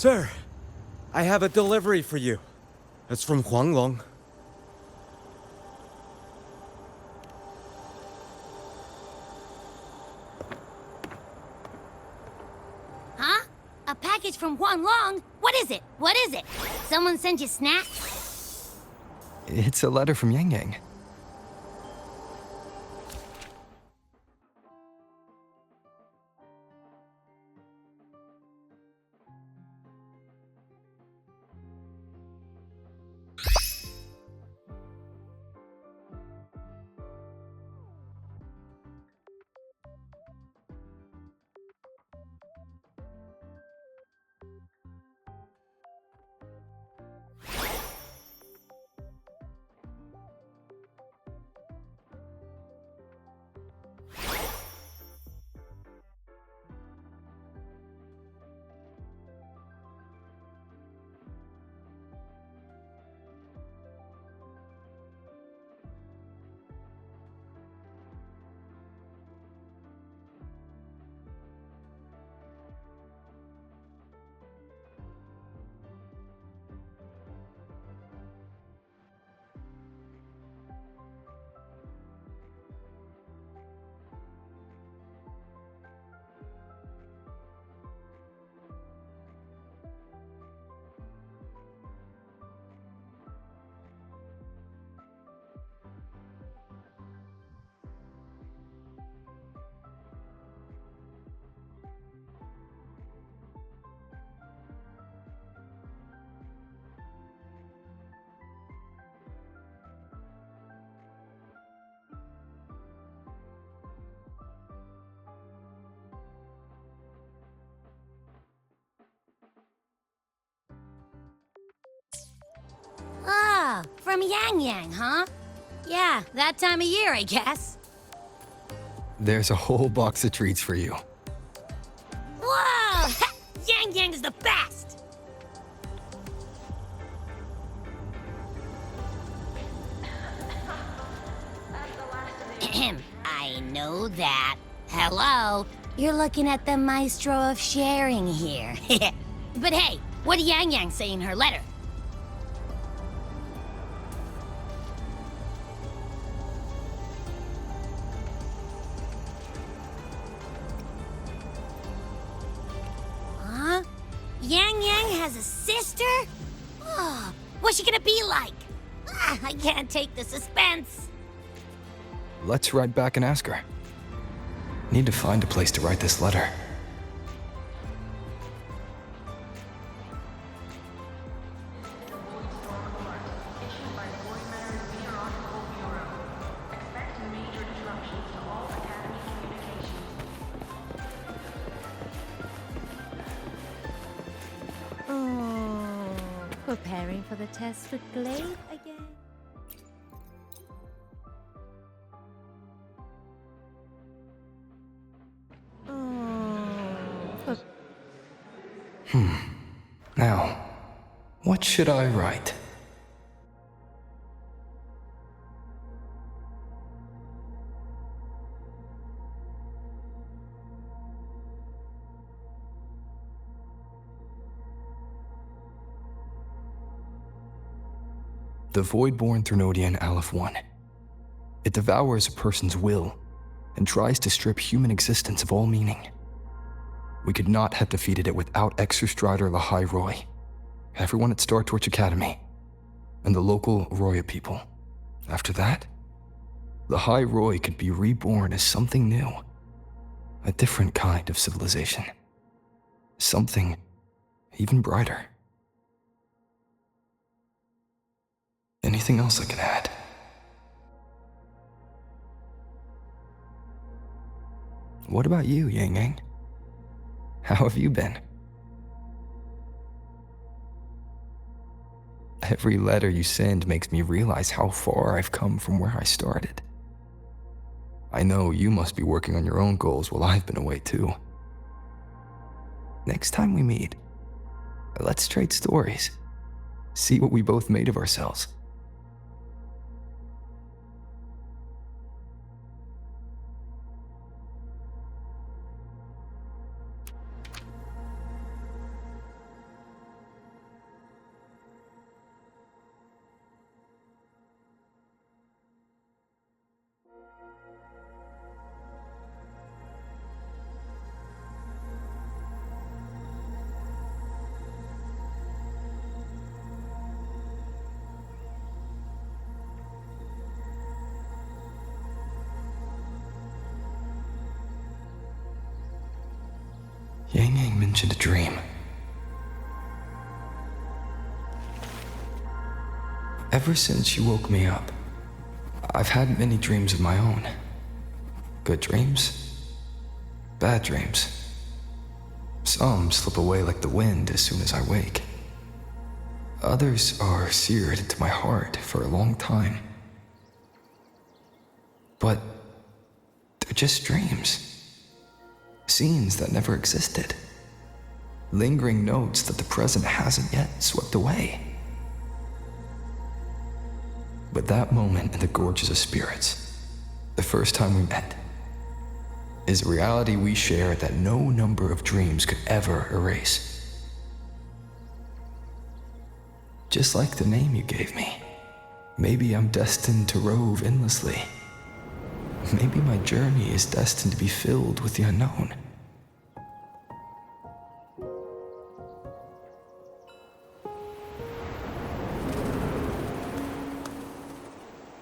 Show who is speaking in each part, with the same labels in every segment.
Speaker 1: Sir, I have a delivery for you. It's from Huanglong.
Speaker 2: Huh? A package from Huanglong? What is it? What is it? Someone sent you snacks?
Speaker 3: It's a letter from Yang Yang.
Speaker 2: Oh, from Yang Yang, huh? Yeah, that time of year, I guess.
Speaker 3: There's a whole box of treats for you.
Speaker 2: Whoa! Yang Yang is the best! I know that. Hello? You're looking at the maestro of sharing here. But hey, what did Yang Yang say in her letter? Huh? Yang Yang has a sister? Oh, what's she gonna be like? I can't take the suspense.
Speaker 3: Let's write back and ask her. Need to find a place to write this letter.
Speaker 4: Preparing for the test with Glade again?
Speaker 3: Now, what should I write? The Void-born Threnodian Aleph 1. It devours a person's will and tries to strip human existence of all meaning. We could not have defeated it without Exostrider Lahai Roy, everyone at Star Torch Academy, and the local Roya people. After that, Lahai Roy could be reborn as something new, a different kind of civilization, something even brighter. Anything else I can add? What about you, Yang Yang? How have you been? Every letter you send makes me realize how far I've come from where I started. I know you must be working on your own goals while I've been away too. Next time we meet, let's trade stories. See what we both made of ourselves. Yang Yang mentioned a dream. Ever since she woke me up, I've had many dreams of my own. Good dreams, bad dreams. Some slip away like the wind as soon as I wake. Others are seared into my heart for a long time. But they're just dreams. Scenes that never existed. Lingering notes that the present hasn't yet swept away. But that moment in the Gorges of Spirits, the first time we met, is a reality we share that no number of dreams could ever erase. Just like the name you gave me, maybe I'm destined to rove endlessly. Maybe my journey is destined to be filled with the unknown.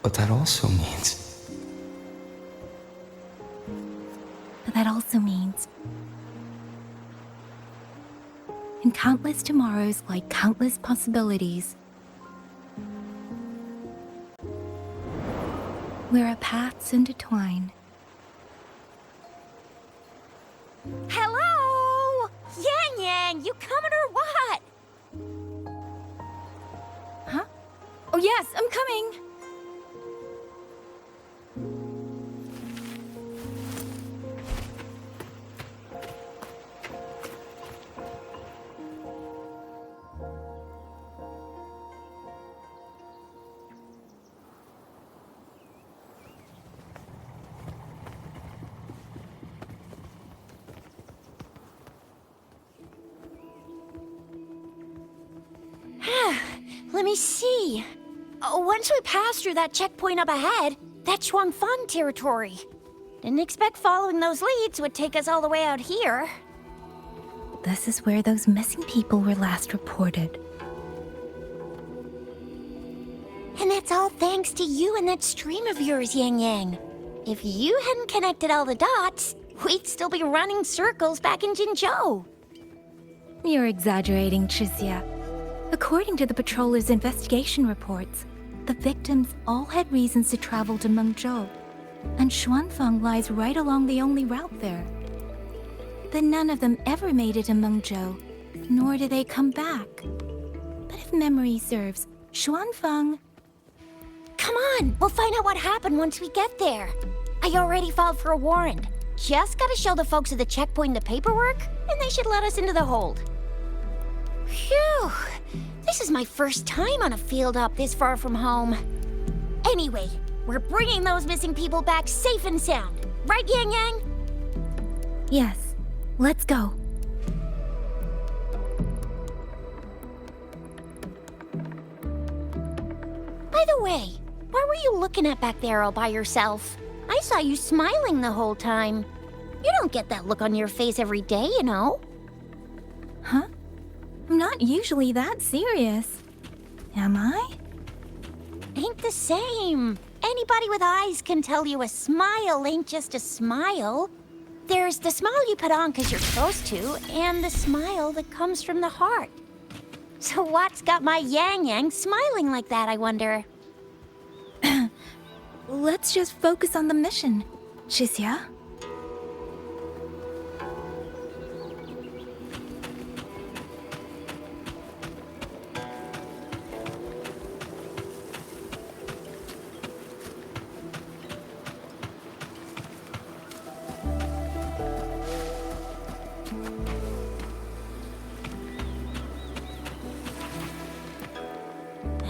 Speaker 3: But that also means...
Speaker 4: in countless tomorrows lie countless possibilities. Where our paths intertwine.
Speaker 2: Hello? Yang Yang, you coming or what?
Speaker 4: Huh? Oh yes, I'm coming!
Speaker 2: Let me see. Once we pass through that checkpoint up ahead, that's Shuangfang territory. Didn't expect following those leads would take us all the way out here.
Speaker 4: This is where those missing people were last reported.
Speaker 2: And that's all thanks to you and that stream of yours, Yang Yang. If you hadn't connected all the dots, we'd still be running circles back in Jinzhou.
Speaker 4: You're exaggerating, Chixia. According to the patroller's investigation reports, the victims all had reasons to travel to Mengzhou, and Xuanfeng lies right along the only route there. But none of them ever made it to Mengzhou, nor did they come back. But if memory serves, Xuanfeng...
Speaker 2: Come on, we'll find out what happened once we get there. I already filed for a warrant. Just gotta show the folks at the checkpoint the paperwork, and they should let us into the hold. Phew, this is my first time on a field up this far from home. Anyway, we're bringing those missing people back safe and sound. Right, Yang Yang?
Speaker 4: Yes, let's go.
Speaker 2: By the way, what were you looking at back there all by yourself? I saw you smiling the whole time. You don't get that look on your face every day, you know.
Speaker 4: Huh? I'm not usually that serious. Am I?
Speaker 2: Ain't the same. Anybody with eyes can tell you a smile ain't just a smile. There's the smile you put on 'cause you're supposed to, and the smile that comes from the heart. So what's got my Yang Yang smiling like that, I wonder?
Speaker 4: Let's just focus on the mission, Chixia.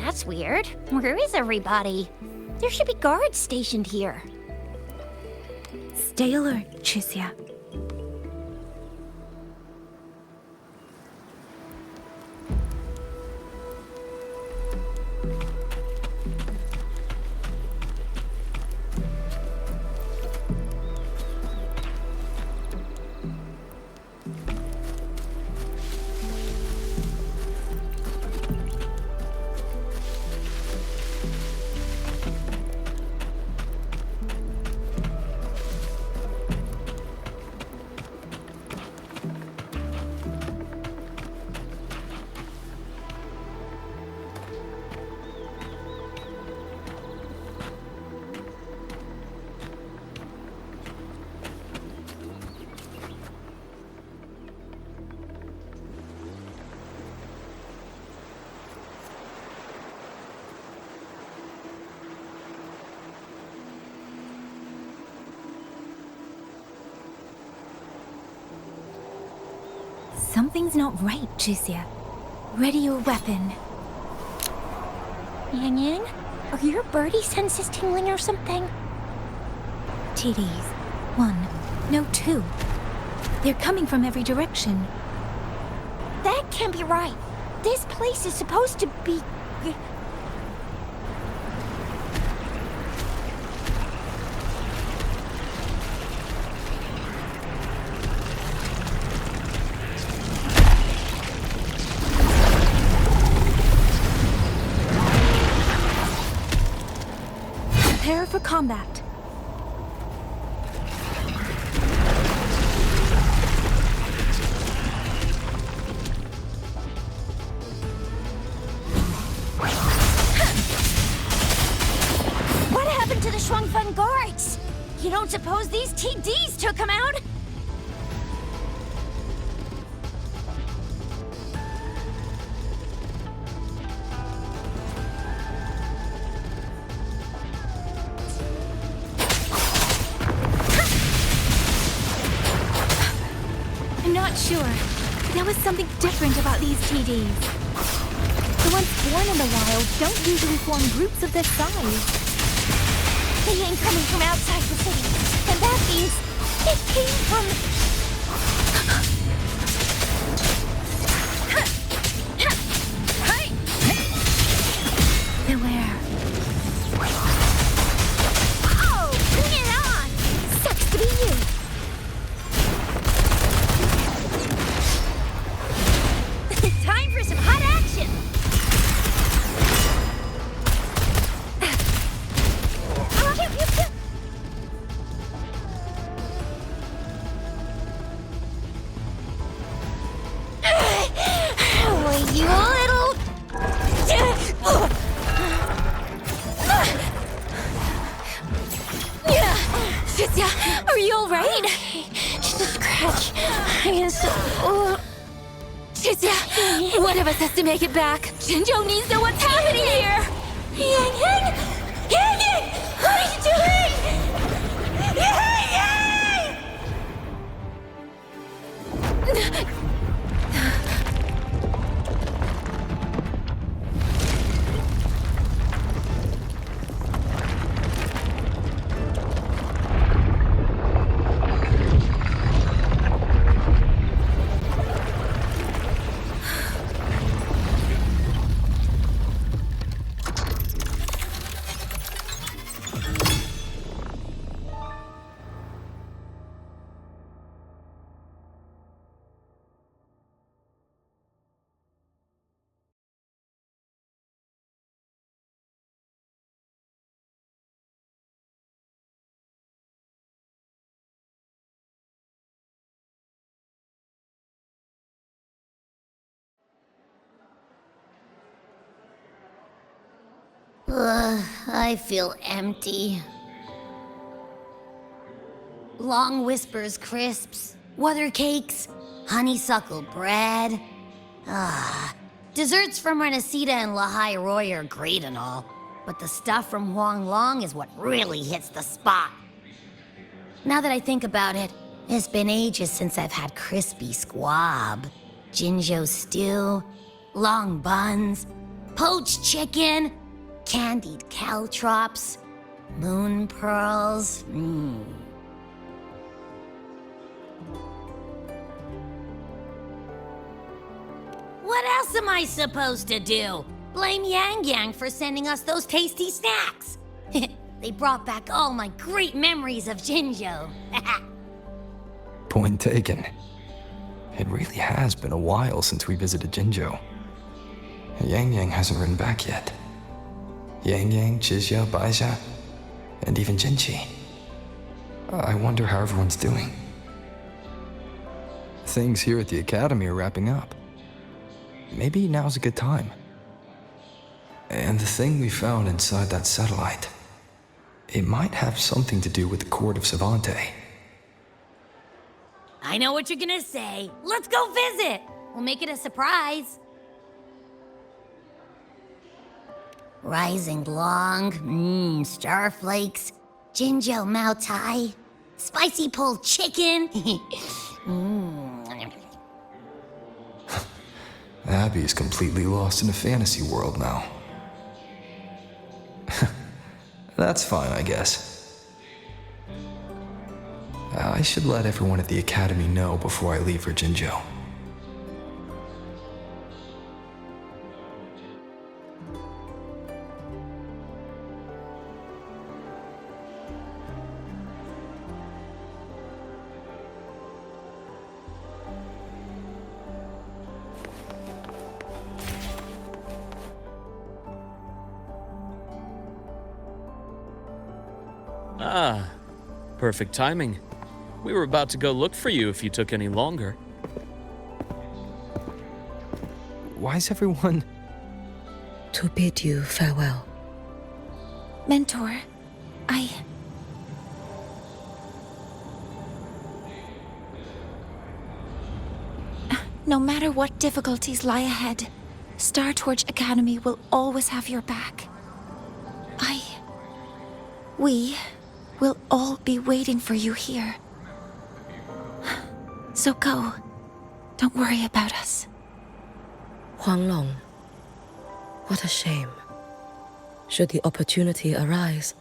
Speaker 2: That's weird. Where is everybody? There should be guards stationed here.
Speaker 4: Stay alert, Chixia. Something's not right, Chixia. Ready your weapon.
Speaker 2: Yang Yang, are your birdie senses tingling or something?
Speaker 4: TDs. 1. No, 2. They're coming from every direction.
Speaker 2: That can't be right. This place is supposed to be...
Speaker 4: Prepare for combat.
Speaker 2: What happened to the Shuangfen guards? You don't suppose these TDs took them out?
Speaker 4: I'm not sure. There was something different about these TDs. The ones born in the wild don't usually form groups of this size.
Speaker 2: They ain't coming from outside the city. And that means it came from...
Speaker 4: Beware.
Speaker 2: Oh, bring it on! Sucks to be you. Time for some hot action! Will you little...
Speaker 4: Chixia, are you alright?
Speaker 2: Just a scratch. I am so...
Speaker 4: Chixia, one of us has to make it back. Jinzhou needs to know what's happening here.
Speaker 2: Yang Yang! Yang Yang! What are you doing? Yang Yang! I feel empty. Long whispers crisps, weather cakes, honeysuckle bread. Desserts from Renascimento and Lahai Roy are great and all, but the stuff from Huanglong is what really hits the spot. Now that I think about it, it's been ages since I've had crispy squab, Jinzhou stew, long buns, poached chicken, candied caltrops, moon pearls. What else am I supposed to do? Blame Yang Yang for sending us those tasty snacks. They brought back all my great memories of Jinzhou.
Speaker 3: Point taken. It really has been a while since we visited Jinzhou. Yang Yang hasn't written back yet. Yang Yang, Qixia, Baixia, and even Jinqi. I wonder how everyone's doing. Things here at the academy are wrapping up. Maybe now's a good time. And the thing we found inside that satellite, it might have something to do with the court of Savante.
Speaker 2: I know what you're gonna say. Let's go visit. We'll make it a surprise. Rising long, starflakes, Jinzhou Mao Tai, spicy pulled chicken.
Speaker 3: Abby's completely lost in a fantasy world now. That's fine, I guess. I should let everyone at the academy know before I leave for Jinzhou.
Speaker 5: Ah, perfect timing. We were about to go look for you if you took any longer.
Speaker 3: Why's everyone...
Speaker 6: To bid you farewell.
Speaker 4: Mentor, No matter what difficulties lie ahead, Star Torch Academy will always have your back. We will all be waiting for you here. So go. Don't worry about us.
Speaker 6: Huanglong. What a shame. Should the opportunity arise,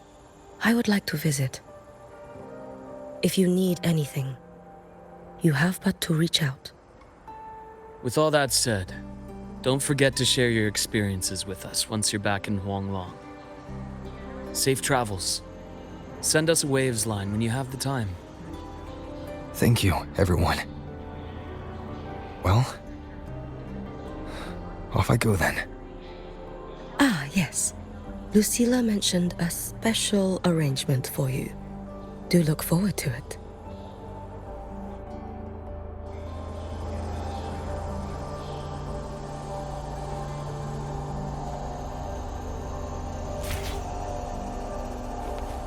Speaker 6: I would like to visit. If you need anything, you have but to reach out.
Speaker 5: With all that said, don't forget to share your experiences with us once you're back in Huanglong. Safe travels. Send us a waves line when you have the time.
Speaker 3: Thank you, everyone. Well, off I go then.
Speaker 6: Ah, yes. Lucilla mentioned a special arrangement for you. Do look forward to it.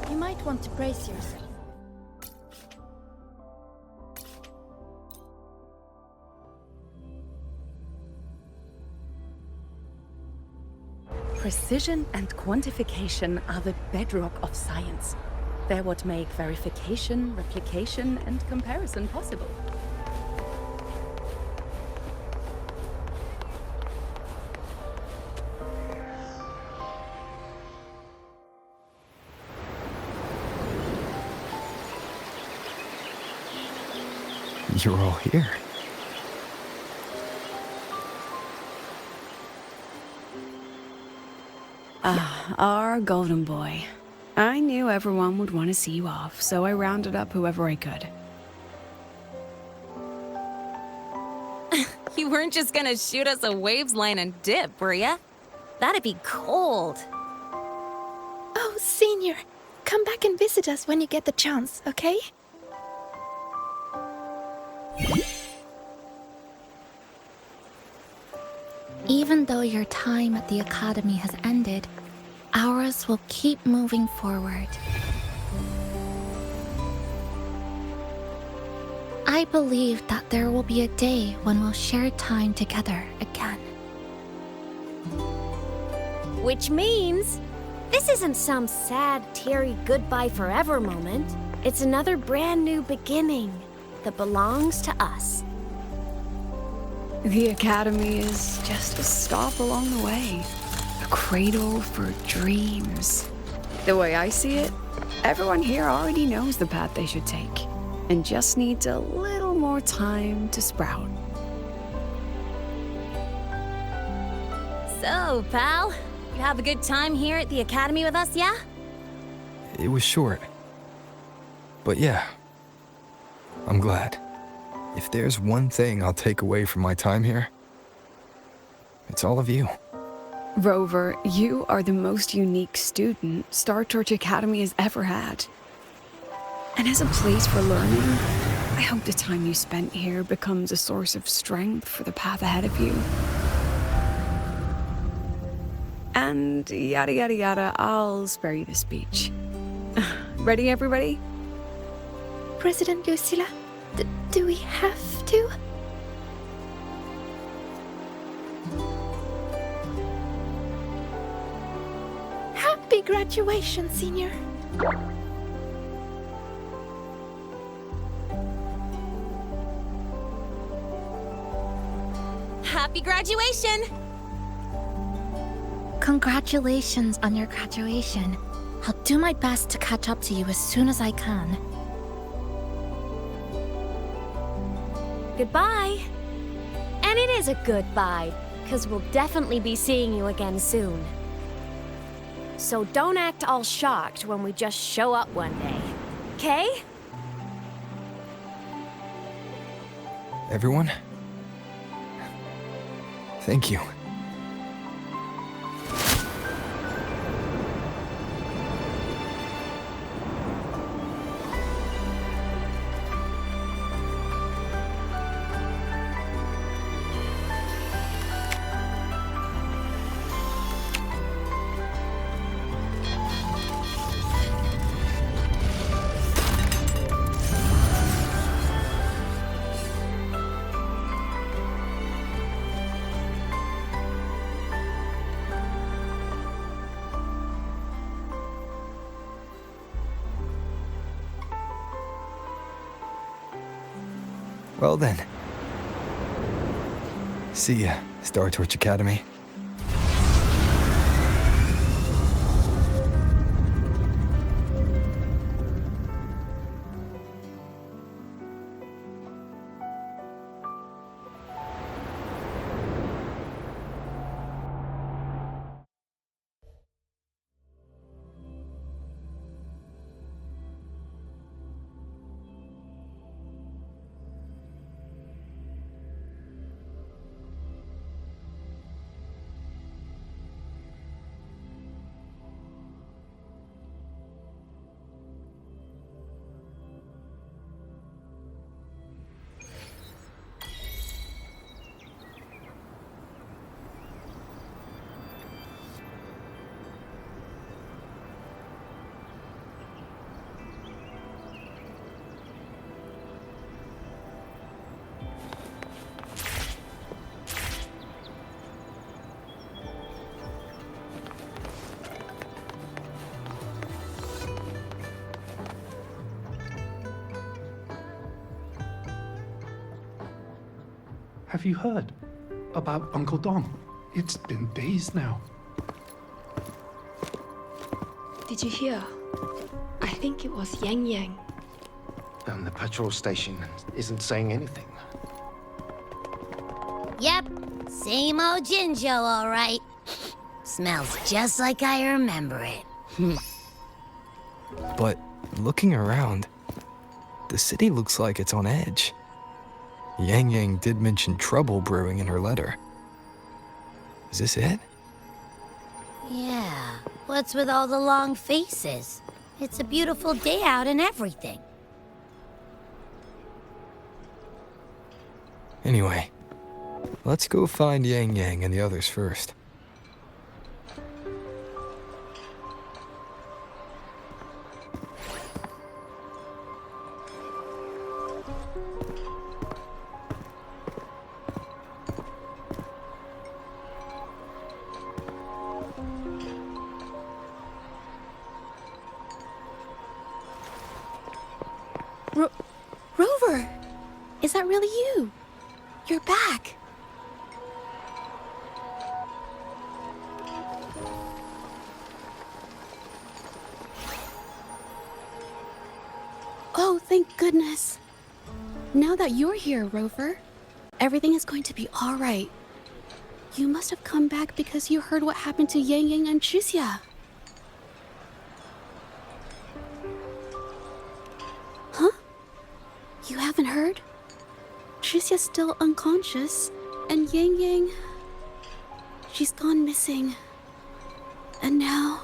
Speaker 2: You might want to brace yourself.
Speaker 7: Precision and quantification are the bedrock of science. They're what make verification, replication, and comparison possible.
Speaker 3: You're all here.
Speaker 7: Our golden boy. I knew everyone would want to see you off, so I rounded up whoever I could.
Speaker 8: You weren't just gonna shoot us a waves line and dip, were ya? That'd be cold.
Speaker 4: Oh, Senior, come back and visit us when you get the chance, okay? Even though your time at the Academy has ended, ours will keep moving forward. I believe that there will be a day when we'll share time together again.
Speaker 2: Which means this isn't some sad, teary goodbye forever moment. It's another brand new beginning that belongs to us.
Speaker 7: The Academy is just a stop along the way. A cradle for dreams. The way I see it, everyone here already knows the path they should take, and just needs a little more time to sprout.
Speaker 8: So, pal, you have a good time here at the Academy with us, yeah?
Speaker 3: It was short. But yeah, I'm glad. If there's one thing I'll take away from my time here, it's all of you.
Speaker 7: Rover, you are the most unique student Star Torch Academy has ever had. And as a place for learning, I hope the time you spent here becomes a source of strength for the path ahead of you. And yada yada yada, I'll spare you the speech. Ready, everybody?
Speaker 4: President Lucilla, do we have to? Happy graduation, Senior.
Speaker 8: Happy graduation!
Speaker 4: Congratulations on your graduation. I'll do my best to catch up to you as soon as I can.
Speaker 2: Goodbye. And it is a goodbye, because we'll definitely be seeing you again soon. So don't act all shocked when we just show up one day. Okay?
Speaker 3: Everyone? Thank you. Well then. See ya, Star Torch Academy.
Speaker 9: Have you heard about Uncle Dom? It's been days now.
Speaker 10: Did you hear? I think it was Yang Yang.
Speaker 11: And the patrol station isn't saying anything.
Speaker 2: Yep, same old Jinzhou, all right. Smells just like I remember it.
Speaker 3: But looking around, the city looks like it's on edge. Yang Yang did mention trouble brewing in her letter. Is this it?
Speaker 2: Yeah, what's with all the long faces? It's a beautiful day out and everything.
Speaker 3: Anyway, let's go find Yang Yang and the others first.
Speaker 10: Rover! Is that really you? You're back! Oh, thank goodness. Now that you're here, Rover, everything is going to be all right. You must have come back because you heard what happened to Yang Yang and Chixia. Huh? You haven't heard? Chixia's still unconscious, and Yang Yang... she's gone missing. And now...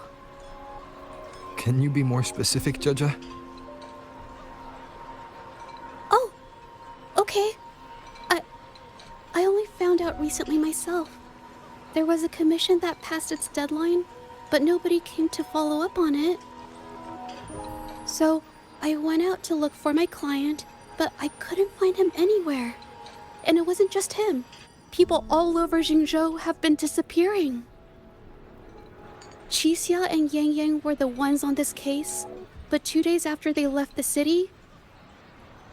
Speaker 3: Can you be more specific, Jaja?
Speaker 10: Oh, okay. I only found out recently myself. There was a commission that passed its deadline, but nobody came to follow up on it. So I went out to look for my client, but I couldn't find him anywhere. And it wasn't just him. People all over Jingzhou have been disappearing. Qixia and Yang Yang were the ones on this case, but 2 days after they left the city,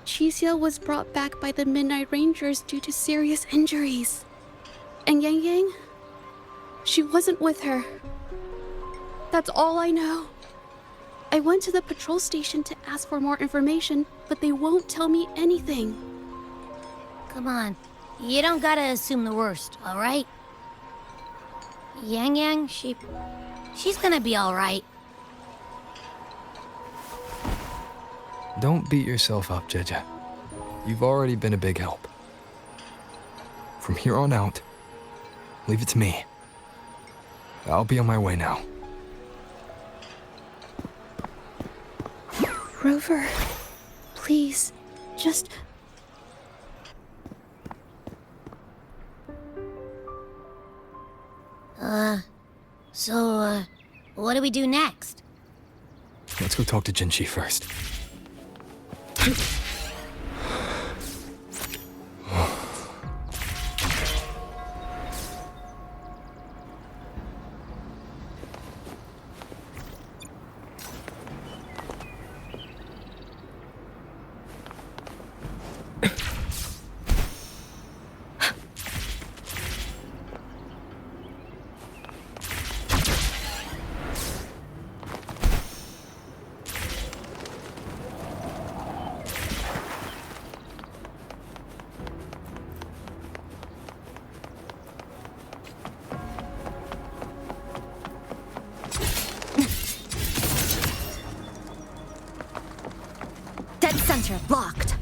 Speaker 10: Qixia was brought back by the Midnight Rangers due to serious injuries. And Yang Yang? She wasn't with her. That's all I know. I went to the patrol station to ask for more information, but they won't tell me anything.
Speaker 2: Come on. You don't gotta assume the worst, alright? Yang Yang, she's gonna be alright.
Speaker 3: Don't beat yourself up, Jeja. You've already been a big help. From here on out, leave it to me. I'll be on my way now.
Speaker 10: Rover, please, just...
Speaker 2: So, what do we do next?
Speaker 3: Let's go talk to Jinchi first.
Speaker 2: Dead center blocked.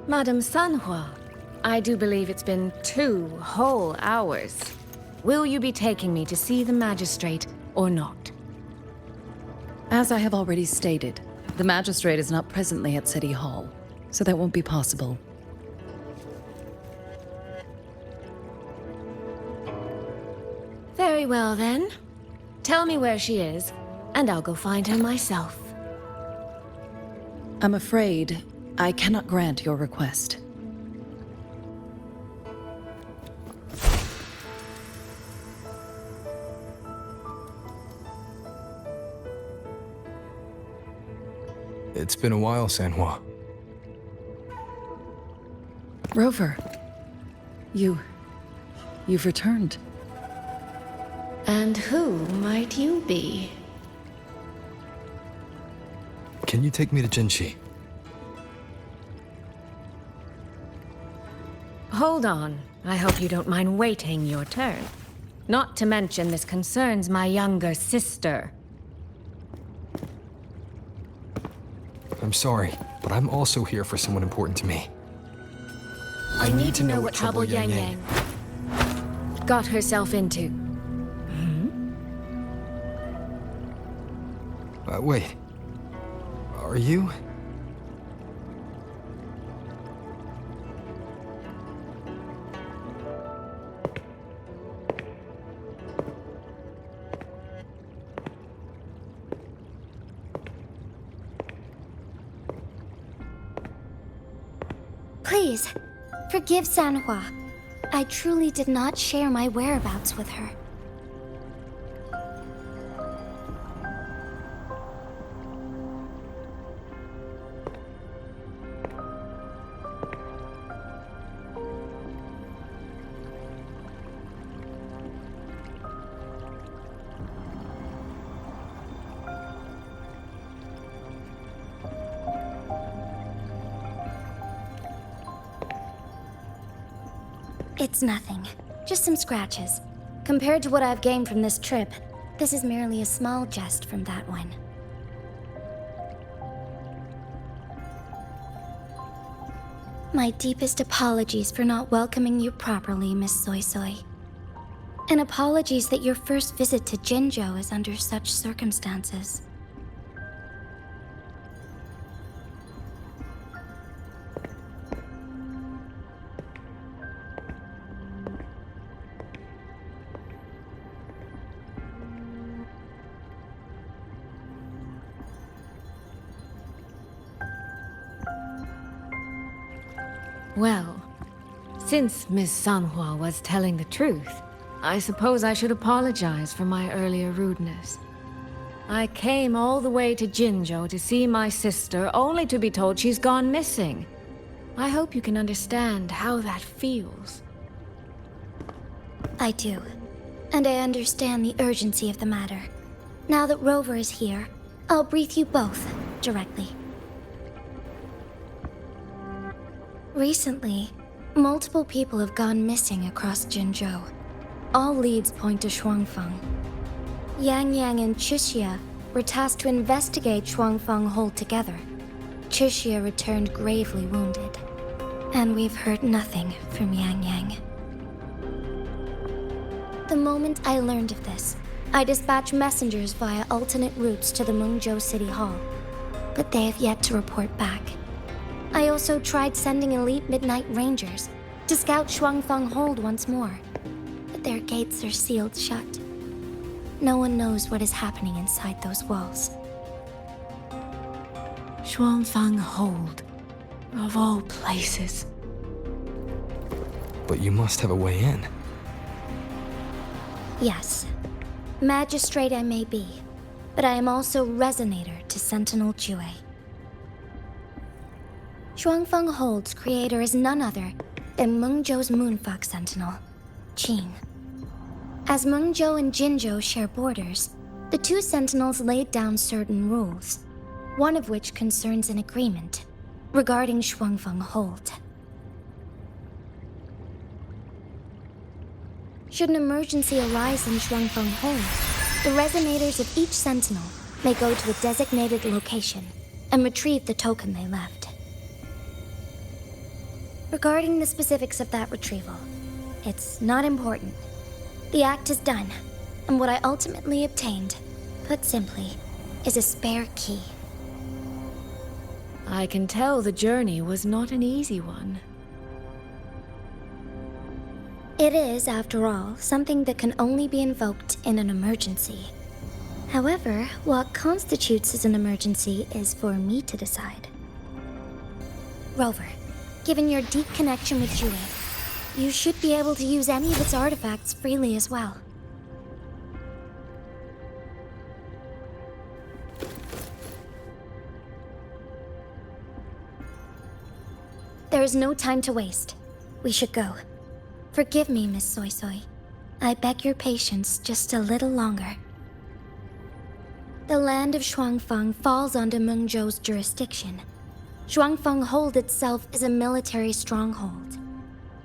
Speaker 12: Madame Sanhua, I do believe it's been 2 whole hours. Will you be taking me to see the magistrate or not?
Speaker 13: As I have already stated, the magistrate is not presently at City Hall, so that won't be possible.
Speaker 12: Very well then. Tell me where she is, and I'll go find her myself.
Speaker 13: I'm afraid I cannot grant your request.
Speaker 3: It's been a while, Sanhua.
Speaker 13: Rover, you've returned.
Speaker 12: And who might you be?
Speaker 3: Can you take me to Jinshi?
Speaker 12: Hold on. I hope you don't mind waiting your turn. Not to mention this concerns my younger sister.
Speaker 3: I'm sorry, but I'm also here for someone important to me.
Speaker 12: I need to know what trouble Yang Yang got herself into.
Speaker 3: Wait. Are you?
Speaker 2: Please, forgive Sanhua. I truly did not share my whereabouts with her. It's nothing. Just some scratches. Compared to what I've gained from this trip, this is merely a small jest from that one. My deepest apologies for not welcoming you properly, Miss Suisui. And apologies that your first visit to Jinzhou is under such circumstances.
Speaker 12: Well, since Miss Sanhua was telling the truth, I suppose I should apologize for my earlier rudeness. I came all the way to Jinzhou to see my sister, only to be told she's gone missing. I hope you can understand how that feels.
Speaker 2: I do. And I understand the urgency of the matter. Now that Rover is here, I'll brief you both directly. Recently, multiple people have gone missing across Jinzhou. All leads point to Shuangfeng. Yang Yang and Qixia were tasked to investigate Shuangfeng Hold together. Qixia returned gravely wounded. And we've heard nothing from Yang Yang. The moment I learned of this, I dispatched messengers via alternate routes to the Mengzhou City Hall. But they have yet to report back. I also tried sending elite Midnight Rangers to scout Shuangfeng Hold once more, but their gates are sealed shut. No one knows what is happening inside those walls.
Speaker 12: Shuangfeng Hold, of all places.
Speaker 3: But you must have a way in.
Speaker 2: Yes. Magistrate I may be, but I am also Resonator to Sentinel Jue. Shuangfeng Hold's creator is none other than Mengzhou's Moonfox Sentinel, Qing. As Mengzhou and Jinzhou share borders, the two Sentinels laid down certain rules, one of which concerns an agreement regarding Shuangfeng Hold. Should an emergency arise in Shuangfeng Hold, the resonators of each Sentinel may go to a designated location and retrieve the token they left. Regarding the specifics of that retrieval, it's not important. The act is done, and what I ultimately obtained, put simply, is a spare key.
Speaker 12: I can tell the journey was not an easy one.
Speaker 2: It is, after all, something that can only be invoked in an emergency. However, what constitutes as an emergency is for me to decide. Rover, given your deep connection with Jue, you should be able to use any of its artifacts freely as well. There is no time to waste. We should go. Forgive me, Miss Suisui. I beg your patience just a little longer. The land of Shuangfeng falls under Mengzhou's jurisdiction. Shuangfeng Hold itself is a military stronghold.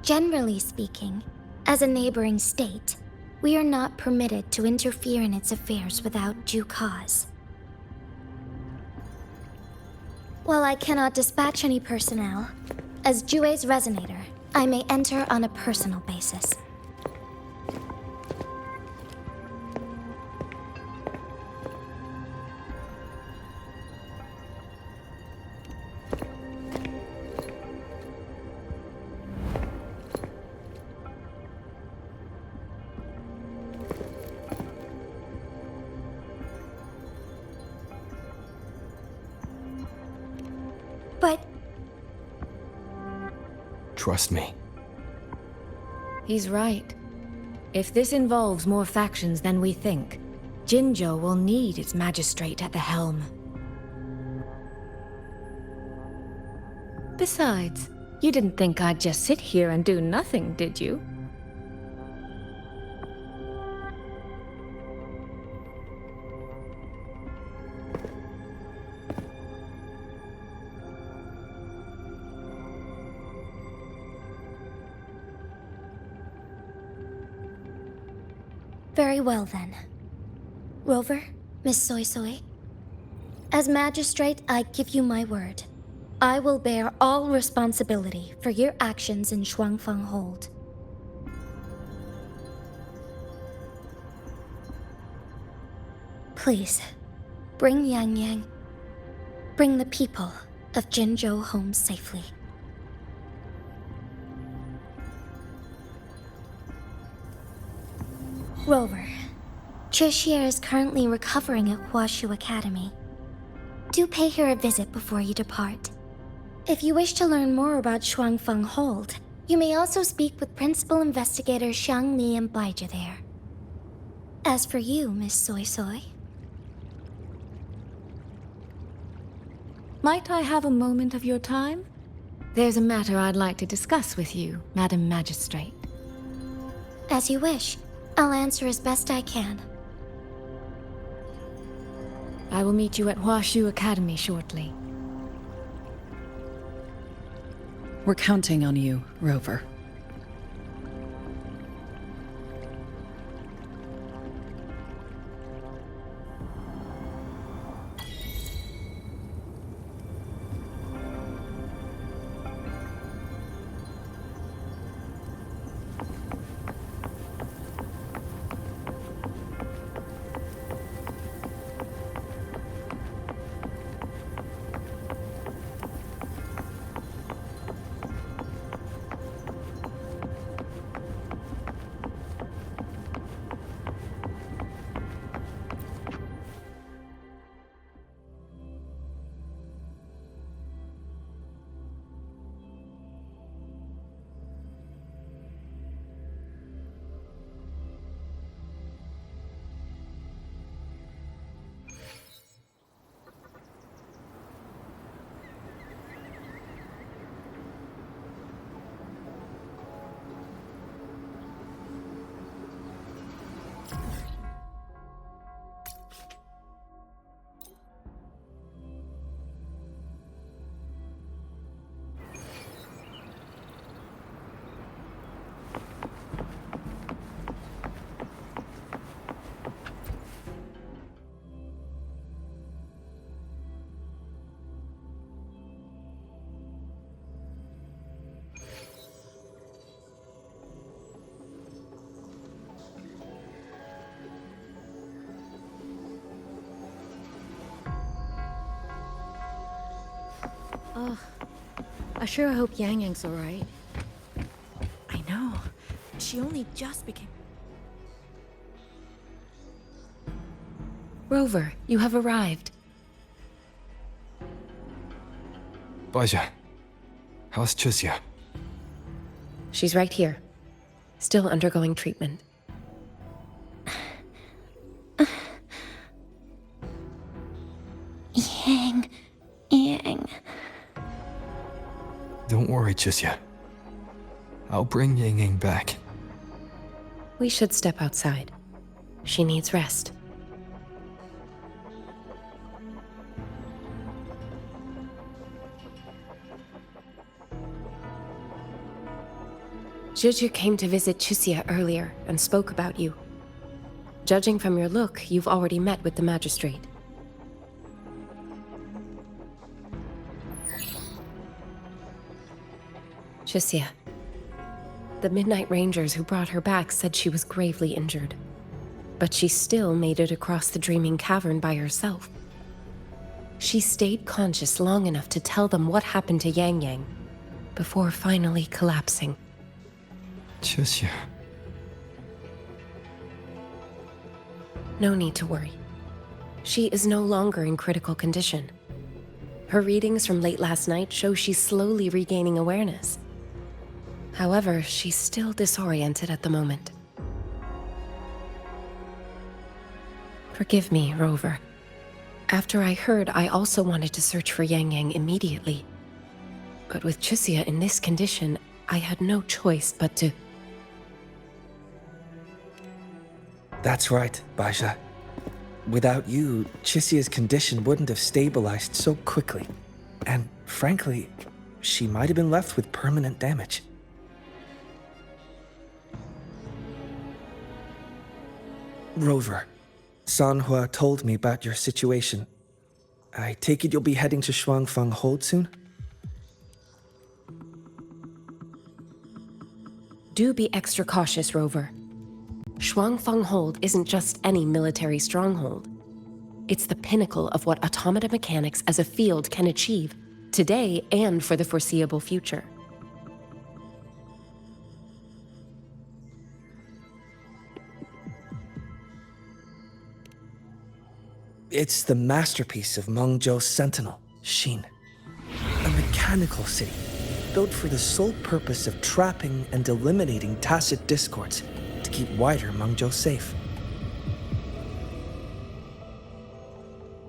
Speaker 2: Generally speaking, as a neighboring state, we are not permitted to interfere in its affairs without due cause. While I cannot dispatch any personnel, as Jue's resonator, I may enter on a personal basis. But...
Speaker 3: Trust me.
Speaker 12: He's right. If this involves more factions than we think, Jinzhou will need its magistrate at the helm. Besides, you didn't think I'd just sit here and do nothing, did you?
Speaker 2: Very well then. Rover, Miss Suisui. As magistrate, I give you my word. I will bear all responsibility for your actions in Shuangfeng Hold. Please, bring Yang Yang. Bring the people of Jinzhou home safely. Rover, Chixia is currently recovering at Huashu Academy. Do pay her a visit before you depart. If you wish to learn more about Shuangfeng Hold, you may also speak with Principal Investigator Xiang Li and Baija there. As for you, Miss Suisui...
Speaker 12: Might I have a moment of your time? There's a matter I'd like to discuss with you, Madam Magistrate.
Speaker 2: As you wish. I'll answer as best I can.
Speaker 12: I will meet you at Huashu Academy shortly.
Speaker 13: We're counting on you, Rover.
Speaker 14: Ugh. I sure hope Yang Yang's alright. I know. She only just became...
Speaker 12: Rover, you have arrived.
Speaker 3: Baija, how's Chixia?
Speaker 6: She's right here. Still undergoing treatment.
Speaker 2: Yang.
Speaker 3: Don't worry, Chixia. I'll bring Yang Yang back.
Speaker 6: We should step outside. She needs rest. Juju came to visit Chuxia earlier and spoke about you. Judging from your look, you've already met with the magistrate. Chuxia. The Midnight Rangers who brought her back said she was gravely injured. But she still made it across the Dreaming Cavern by herself. She stayed conscious long enough to tell them what happened to Yang Yang, before finally collapsing.
Speaker 3: Chuxia.
Speaker 6: No need to worry. She is no longer in critical condition. Her readings from late last night show she's slowly regaining awareness. However, she's still disoriented at the moment. Forgive me, Rover. After I heard, I also wanted to search for Yang Yang immediately. But with Chuxia in this condition, I had no choice but to...
Speaker 15: That's right, Baisha. Without you, Chuxia's condition wouldn't have stabilized so quickly. And frankly, she might have been left with permanent damage. Rover, Sanhua told me about your situation. I take it you'll be heading to Shuangfang Hold soon?
Speaker 6: Do be extra cautious, Rover. Shuangfang Hold isn't just any military stronghold. It's the pinnacle of what automata mechanics as a field can achieve, today and for the foreseeable future.
Speaker 15: It's the masterpiece of Mengzhou's sentinel, Xin. A mechanical city, built for the sole purpose of trapping and eliminating tacit discords to keep wider Mengzhou safe.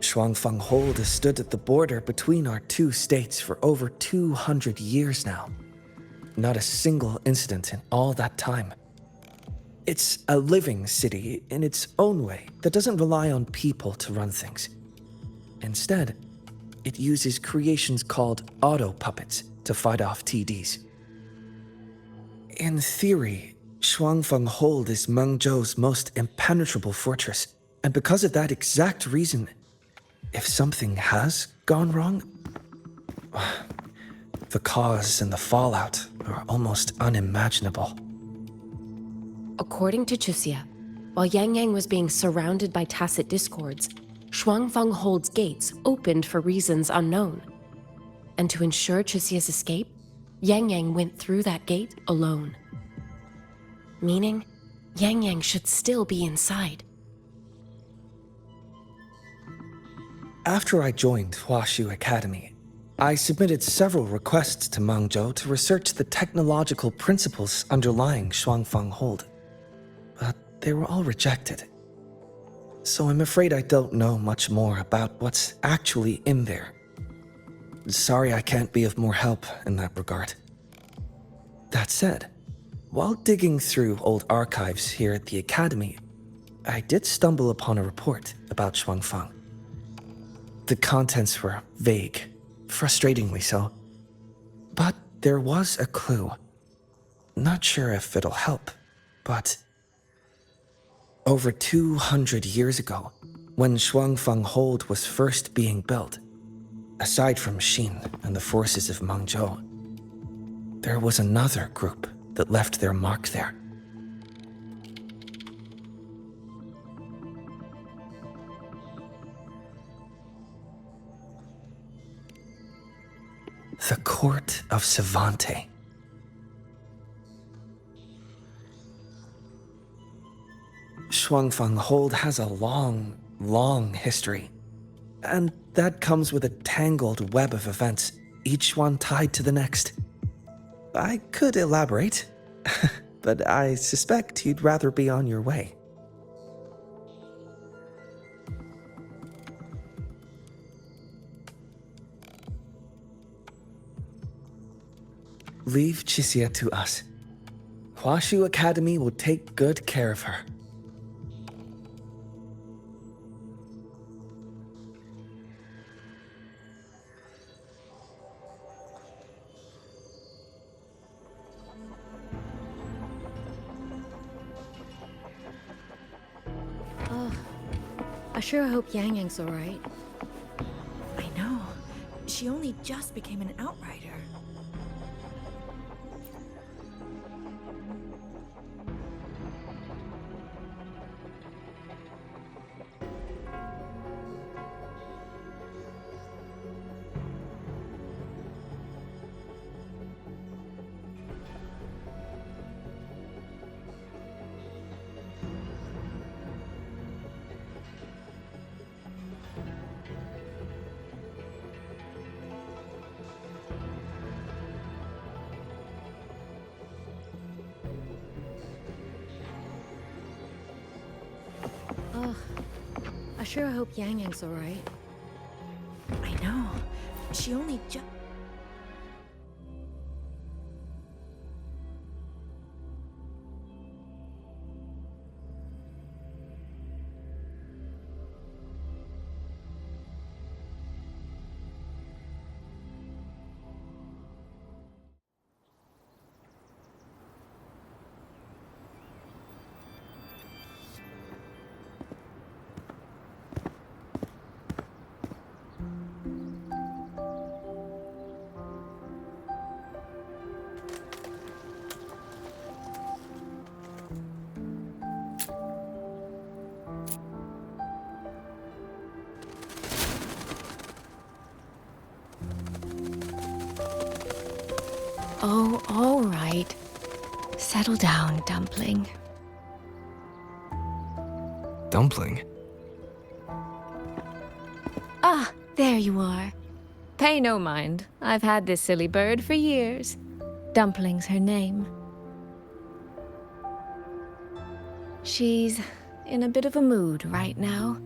Speaker 15: Shuangfang Hold has stood at the border between our two states for over 200 years now. Not a single incident in all that time. It's a living city in its own way that doesn't rely on people to run things. Instead, it uses creations called auto-puppets to fight off TDs. In theory, Shuangfang Hold is Mengzhou's most impenetrable fortress, and because of that exact reason, if something has gone wrong, the cause and the fallout are almost unimaginable.
Speaker 6: According to Chuxia, while Yang Yang was being surrounded by tacit discords, Shuangfang Hold's gates opened for reasons unknown. And to ensure Chuxia's escape, Yang Yang went through that gate alone. Meaning, Yang Yang should still be inside.
Speaker 15: After I joined Huashu Academy, I submitted several requests to Mengzhou to research the technological principles underlying Shuangfang Hold. But they were all rejected. So I'm afraid I don't know much more about what's actually in there. Sorry I can't be of more help in that regard. That said, while digging through old archives here at the Academy, I did stumble upon a report about Shuangfang. The contents were vague, frustratingly so. But there was a clue. Not sure if it'll help, but... Over 200 years ago, when Shuangfang Hold was first being built, aside from Xin and the forces of Mengzhou, there was another group that left their mark there. The Court of Savante. Shuangfang Hold has a long, long history. And that comes with a tangled web of events, each one tied to the next. I could elaborate, but I suspect you'd rather be on your way. Leave Chuxia to us. Huashu Academy will take good care of her.
Speaker 14: I sure hope Yang Yang's alright. I know. She only just became an outrider. I sure hope Yang Yang's alright. I know. She only just... Oh, all right. Settle down, Dumpling.
Speaker 3: Dumpling?
Speaker 12: Ah, there you are. Pay no mind. I've had this silly bird for years. Dumpling's her name. She's in a bit of a mood right now.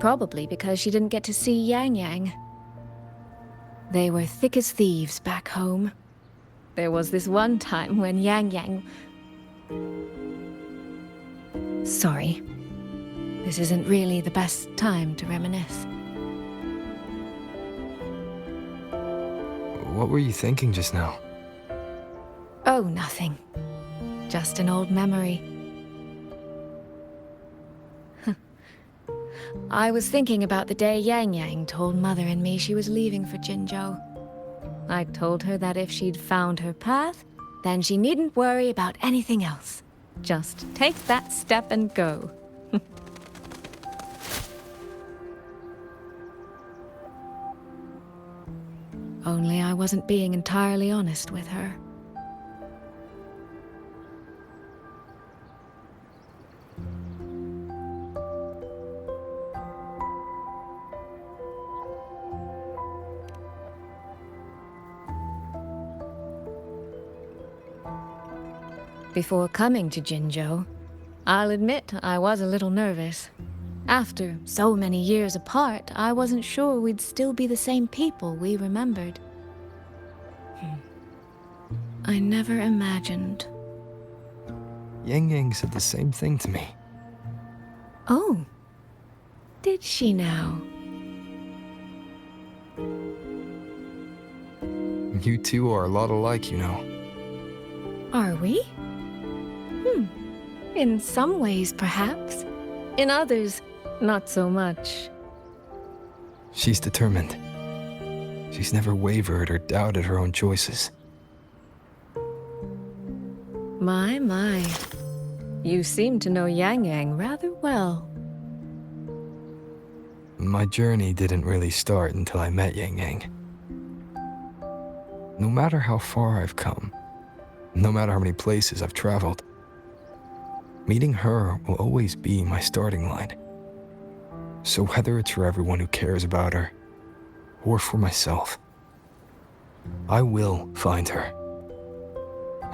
Speaker 12: Probably because she didn't get to see Yang Yang. They were thick as thieves back home. There was this one time when Yang Yang... Sorry. This isn't really the best time to reminisce.
Speaker 3: What were you thinking just now?
Speaker 12: Oh, nothing. Just an old memory. I was thinking about the day Yang Yang told Mother and me she was leaving for Jinzhou. I told her that if she'd found her path, then she needn't worry about anything else. Just take that step and go. Only I wasn't being entirely honest with her. Before coming to Jinzhou, I'll admit I was a little nervous. After so many years apart, I wasn't sure we'd still be the same people we remembered. I never imagined.
Speaker 3: Yang Yang said the same thing to me.
Speaker 12: Oh, did she now?
Speaker 3: You two are a lot alike, you know.
Speaker 12: Are we? In some ways, perhaps. In others, not so much.
Speaker 3: She's determined. She's never wavered or doubted her own choices.
Speaker 12: My. You seem to know Yang Yang rather well.
Speaker 3: My journey didn't really start until I met Yang Yang. No matter how far I've come, no matter how many places I've traveled, meeting her will always be my starting line. So whether it's for everyone who cares about her, or for myself, I will find her.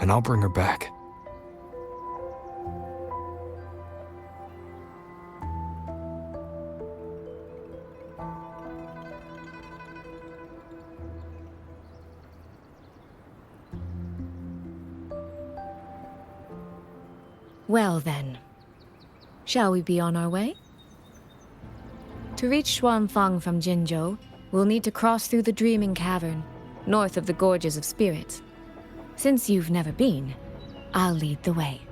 Speaker 3: And I'll bring her back.
Speaker 12: Well then, shall we be on our way? To reach Xuanfang from Jinzhou, we'll need to cross through the Dreaming Cavern, north of the Gorges of Spirits. Since you've never been, I'll lead the way.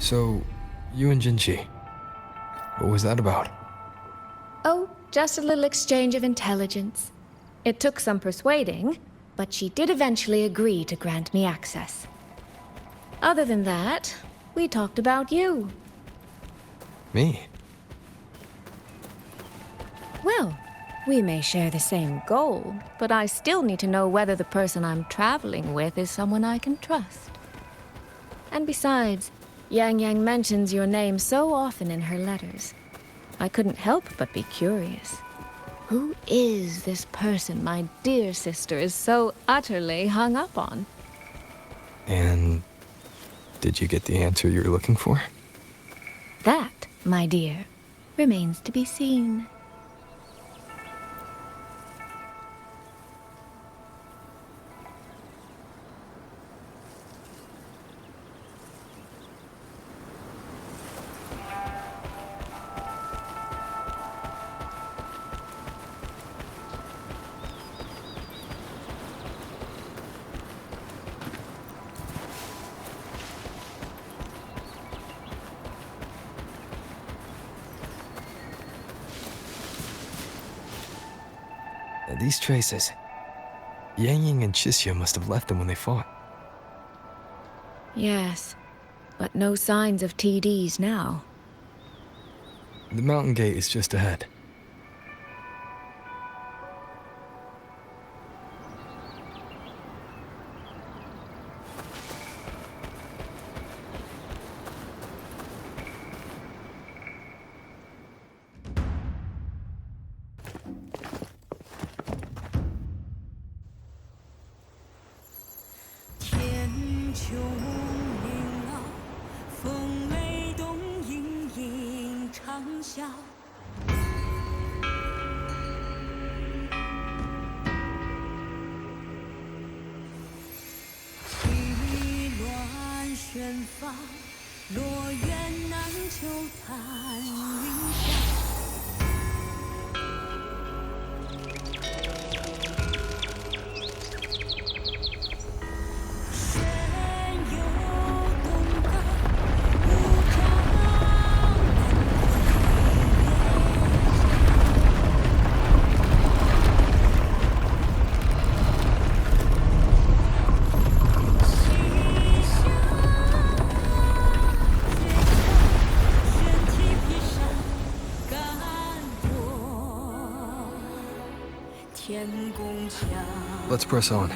Speaker 3: So, you and Jinchi, what was that about?
Speaker 12: Oh, just a little exchange of intelligence. It took some persuading, but she did eventually agree to grant me access. Other than that, we talked about you.
Speaker 3: Me?
Speaker 12: Well, we may share the same goal, but I still need to know whether the person I'm traveling with is someone I can trust. And besides, Yang Yang mentions your name so often in her letters. I couldn't help but be curious. Who is this person my dear sister is so utterly hung up on?
Speaker 3: And did you get the answer you were looking for?
Speaker 12: That, my dear, remains to be seen.
Speaker 3: These traces. Yang Ying and Qixia must have left them when they fought.
Speaker 12: Yes, but no signs of TDs now.
Speaker 3: The mountain gate is just ahead. Let's press on.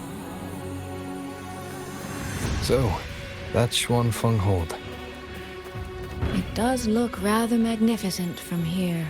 Speaker 3: So, that's Xuanfeng Hold.
Speaker 12: It does look rather magnificent from here.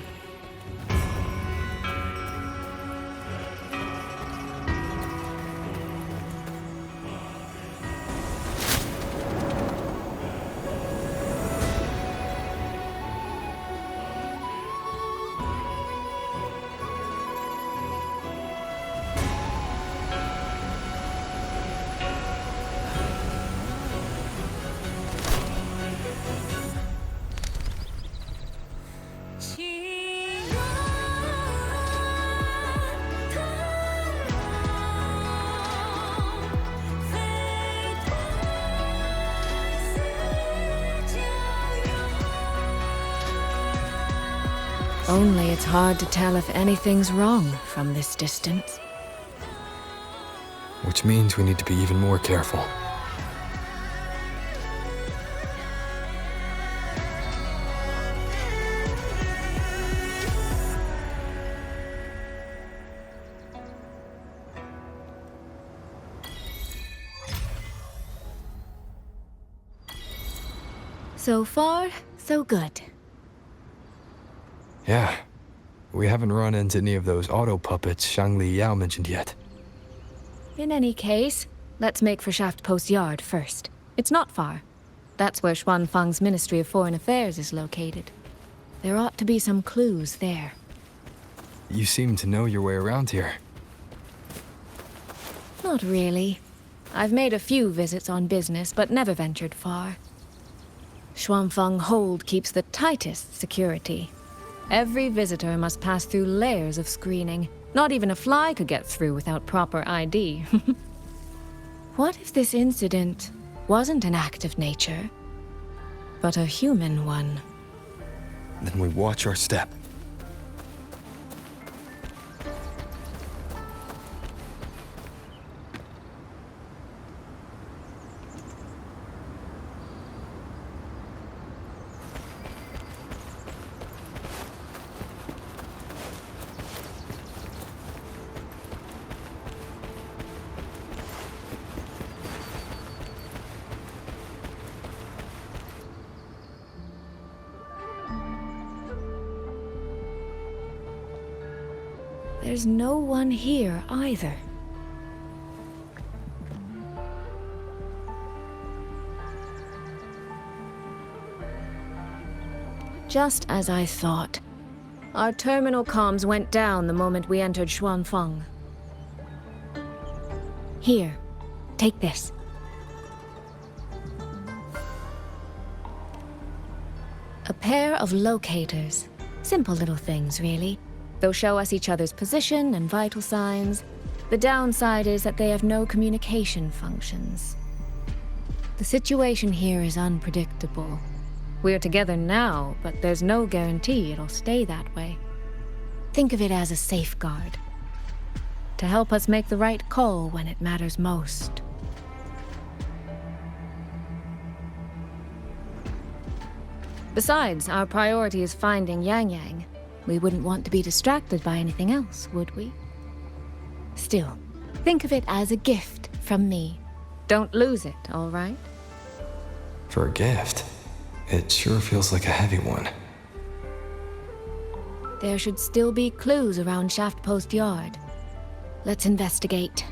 Speaker 12: Only it's hard to tell if anything's wrong from this distance.
Speaker 3: Which means we need to be even more careful.
Speaker 12: So far, so good.
Speaker 3: Yeah. We haven't run into any of those auto puppets Shangli Yao mentioned yet.
Speaker 12: In any case, let's make for Shaft Post Yard first. It's not far. That's where Xuanfeng's Ministry of Foreign Affairs is located. There ought to be some clues there.
Speaker 3: You seem to know your way around here.
Speaker 12: Not really. I've made a few visits on business, but never ventured far. Xuanfeng Hold keeps the tightest security. Every visitor must pass through layers of screening. Not even a fly could get through without proper ID. What if this incident wasn't an act of nature, but a human one?
Speaker 3: Then we watch our step.
Speaker 12: There's no one here either. Just as I thought. Our terminal comms went down the moment we entered Xuanfeng. Here, take this. A pair of locators. Simple little things, really. They'll show us each other's position and vital signs. The downside is that they have no communication functions. The situation here is unpredictable. We're together now, but there's no guarantee it'll stay that way. Think of it as a safeguard, to help us make the right call when it matters most. Besides, our priority is finding Yang Yang. We wouldn't want to be distracted by anything else, would we? Still, think of it as a gift from me. Don't lose it, all right?
Speaker 3: For a gift, it sure feels like a heavy one.
Speaker 12: There should still be clues around Shaft Post Yard. Let's investigate.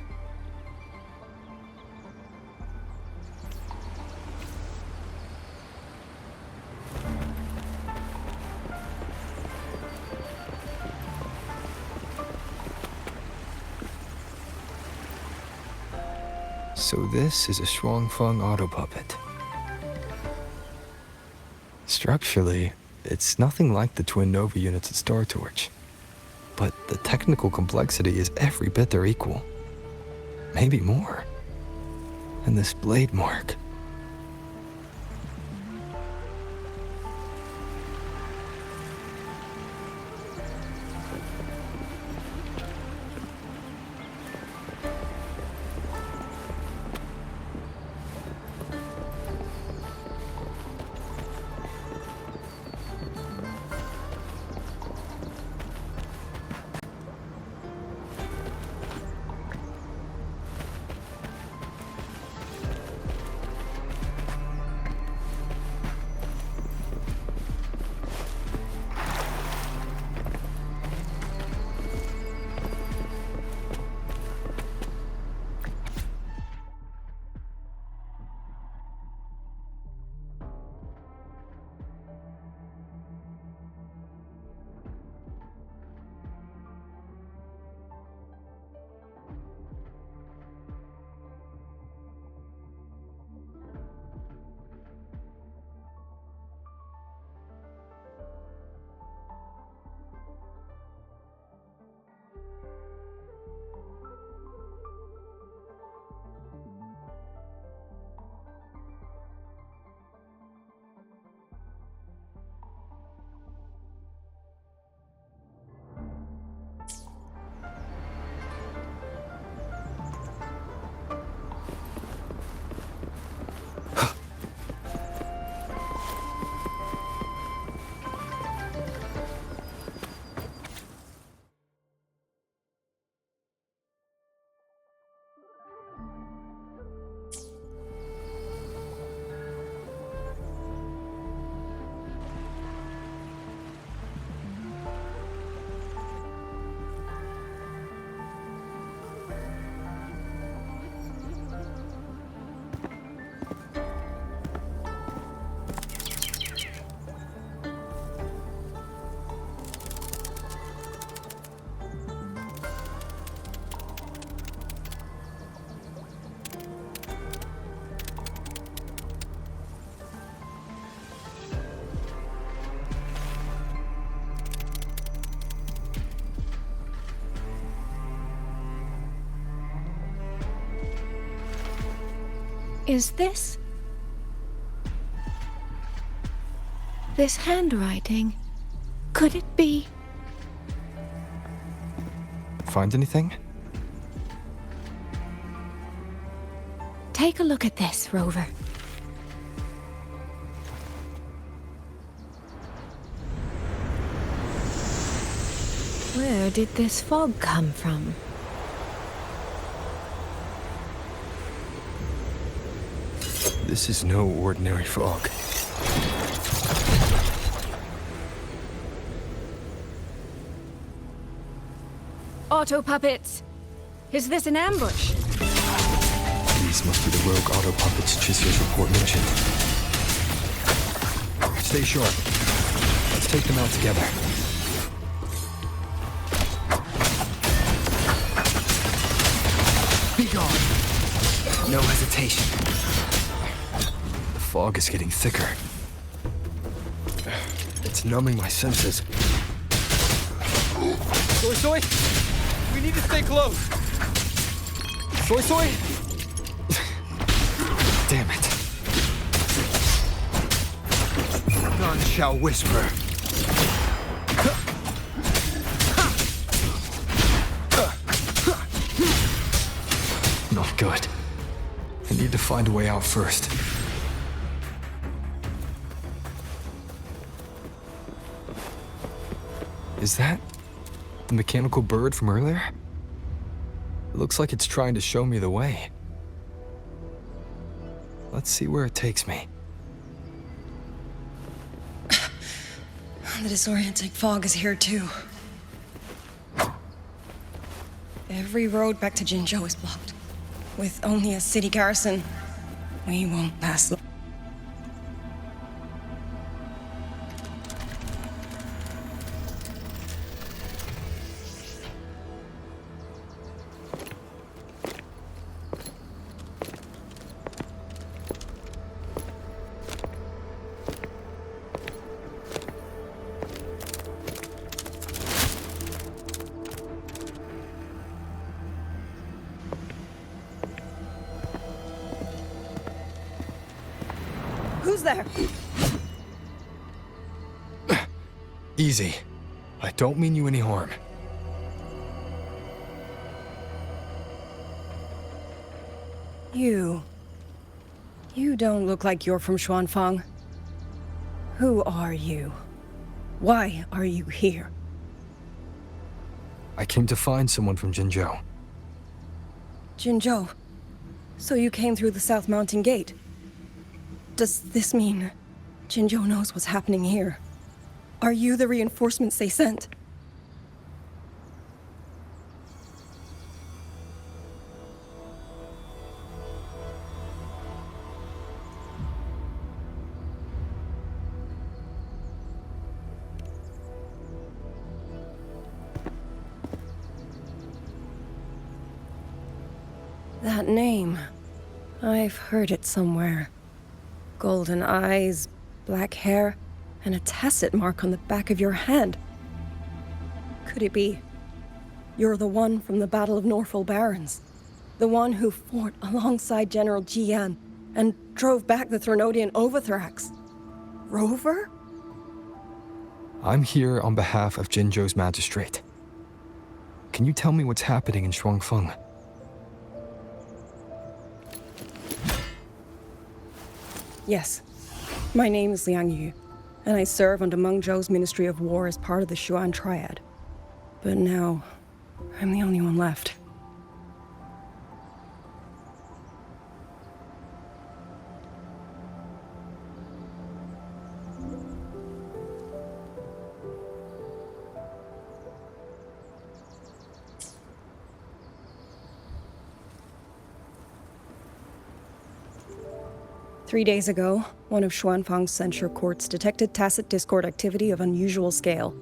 Speaker 3: So this is a Xuanfeng auto puppet. Structurally, it's nothing like the twin Nova units at Star Torch. But the technical complexity is every bit their equal. Maybe more. And this blade mark.
Speaker 4: Is this... this handwriting? Could it be...
Speaker 3: Find anything?
Speaker 4: Take a look at this, Rover. Where did this fog come from?
Speaker 3: This is no ordinary fog.
Speaker 12: Auto puppets! Is this an ambush?
Speaker 3: These must be the rogue auto puppets Chisio's report mentioned. Stay sharp. Let's take them out together. Be gone! No hesitation. The fog is getting thicker. It's numbing my senses.
Speaker 1: Suisui! We need to stay close! Suisui!
Speaker 3: Damn it. None shall whisper. Not good. I need to find a way out first. Is that the mechanical bird from earlier? It looks like it's trying to show me the way. Let's see where it takes me.
Speaker 6: The disorienting fog is here too. Every road back to Jinzhou is blocked. With only a city garrison, we won't last long. Who's there?
Speaker 3: Easy. I don't mean you any harm.
Speaker 6: You don't look like you're from Xuanfang. Who are you? Why are you here?
Speaker 3: I came to find someone from Jinzhou.
Speaker 6: Jinzhou? So you came through the South Mountain Gate? Does this mean Jinzhou knows what's happening here? Are you the reinforcements they sent? That name, I've heard it somewhere. Golden eyes, black hair, and a tacet mark on the back of your hand. Could it be you're the one from the Battle of Norfolk Barrens? The one who fought alongside General Jian and drove back the Thrunodian Overthrax? Rover?
Speaker 3: I'm here on behalf of Jinzhou's magistrate. Can you tell me what's happening in Xuanfeng?
Speaker 6: Yes. My name is Liang Yu, and I serve under Mengzhou's Ministry of War as part of the Xuan Triad. But now, I'm the only one left. Three days ago, one of Xuanfang's censure courts detected tacit discord activity of unusual scale.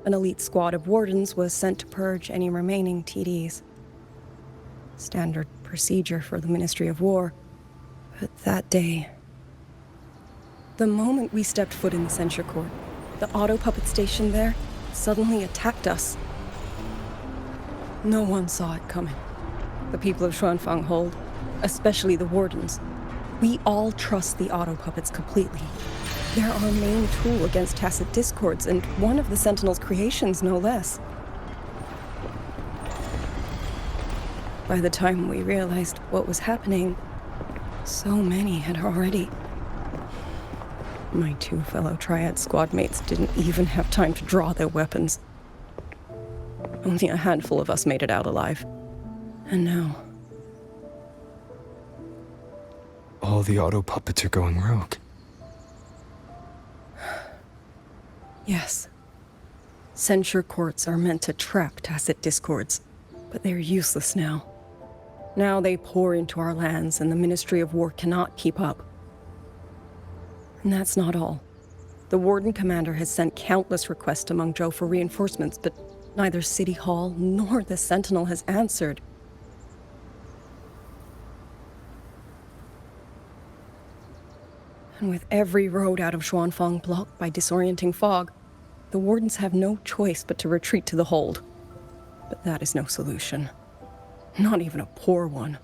Speaker 6: An elite squad of wardens was sent to purge any remaining TDs. Standard procedure for the Ministry of War. But that day, the moment we stepped foot in the censure court, the auto puppet station there suddenly attacked us. No one saw it coming. The people of Xuanfang hold, especially the wardens,
Speaker 16: We all trust the auto puppets completely. They're our main tool against tacit discords, and one of the Sentinel's creations, no less. By the time we realized what was happening, so many had already... My 2 fellow Triad squad mates didn't even have time to draw their weapons. Only a handful of us made it out alive. And now...
Speaker 3: All the auto puppets are going rogue.
Speaker 16: Yes. Censure courts are meant to trap tacit discords, but they're useless now. Now they pour into our lands, and the Ministry of War cannot keep up. And that's not all. The Warden Commander has sent countless requests to Mengzhou for reinforcements, but neither City Hall nor the Sentinel has answered. And with every road out of Xuanfang blocked by disorienting fog, the Wardens have no choice but to retreat to the hold. But that is no solution. Not even a poor one.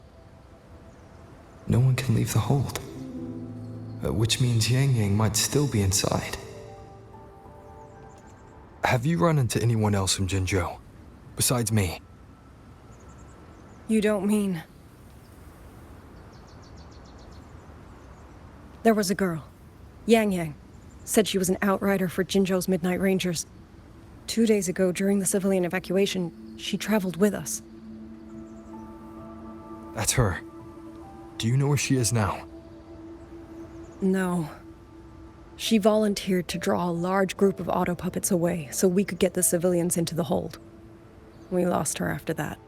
Speaker 3: No one can leave the hold. Which means Yang Yang might still be inside. Have you run into anyone else from Jinzhou, besides me?
Speaker 16: You don't mean... There was a girl, Yang Yang. Said she was an outrider for Jinzhou's Midnight Rangers. 2 days ago, during the civilian evacuation, she traveled with us.
Speaker 3: That's her. Do you know where she is now?
Speaker 16: No. She volunteered to draw a large group of auto puppets away so we could get the civilians into the hold. We lost her after that.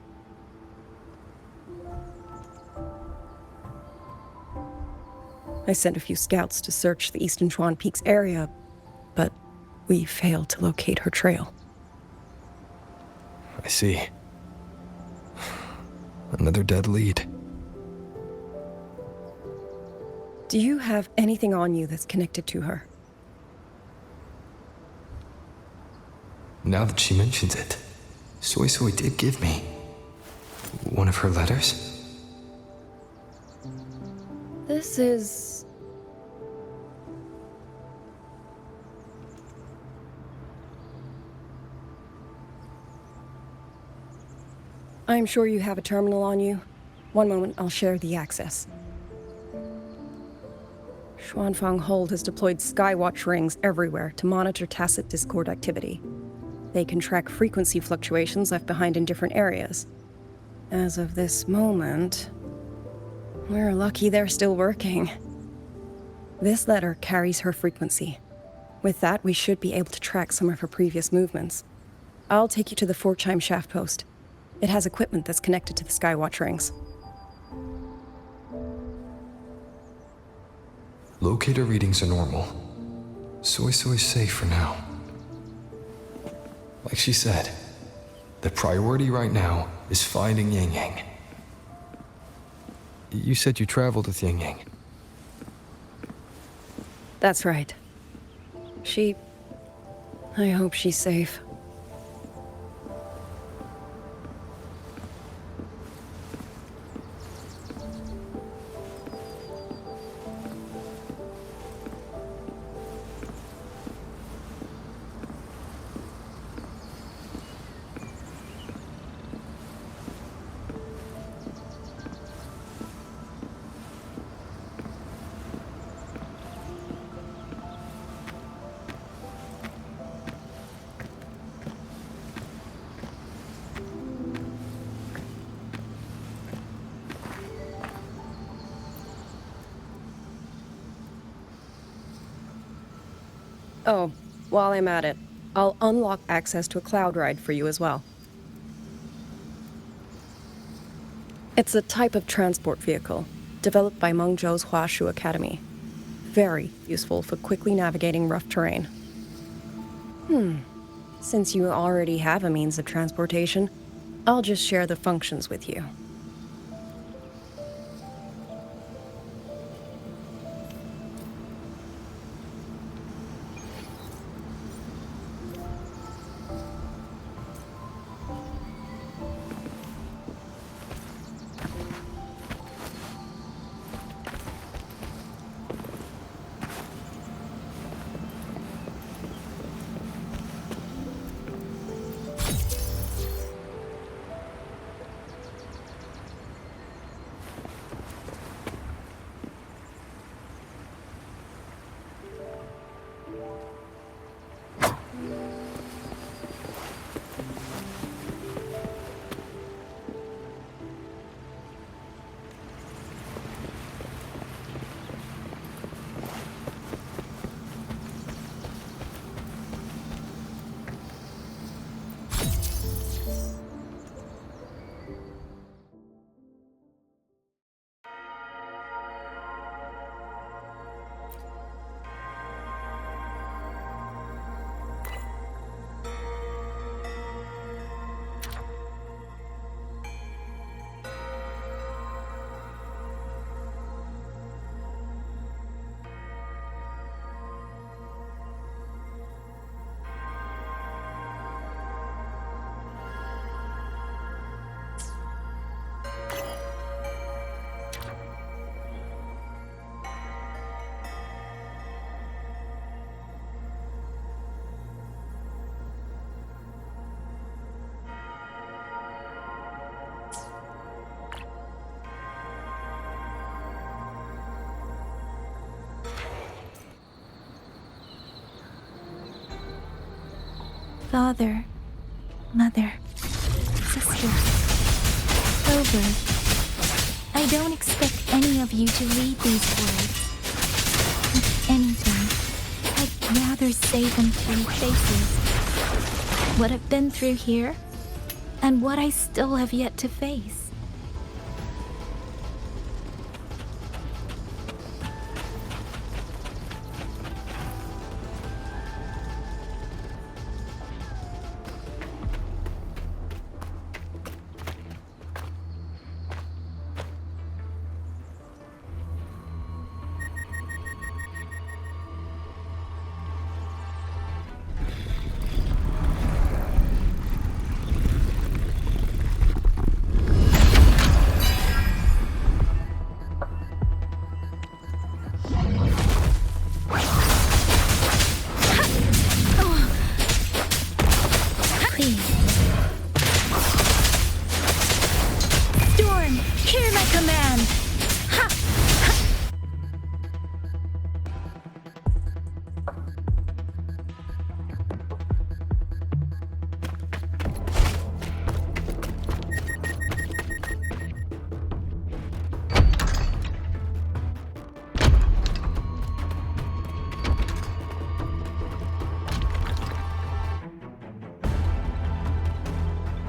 Speaker 16: I sent a few scouts to search the Eastern Chuan Peaks area, but we failed to locate her trail.
Speaker 3: I see. Another dead lead.
Speaker 16: Do you have anything on you that's connected to her?
Speaker 3: Now that she mentions it, Suisui did give me one of her letters.
Speaker 16: This is... I'm sure you have a terminal on you. One moment, I'll share the access. Xuanfang Hold has deployed Skywatch rings everywhere to monitor tacit discord activity. They can track frequency fluctuations left behind in different areas. As of this moment, we're lucky they're still working. This letter carries her frequency. With that, we should be able to track some of her previous movements. I'll take you to the 4-chime shaft post. It has equipment that's connected to the Skywatch rings.
Speaker 3: Locator readings are normal. Suisui's safe for now. Like she said, the priority right now is finding Yang Yang. You said you traveled with Yang Yang.
Speaker 16: That's right. I hope she's safe. Oh, while I'm at it, I'll unlock access to a cloud ride for you as well. It's a type of transport vehicle, developed by Mengzhou's Huashu Academy. Very useful for quickly navigating rough terrain. Since you already have a means of transportation, I'll just share the functions with you.
Speaker 4: Father, mother, sister, over. I don't expect any of you to read these words. If anything, I'd rather say them through faces. What I've been through here, and what I still have yet to face.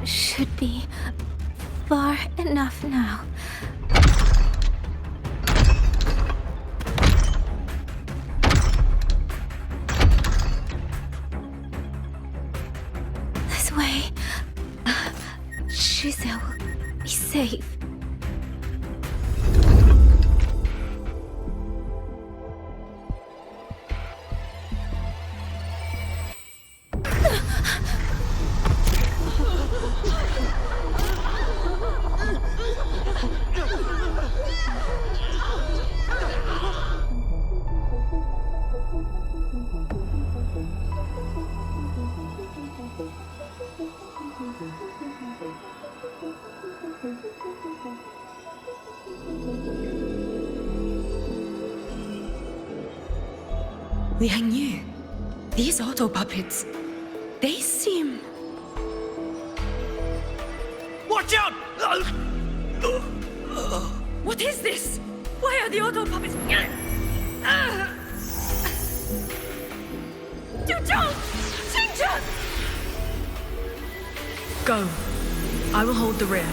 Speaker 4: Should be far enough now. This way, Shizou will be safe.
Speaker 6: Liang Yu, these auto puppets, they seem...
Speaker 17: Watch out!
Speaker 6: What is this? Why are the auto puppets...
Speaker 17: Go. I will hold the rear.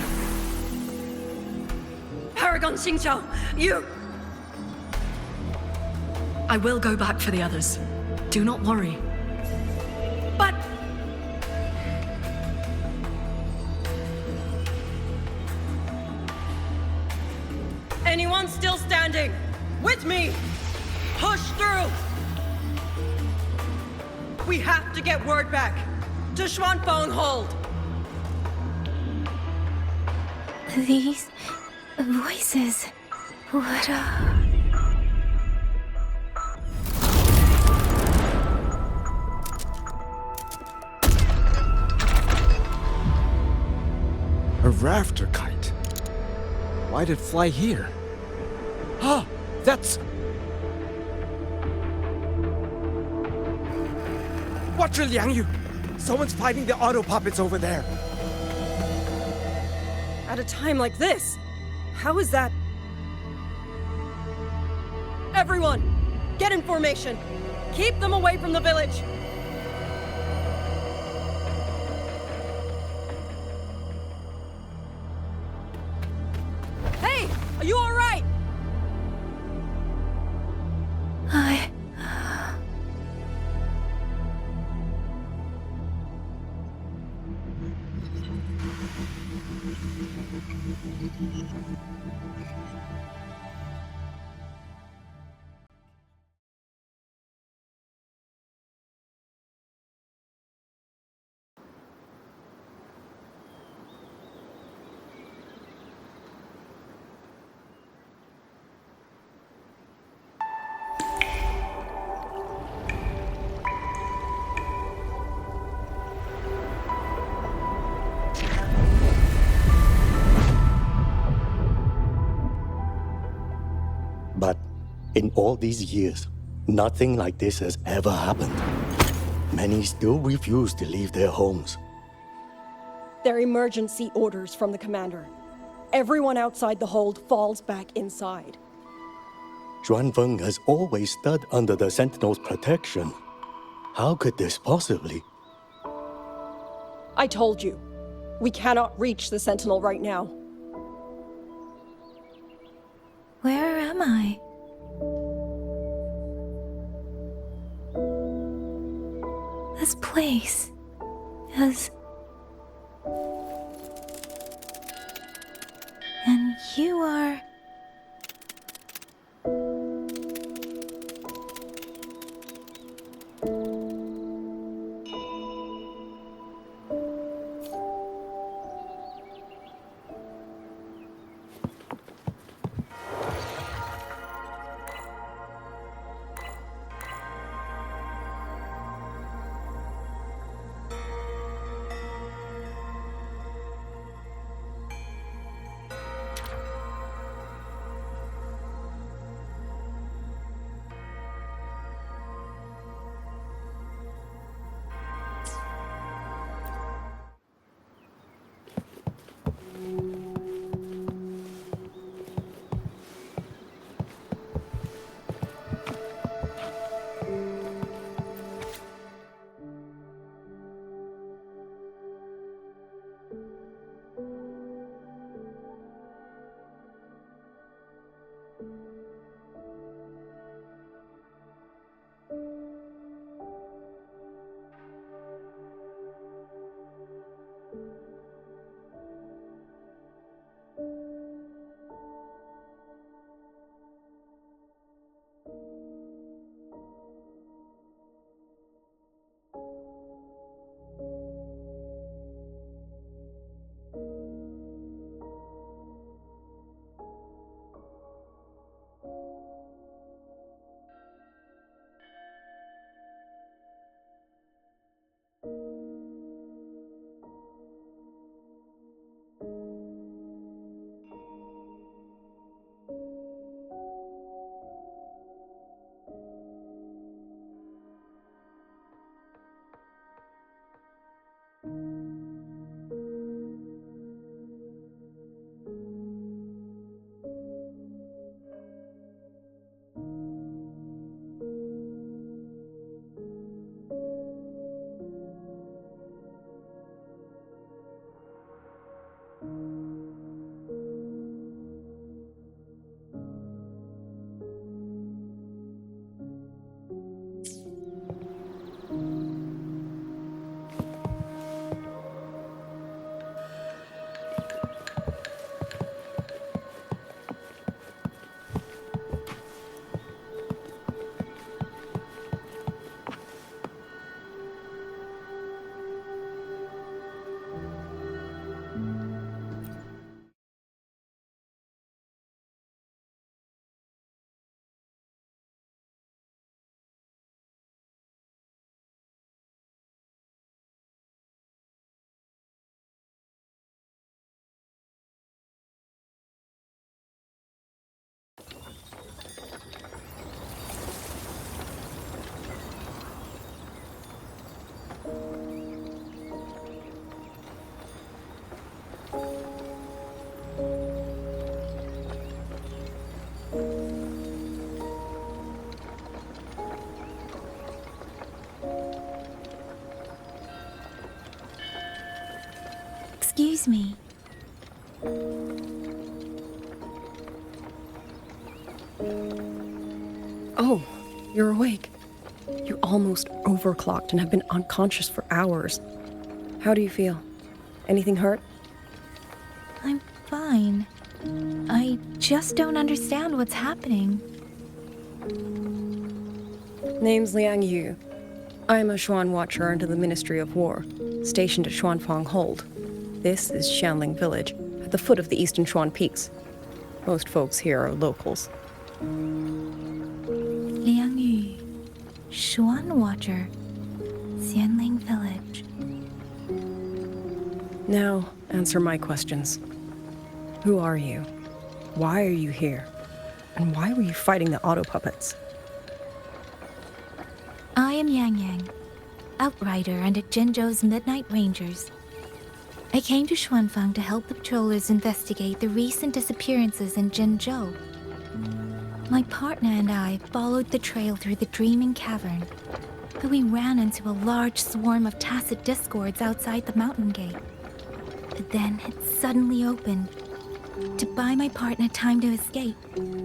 Speaker 6: Paragon QingXiao, you...
Speaker 17: I will go back for the others. Do not worry.
Speaker 6: But... Anyone still standing? With me! Push through! We have to get word back to Xuanfeng Hold!
Speaker 4: These voices, what
Speaker 1: A rafter kite. Why'd it fly here? Ah, that's... Watch your Liang Yu! Someone's fighting the auto puppets over there.
Speaker 16: At a time like this? How is that? Everyone, get in formation. Keep them away from the village. Hey, are you all right?
Speaker 18: But in all these years, nothing like this has ever happened. Many still refuse to leave their homes.
Speaker 19: They're emergency orders from the commander. Everyone outside the hold falls back inside.
Speaker 18: Xuanfeng has always stood under the Sentinel's protection. How could this possibly?
Speaker 19: I told you, we cannot reach the Sentinel right now.
Speaker 4: Where am I? This place is... And you are... Excuse me.
Speaker 16: Oh, you're awake. You're almost overclocked and have been unconscious for hours. How do you feel? Anything hurt?
Speaker 4: I'm fine. I just don't understand what's happening.
Speaker 16: Name's Liang Yu. I'm a Xuan Watcher under the Ministry of War, stationed at Xuanfang Hold. This is Xianling Village, at the foot of the Eastern Xuan Peaks. Most folks here are locals.
Speaker 4: Liang Yu, Xuan Watcher, Xianling Village.
Speaker 16: Now, answer my questions. Who are you? Why are you here? And why were you fighting the auto puppets?
Speaker 4: I am Yang Yang. outrider under Jinzhou's Midnight Rangers. I came to Xuanfang to help the patrollers investigate the recent disappearances in Jinzhou. My partner and I followed the trail through the Dreaming Cavern, but we ran into a large swarm of tacit discords outside the mountain gate. Then it suddenly opened. To buy my partner time to escape,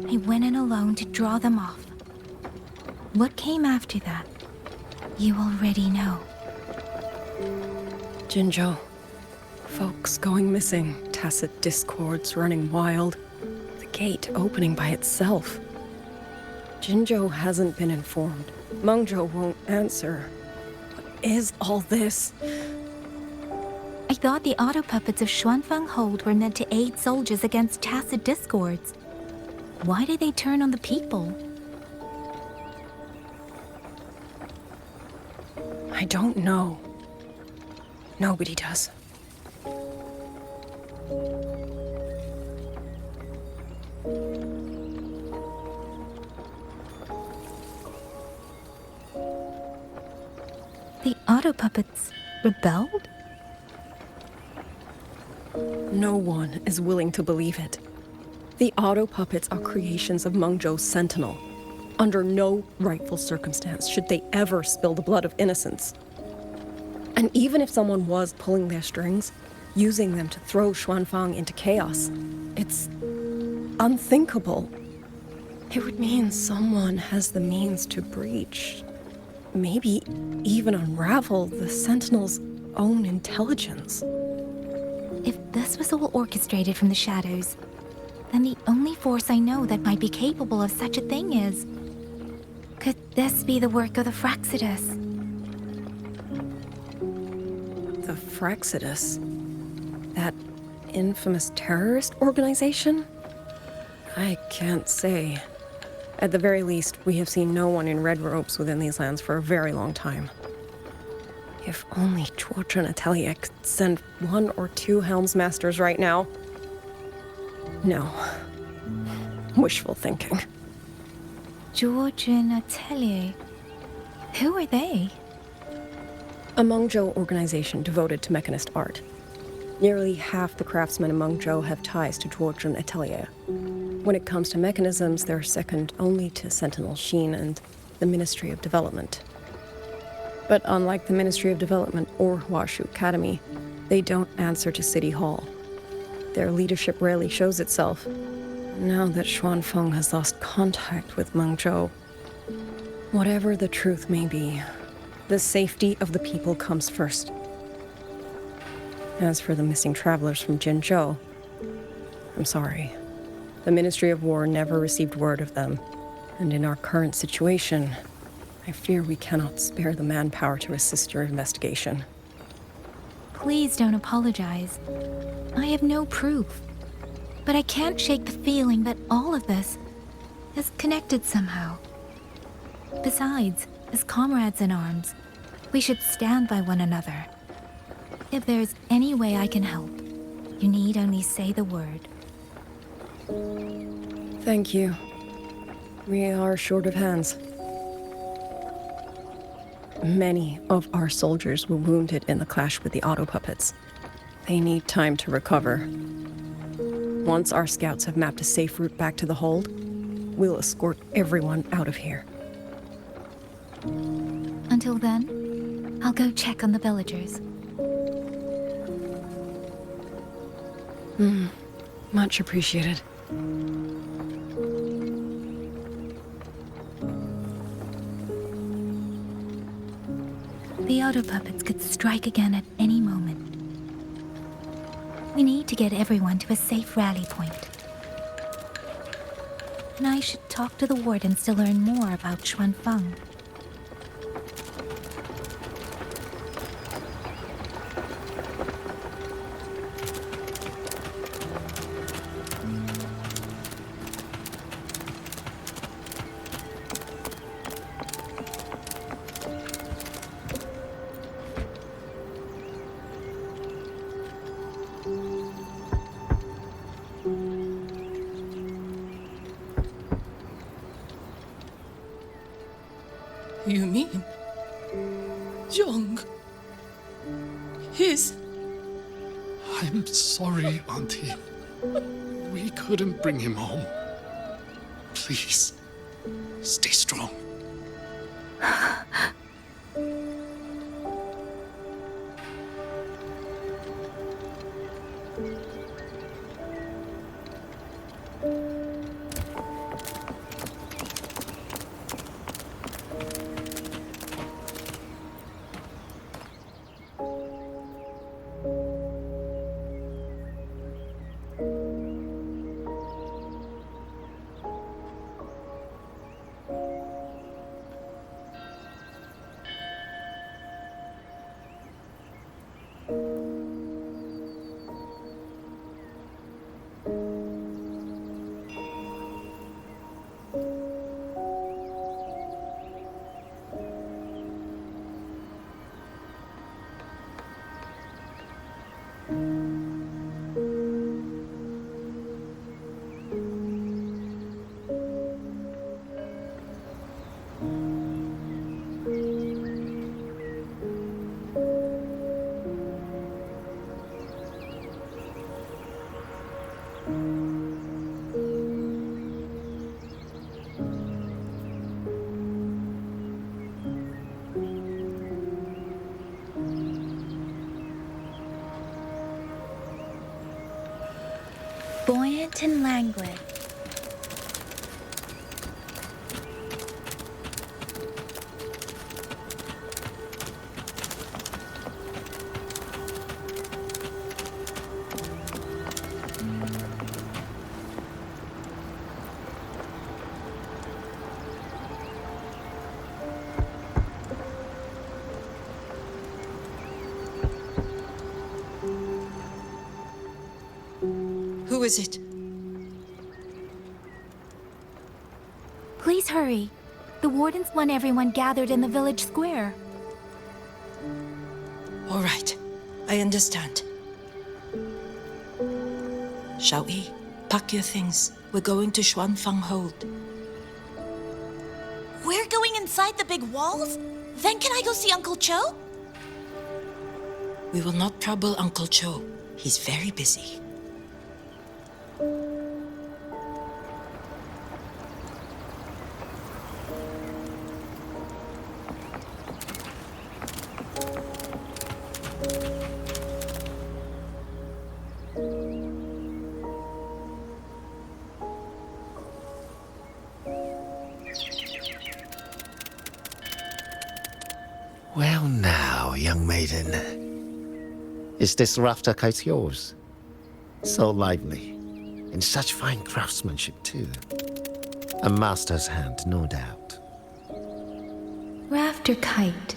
Speaker 4: I went in alone to draw them off. What came after that, you already know.
Speaker 16: Jinzhou. Folks going missing, tacit discords running wild, the gate opening by itself. Jinzhou hasn't been informed. Mengzhou won't answer. What is all this?
Speaker 4: I thought the auto puppets of Xuanfang Hold were meant to aid soldiers against tacit discords. Why did they turn on the people?
Speaker 16: I don't know. Nobody does.
Speaker 4: The auto puppets rebelled?
Speaker 16: No one is willing to believe it. The auto puppets are creations of Mengzhou's Sentinel. Under no rightful circumstance should they ever spill the blood of innocents. And even if someone was pulling their strings, using them to throw Xuanfang into chaos, it's unthinkable. It would mean someone has the means to breach, maybe even unravel the Sentinel's own intelligence.
Speaker 4: If this was all orchestrated from the shadows, then the only force I know that might be capable of such a thing is... Could this be the work of the Fraxidus?
Speaker 16: The Fraxidus? That infamous terrorist organization? I can't say. At the very least, we have seen no one in red robes within these lands for a very long time. If only Zhuozhen Atelier could send 1 or 2 Helmsmasters right now. No. Wishful thinking.
Speaker 4: Zhuozhen Atelier? Who are they?
Speaker 16: A Mengzhou organization devoted to mechanist art. Nearly half the craftsmen in Mengzhou have ties to Zhuozhen Atelier. When it comes to mechanisms, they're second only to Sentinel Sheen and the Ministry of Development. But unlike the Ministry of Development or Huashu Academy, they don't answer to City Hall. Their leadership rarely shows itself. Now that Xuanfang has lost contact with Mengzhou, whatever the truth may be, the safety of the people comes first. As for the missing travelers from Jinzhou, I'm sorry. The Ministry of War never received word of them, and in our current situation, I fear we cannot spare the manpower to assist your investigation.
Speaker 4: Please don't apologize. I have no proof. But I can't shake the feeling that all of this is connected somehow. Besides, as comrades in arms, we should stand by one another. If there's any way I can help, you need only say the word.
Speaker 16: Thank you. We are short of hands. Many of our soldiers were wounded in the clash with the auto puppets. They need time to recover. Once our scouts have mapped a safe route back to the hold, we'll escort everyone out of here.
Speaker 4: Until then, I'll go check on the villagers.
Speaker 16: Much appreciated.
Speaker 4: The auto puppets could strike again at any moment. We need to get everyone to a safe rally point. And I should talk to the wardens to learn more about Xuanfang.
Speaker 17: You mean? Young. His.
Speaker 9: I'm sorry, Auntie. We couldn't bring him home. Please, stay strong.
Speaker 4: Buoyant and languid.
Speaker 17: Who is it?
Speaker 4: Please hurry. The wardens want everyone gathered in the village square.
Speaker 17: All right, I understand. Shall we? Pack your things. We're going to Xuanfang Hold.
Speaker 20: We're going inside the big walls? Then can I go see Uncle Cho?
Speaker 17: We will not trouble Uncle Cho. He's very busy.
Speaker 11: Well now, young maiden. Is this rafter kite yours? So lively, and such fine craftsmanship too. A master's hand, no doubt.
Speaker 4: Rafter Kite.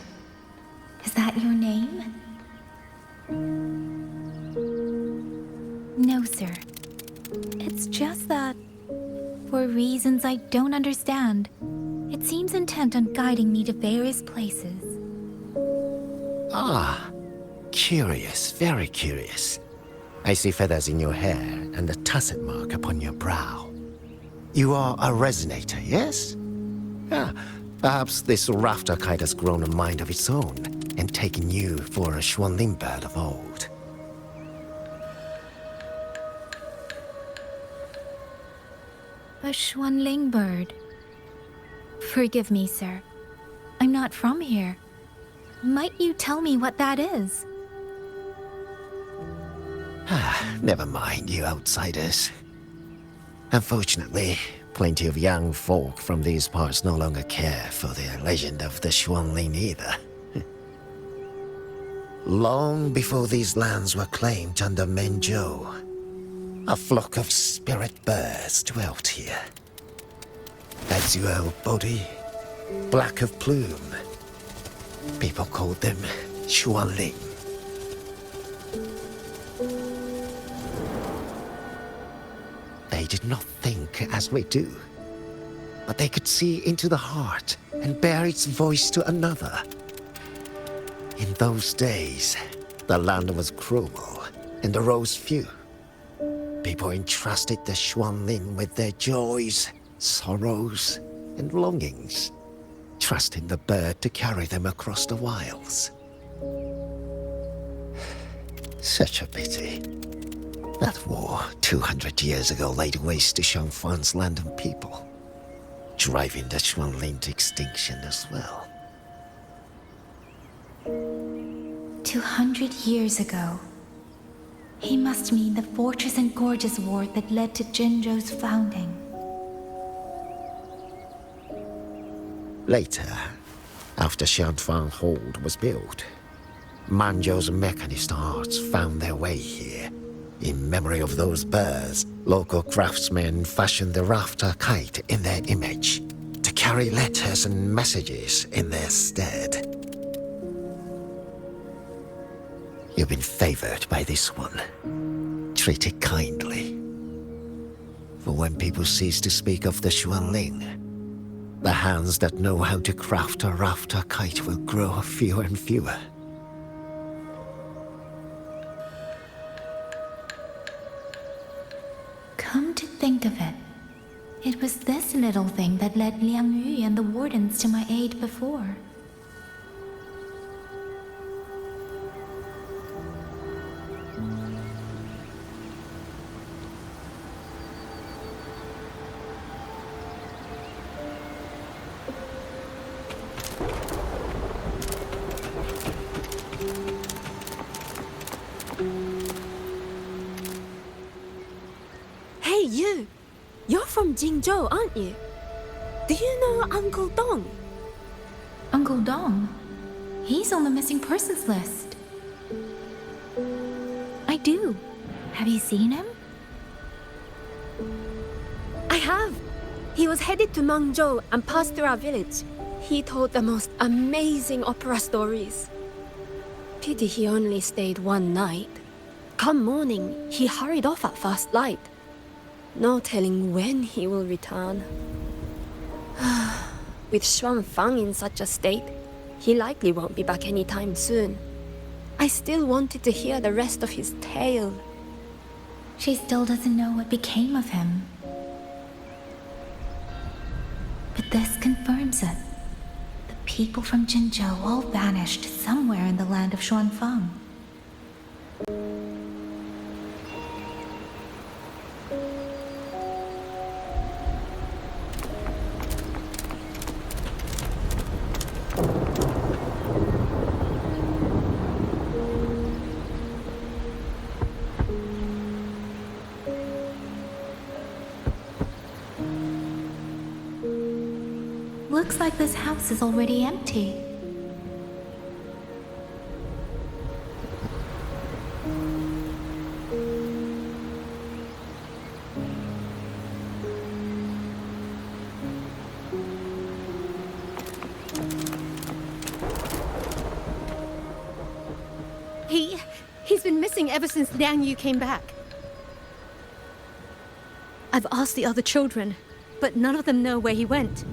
Speaker 4: Is that your name? No, sir. It's just that, for reasons I don't understand, it seems intent on guiding me to various places.
Speaker 11: Ah, curious, very curious. I see feathers in your hair and a tusset mark upon your brow. You are a resonator, yes? Ah, perhaps this rafter kite has grown a mind of its own and taken you for a Xuanling bird of old.
Speaker 4: A Xuanling bird. Forgive me, sir. I'm not from here. Might you tell me what that is?
Speaker 11: Never mind, you outsiders. Unfortunately, plenty of young folk from these parts no longer care for the legend of the Xuanling either. Long before these lands were claimed under Mengzhou, a flock of spirit birds dwelt here. Azure of body, black of plume. People called them Xuanling. They did not think as we do, but they could see into the heart and bear its voice to another. In those days, the land was cruel and the roads few. People entrusted the Xuanling with their joys, sorrows, and longings, trusting the bird to carry them across the wilds. Such a pity. That war 200 years ago laid waste to Xiangfan's land and people, driving the Xuanling to extinction as well.
Speaker 4: 200 years ago. He must mean the Fortress and Gorges War that led to Jinzhou's founding.
Speaker 11: Later, after Xianfang Hold was built, Mengzhou's mechanist arts found their way here. In memory of those birds, local craftsmen fashioned the rafter kite in their image to carry letters and messages in their stead. You've been favored by this one. Treat it kindly. For when people cease to speak of the Xuanling, the hands that know how to craft a rafter kite will grow fewer and fewer.
Speaker 4: Come to think of it, it was this little thing that led Liang Yu and the wardens to my aid before.
Speaker 21: Hey, you! You're from Jingzhou, aren't you? Do you know Uncle Dong?
Speaker 4: Uncle Dong? He's on the missing persons list. I do. Have you seen him?
Speaker 21: I have. He was headed to Mengzhou and passed through our village. He told the most amazing opera stories. Pity he only stayed one night. Come morning, he hurried off at first light. No telling when he will return. With Xuanfang in such a state, he likely won't be back anytime soon. I still wanted to hear the rest of his tale.
Speaker 4: She still doesn't know what became of him. But this confirms it. The people from Jinzhou all vanished somewhere in the land of Xuanfang. Looks like this house is already empty.
Speaker 10: He's been missing ever since Liang Yu came back. I've asked the other children, but none of them know where he went.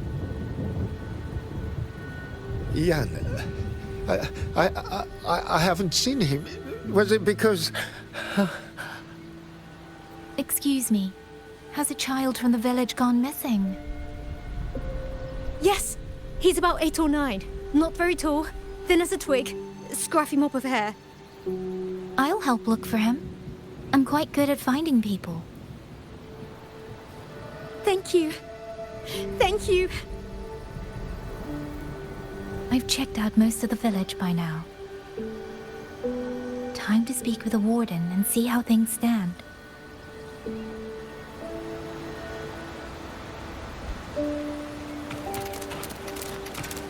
Speaker 11: Yan, I haven't seen him. Was it because...
Speaker 4: Excuse me. Has a child from the village gone missing?
Speaker 10: Yes, he's about 8 or 9. Not very tall, thin as a twig, scruffy mop of hair.
Speaker 4: I'll help look for him. I'm quite good at finding people.
Speaker 10: Thank you. Thank you.
Speaker 4: I've checked out most of the village by now. Time to speak with the warden and see how things stand.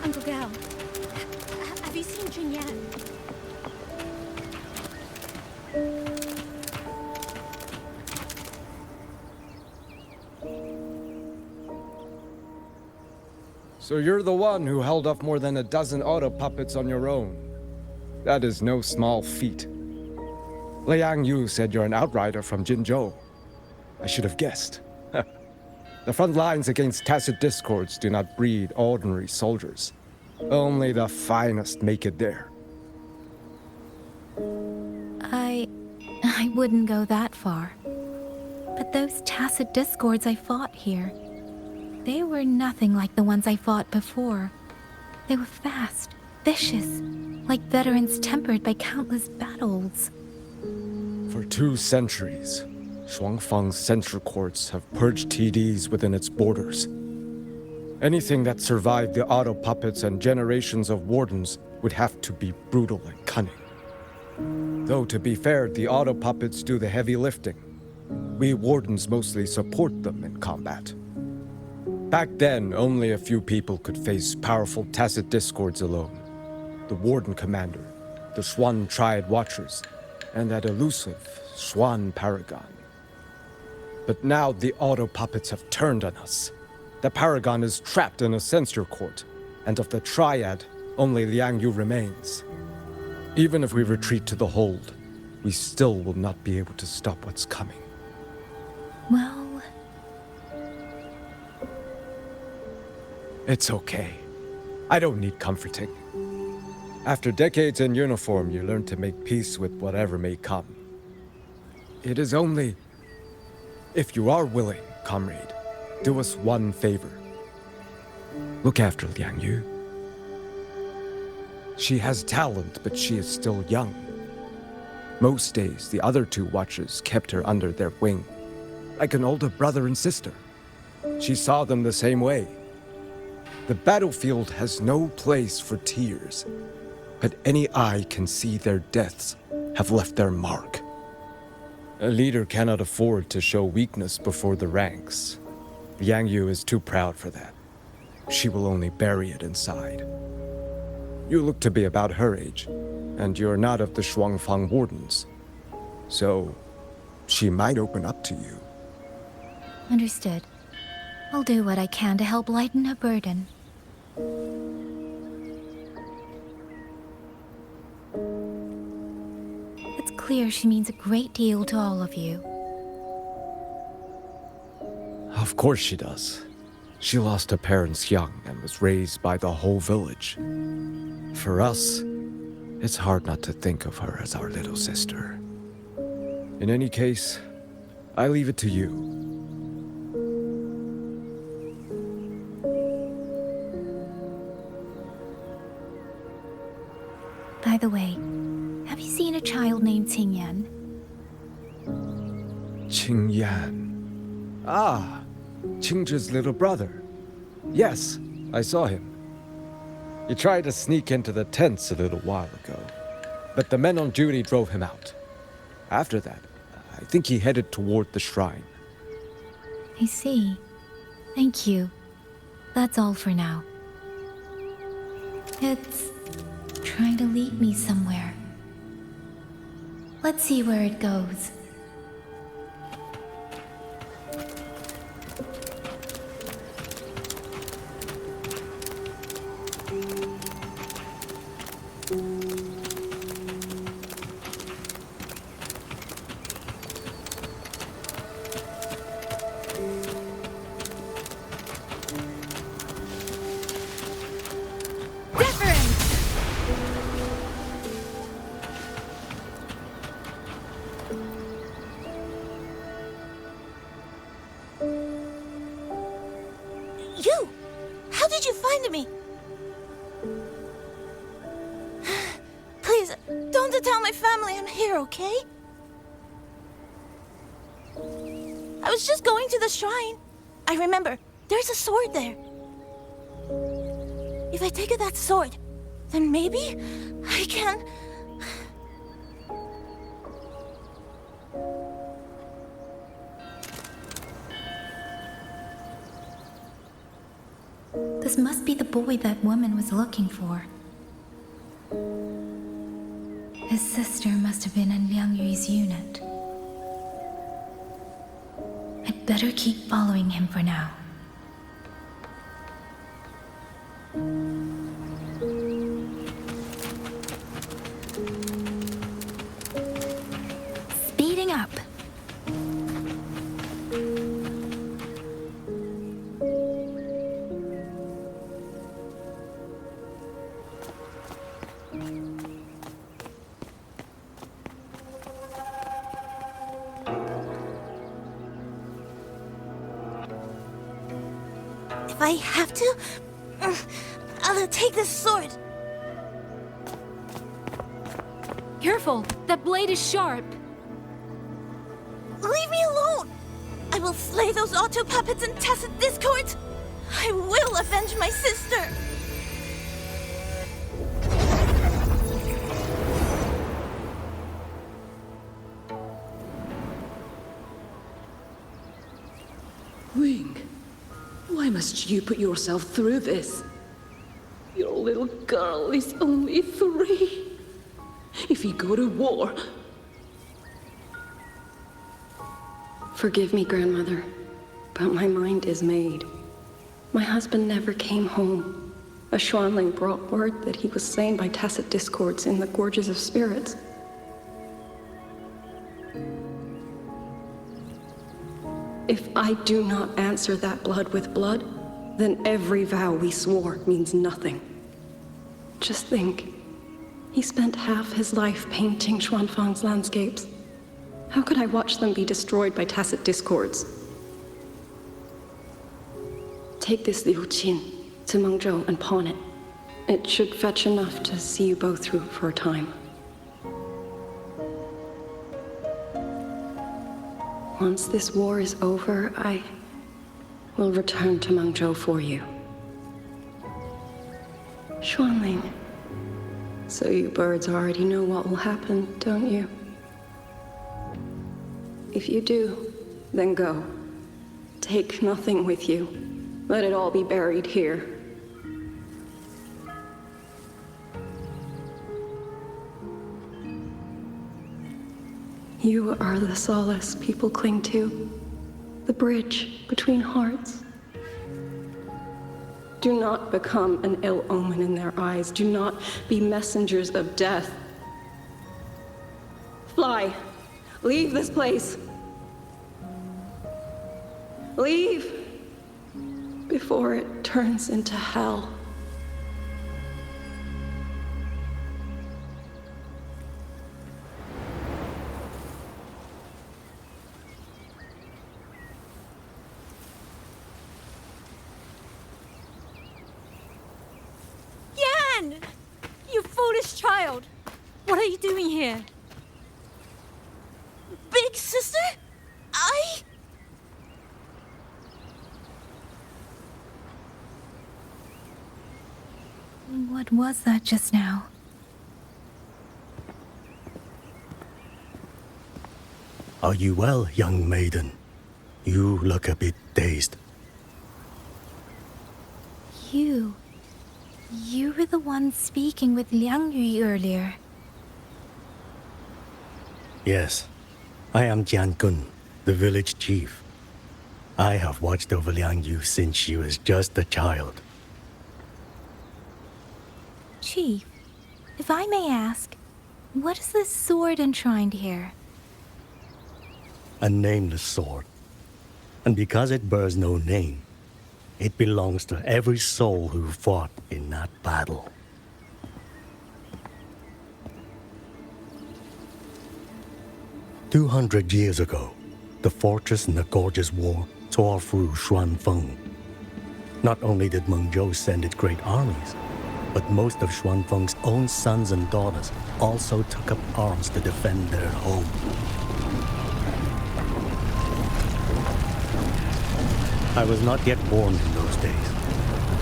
Speaker 10: Uncle Gao, have you seen Jingyan?
Speaker 1: So you're the one who held off more than a dozen auto puppets on your own. That is no small feat. Liang Yu said you're an outrider from Jinzhou. I should have guessed. The front lines against tacit discords do not breed ordinary soldiers. Only the finest make it there.
Speaker 4: I wouldn't go that far. But those tacit discords I fought here, they were nothing like the ones I fought before. They were fast, vicious, like veterans tempered by countless battles.
Speaker 1: For 2 centuries, Shuangfang's censor courts have purged TDs within its borders. Anything that survived the auto puppets and generations of wardens would have to be brutal and cunning. Though, to be fair, the auto puppets do the heavy lifting. We wardens mostly support them in combat. Back then, only a few people could face powerful tacit discords alone. The Warden Commander, the Swan Triad Watchers, and that elusive Swan Paragon. But now the auto puppets have turned on us. The Paragon is trapped in a censor court, and of the Triad, only Liang Yu remains. Even if we retreat to the hold, we still will not be able to stop what's coming.
Speaker 4: Well...
Speaker 1: It's okay. I don't need comforting. After decades in uniform, you learn to make peace with whatever may come. It is only... If you are willing, comrade, do us one favor. Look after Liang Yu. She has talent, but she is still young. Most days, the other 2 watchers kept her under their wing, like an older brother and sister. She saw them the same way. The battlefield has no place for tears, but any eye can see their deaths have left their mark. A leader cannot afford to show weakness before the ranks. Liang Yu is too proud for that. She will only bury it inside. You look to be about her age, and you're not of the Shuangfang Wardens. So, she might open up to you.
Speaker 4: Understood. I'll do what I can to help lighten her burden. It's clear she means a great deal to all of you.
Speaker 1: Of course she does. She lost her parents young and was raised by the whole village. For us, it's hard not to think of her as our little sister. In any case, I leave it to you.
Speaker 4: By the way, have you seen a child named Qingyan?
Speaker 1: Qingyan. Ah, Qingzhi's little brother. Yes, I saw him. He tried to sneak into the tents a little while ago, but the men on duty drove him out. After that, I think he headed toward the shrine.
Speaker 4: I see. Thank you. That's all for now. It's trying to lead me somewhere. Let's see where it goes.
Speaker 20: You! How did you find me? Please, don't tell my family I'm here, okay? I was just going to the shrine. I remember, there's a sword there. If I take that sword, then maybe I can...
Speaker 4: This must be the boy that woman was looking for. His sister must have been in Liang Yu's unit. I'd better keep following him for now. Speeding up.
Speaker 20: If I have to, I'll take this sword.
Speaker 4: Careful! That blade is sharp!
Speaker 20: Leave me alone! I will slay those auto puppets and tacit discords! I will avenge my sister!
Speaker 5: Wing, why must you put yourself through this? Your little girl is only 3. If you go to war...
Speaker 16: Forgive me, Grandmother, but my mind is made. My husband never came home. A Xuanling brought word that he was slain by tacit discords in the Gorges of Spirits. If I do not answer that blood with blood, then every vow we swore means nothing. Just think, he spent half his life painting Xuanfang's landscapes. How could I watch them be destroyed by tacit discords? Take this Liu Qin to Mengzhou and pawn it. It should fetch enough to see you both through for a time. Once this war is over, I will return to Mengzhou for you. Xuanling, so you birds already know what will happen, don't you? If you do, then go. Take nothing with you. Let it all be buried here. You are the solace people cling to, the bridge between hearts. Do not become an ill omen in their eyes. Do not be messengers of death. Fly. Leave this place. Leave before it turns into hell.
Speaker 20: Yan! You foolish child! What are you doing here? Big sister?
Speaker 4: What was that just now?
Speaker 18: Are you well, young maiden? You look a bit dazed.
Speaker 4: You were the one speaking with Liang Yu earlier.
Speaker 18: Yes, I am Jian Gun, the village chief. I have watched over Liang Yu since she was just a child.
Speaker 4: Chief, if I may ask, what is this sword enshrined here?
Speaker 18: A nameless sword. And because it bears no name, it belongs to every soul who fought in that battle. "200 years ago, the fortress in the Gorges War tore through Xuanfeng. Not only did Mengzhou send its great armies, but most of Xuanfeng's own sons and daughters also took up arms to defend their home. I was not yet born in those days.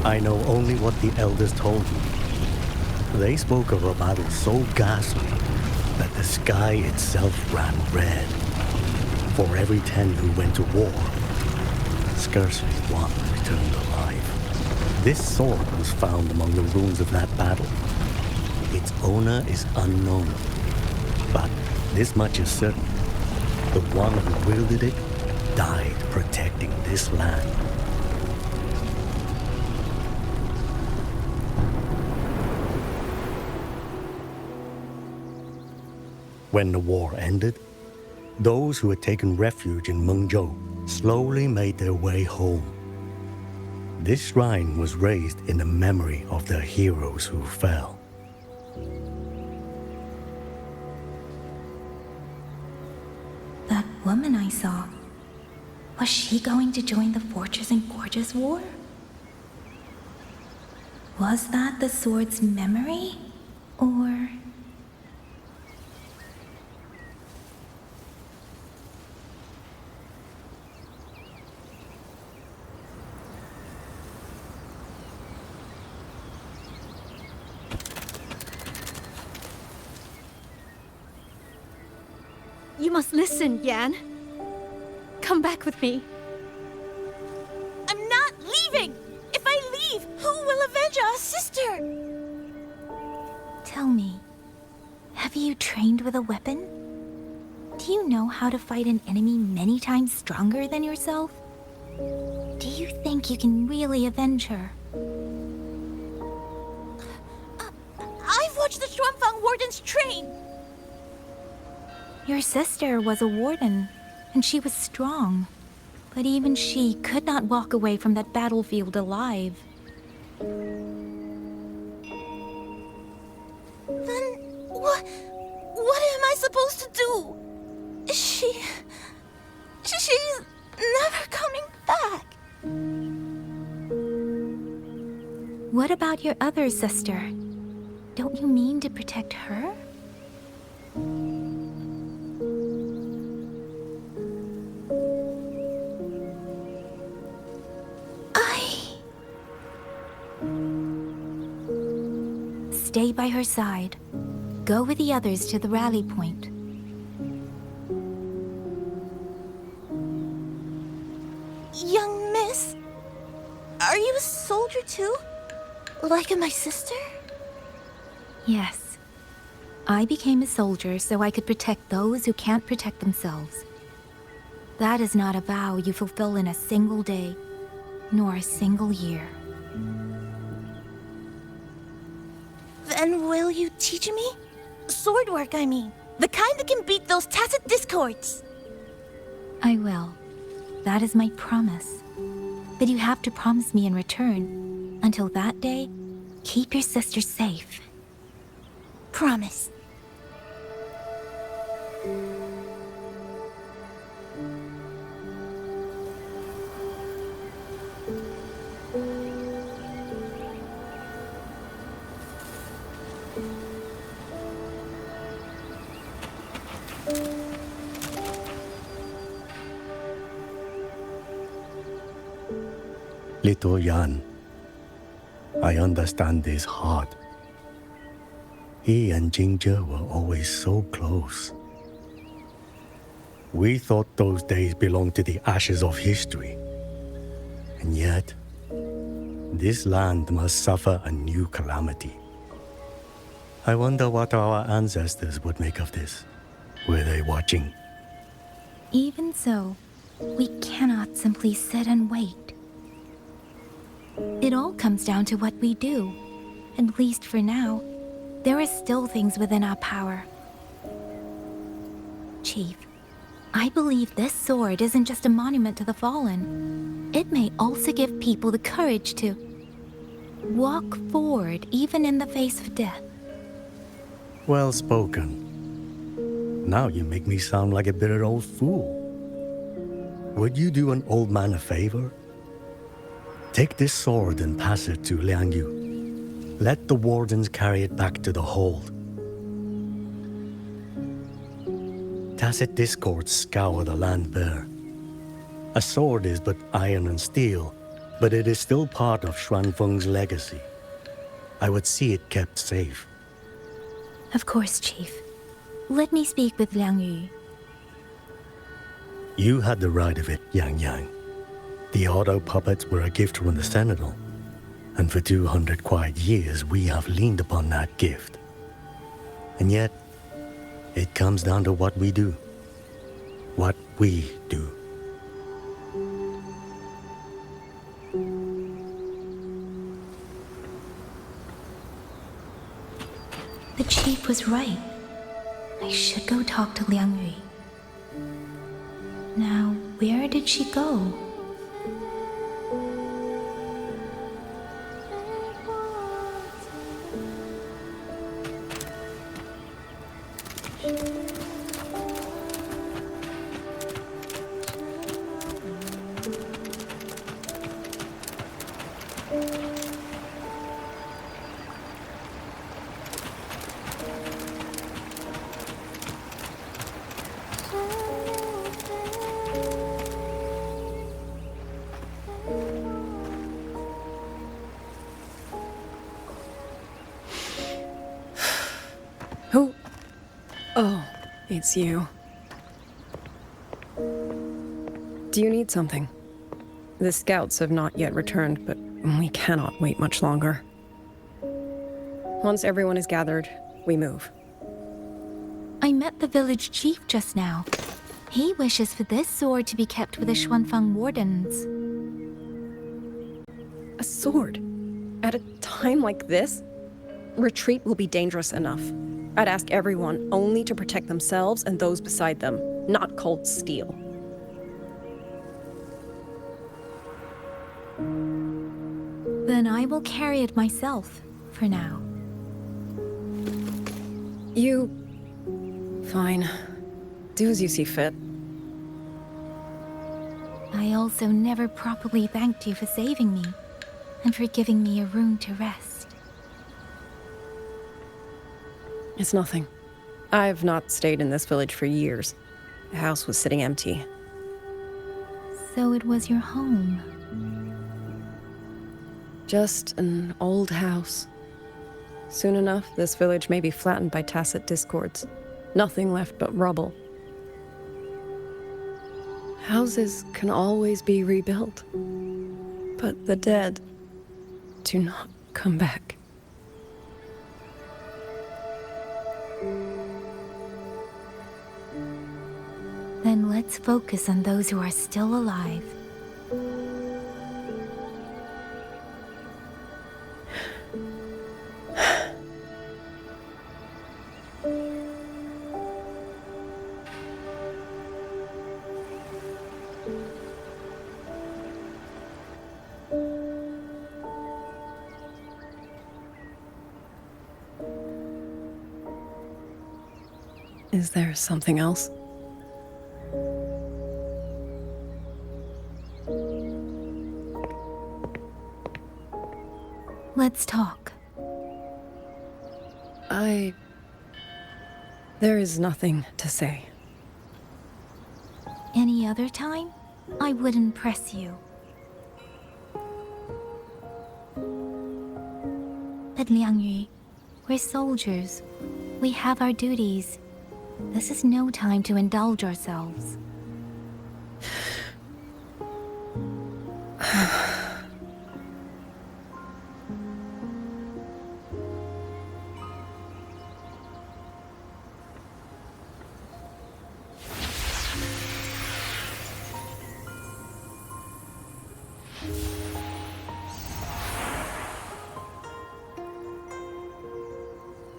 Speaker 18: I know only what the elders told me. They spoke of a battle so ghastly that the sky itself ran red. For every 10 who went to war, scarcely one returned alive. This sword was found among the ruins of that battle. Its owner is unknown, but this much is certain. The one who wielded it died protecting this land. When the war ended, those who had taken refuge in Mengzhou slowly made their way home. This shrine was raised in the memory of the heroes who fell.
Speaker 4: That woman I saw, was she going to join the Fortress and Gorges War? Was that the sword's memory? Or...
Speaker 21: You must listen, Yan. Come back with me.
Speaker 20: I'm not leaving! If I leave, who will avenge our sister?
Speaker 4: Tell me, have you trained with a weapon? Do you know how to fight an enemy many times stronger than yourself? Do you think you can really avenge her?
Speaker 20: I've watched the Xuanfang wardens train!
Speaker 4: Your sister was a warden, and she was strong. But even she could not walk away from that battlefield alive.
Speaker 20: Then what am I supposed to do? She's never coming back.
Speaker 4: What about your other sister? Don't you mean to protect her? Stay by her side. Go with the others to the rally point.
Speaker 20: Young miss, are you a soldier too? Like my sister?
Speaker 4: Yes. I became a soldier so I could protect those who can't protect themselves. That is not a vow you fulfill in a single day, nor a single year.
Speaker 20: Then will you teach me? Sword work, I mean. The kind that can beat those tacit discords.
Speaker 4: I will. That is my promise. But you have to promise me in return. Until that day, keep your sister safe.
Speaker 20: Promise.
Speaker 18: Little Yan, I understand this hard. He and Jingzhe were always so close. We thought those days belonged to the ashes of history. And yet, this land must suffer a new calamity. I wonder what our ancestors would make of this. Were they watching?
Speaker 4: Even so, we cannot simply sit and wait. It all comes down to what we do. At least for now, there are still things within our power. Chief, I believe this sword isn't just a monument to the fallen. It may also give people the courage to walk forward even in the face of death.
Speaker 18: Well spoken. Now you make me sound like a bitter old fool. Would you do an old man a favor? Take this sword and pass it to Liang Yu. Let the wardens carry it back to the hold. Tacit discords scour the land bare. A sword is but iron and steel, but it is still part of Xuanfeng's legacy. I would see it kept safe.
Speaker 4: Of course, Chief. Let me speak with Liang Yu.
Speaker 18: You had the right of it, Yang Yang. The auto puppets were a gift from the Sentinel, and for 200 quiet years we have leaned upon that gift. And yet, it comes down to what we do. What we do.
Speaker 4: The chief was right. I should go talk to Liang Yu. Now, where did she go?
Speaker 16: Who? Oh, it's you. Do you need something? The scouts have not yet returned, but we cannot wait much longer. Once everyone is gathered, we move.
Speaker 4: I met the village chief just now. He wishes for this sword to be kept with the Xuanfang wardens.
Speaker 16: A sword? At a time like this? Retreat will be dangerous enough. I'd ask everyone only to protect themselves and those beside them, not cold steel.
Speaker 4: Then I will carry it myself, for now.
Speaker 16: You... Fine. Do as you see fit.
Speaker 4: I also never properly thanked you for saving me, and for giving me a room to rest.
Speaker 16: It's nothing. I've not stayed in this village for years. The house was sitting empty.
Speaker 4: So it was your home.
Speaker 16: Just an old house. Soon enough, this village may be flattened by tacit discords. Nothing left but rubble. Houses can always be rebuilt. But the dead do not come back.
Speaker 4: Then let's focus on those who are still alive.
Speaker 16: Is there something else?
Speaker 4: Let's talk.
Speaker 16: There is nothing to say.
Speaker 4: Any other time, I wouldn't press you. But Liangyu, we're soldiers. We have our duties. This is no time to indulge ourselves.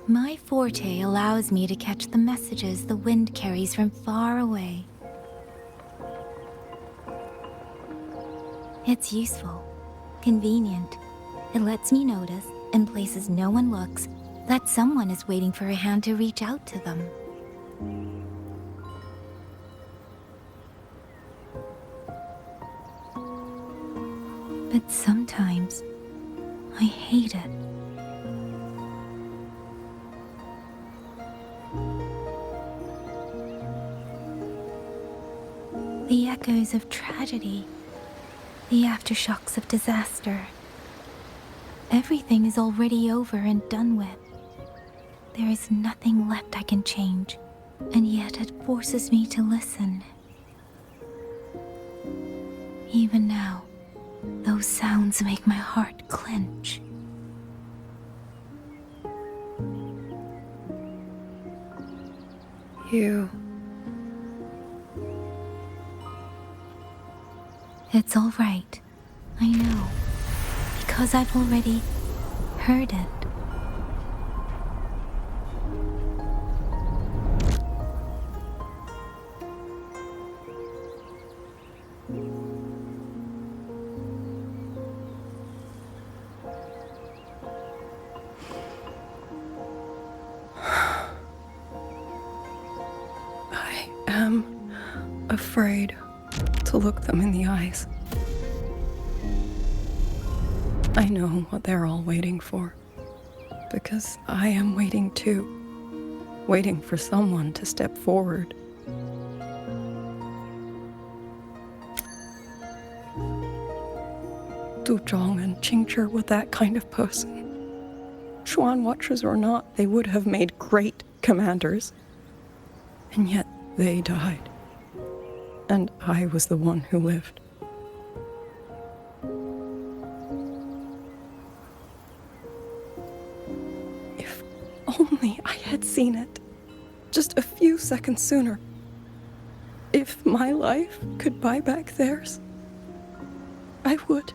Speaker 4: My forte allows me to catch the messages the wind carries from far away. It's useful, convenient. It lets me notice, in places no one looks, that someone is waiting for a hand to reach out to them. But sometimes, I hate it. The echoes of tragedy, the aftershocks of disaster. Everything is already over and done with. There is nothing left I can change, and yet it forces me to listen. Even now, those sounds make my heart clench. It's all right. I know. Because I've already heard it.
Speaker 16: I am afraid to look them in the eyes. I know what they're all waiting for, because I am waiting too, waiting for someone to step forward. Du Zhong and Qingzhi were that kind of person. Xuan Watchers or not, they would have made great commanders. And yet they died. And I was the one who lived. If only I had seen it. Just a few seconds sooner. If my life could buy back theirs, I would.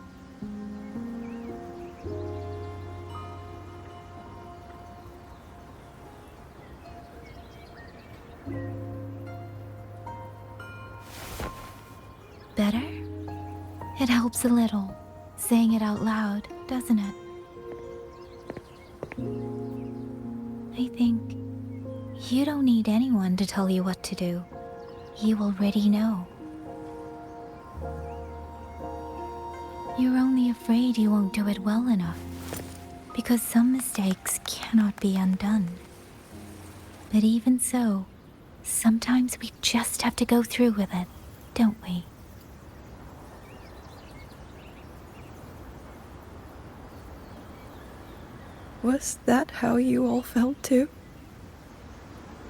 Speaker 4: Better? It helps a little, saying it out loud, doesn't it? I think you don't need anyone to tell you what to do. You already know. You're only afraid you won't do it well enough, because some mistakes cannot be undone. But even so, sometimes we just have to go through with it, don't we?
Speaker 16: Was that how you all felt too?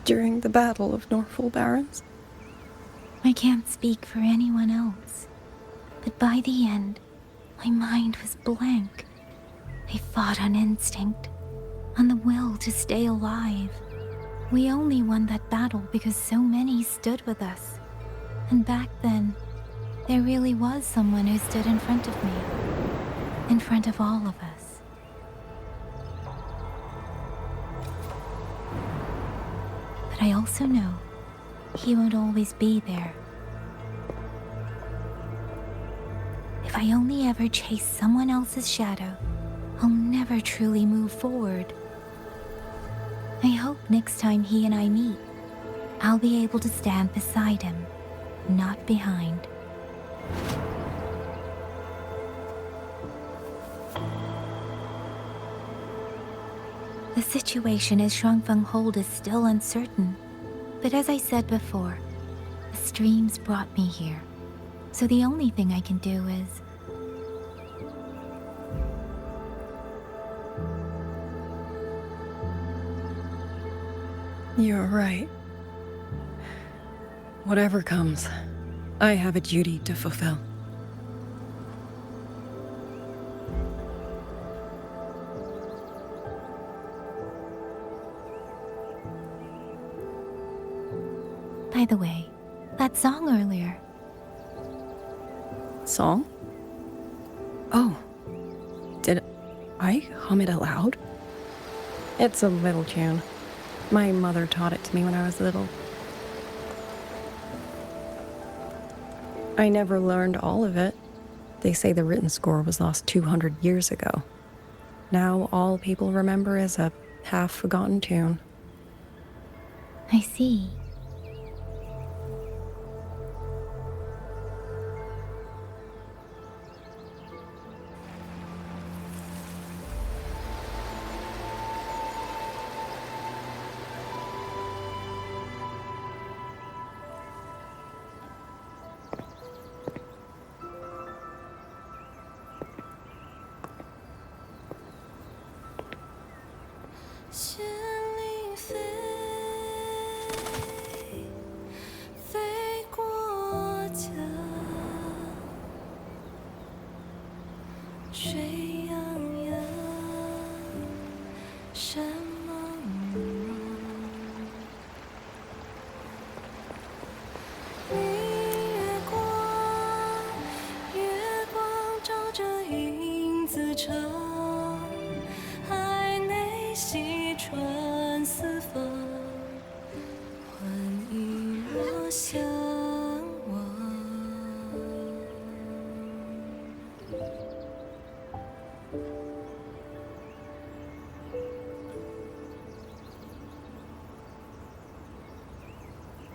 Speaker 16: During the Battle of Norfolk Barrens?
Speaker 4: I can't speak for anyone else, but by the end, my mind was blank. I fought on instinct, on the will to stay alive. We only won that battle because so many stood with us. And back then, there really was someone who stood in front of me, in front of all of us. But I also know he won't always be there. If I only ever chase someone else's shadow, I'll never truly move forward. I hope next time he and I meet, I'll be able to stand beside him, not behind. The situation as Shuangfeng Hold is still uncertain, but as I said before, the streams brought me here, so the only thing I can do is...
Speaker 16: You're right. Whatever comes, I have a duty to fulfill.
Speaker 4: By the way, that song earlier.
Speaker 16: Song? Oh. Did I hum it aloud? It's a little tune. My mother taught it to me when I was little. I never learned all of it. They say the written score was lost 200 years ago. Now all people remember is a half-forgotten tune.
Speaker 4: I see.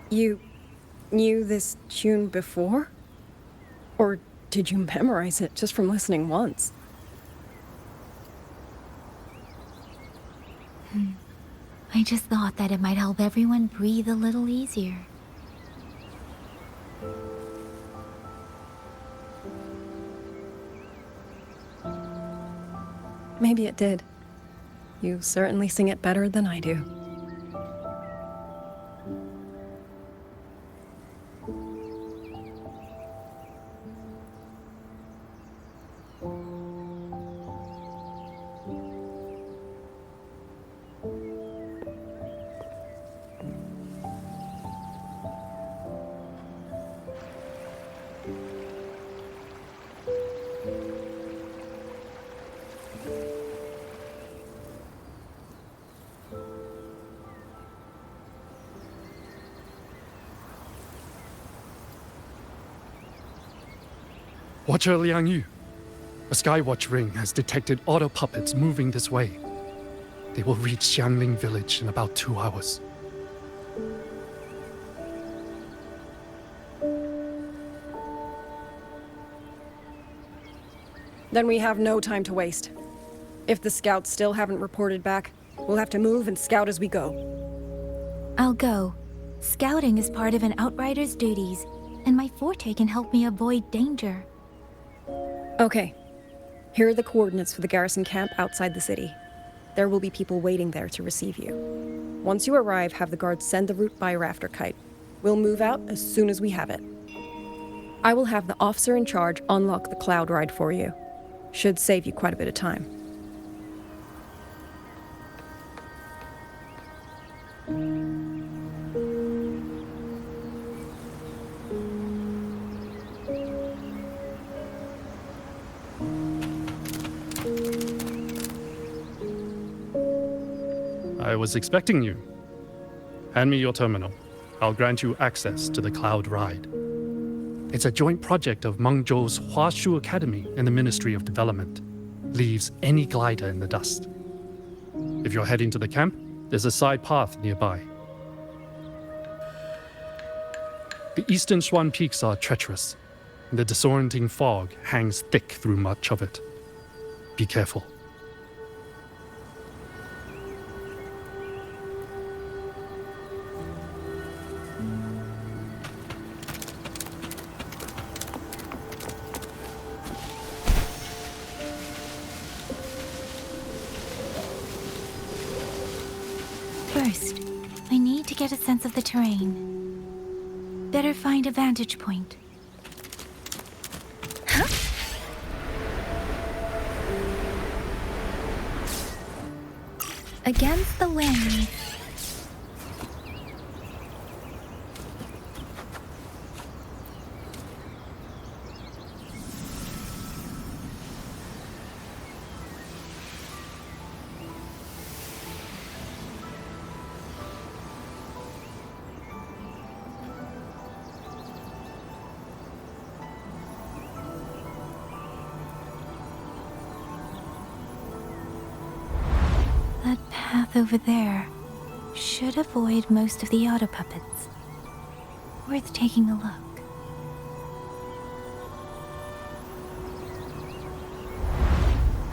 Speaker 16: You knew this tune before? Or did you memorize it just from listening once?
Speaker 4: I just thought that it might help everyone breathe a little easier.
Speaker 16: Maybe it did. You certainly sing it better than I do.
Speaker 9: Watcher Liang Yu, a Skywatch ring has detected auto puppets moving this way. They will reach Xiangling village in about 2 hours.
Speaker 16: Then we have no time to waste. If the scouts still haven't reported back, we'll have to move and scout as we go.
Speaker 4: I'll go. Scouting is part of an outrider's duties, and my forte can help me avoid danger.
Speaker 16: Okay. Here are the coordinates for the garrison camp outside the city. There will be people waiting there to receive you. Once you arrive, have the guards send the route by rafter kite. We'll move out as soon as we have it. I will have the officer in charge unlock the cloud ride for you. Should save you quite a bit of time.
Speaker 9: I was expecting you. Hand me your terminal. I'll grant you access to the cloud ride. It's a joint project of Mengzhou's Huashu Academy and the Ministry of Development. Leaves any glider in the dust. If you're heading to the camp, there's a side path nearby. The eastern Xuan peaks are treacherous, and the disorienting fog hangs thick through much of it. Be careful.
Speaker 4: First, I need to get a sense of the terrain. Better find a vantage point. Against the wind. That path over there should avoid most of the auto puppets. Worth taking a look.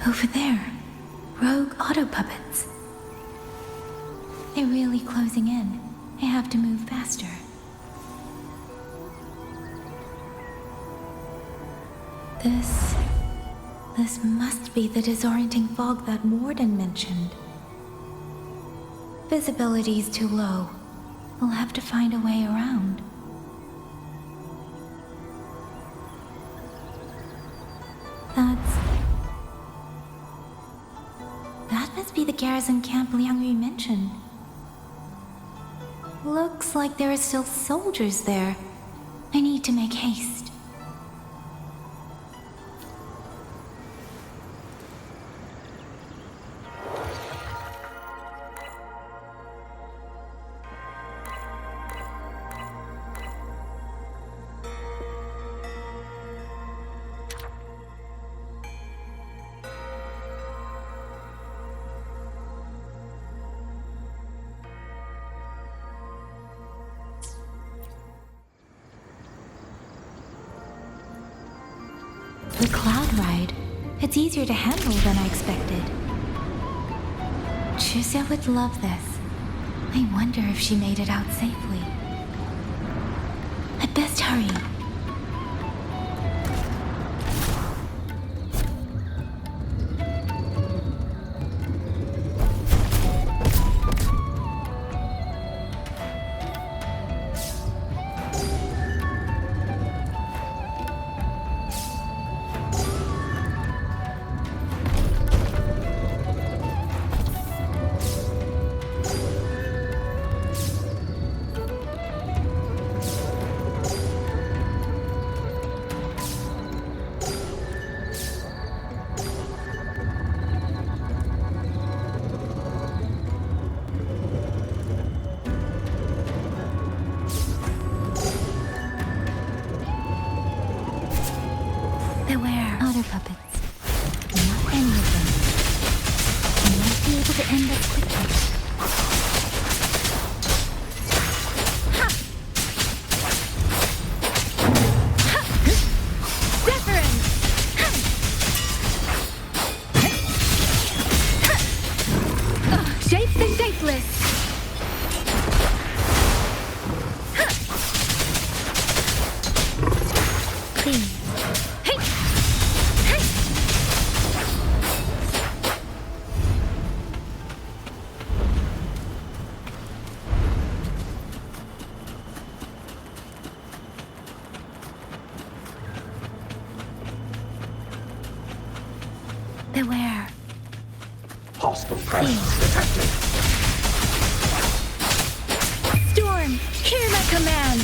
Speaker 4: Over there, rogue auto puppets. They're really closing in. I have to move faster. This must be the disorienting fog that Warden mentioned. Visibility's too low. We'll have to find a way around. That must be the garrison camp Liang Yu mentioned. Looks like there are still soldiers there. I need to make haste. The cloud ride. It's easier to handle than I expected. Chixia would love this. I wonder if she made it out safely. I'd best hurry. Attend us quickly. Shapes and shapeless. Please. Hey. Hey. Beware.
Speaker 7: Hostile presence detected.
Speaker 4: Storm, hear my command.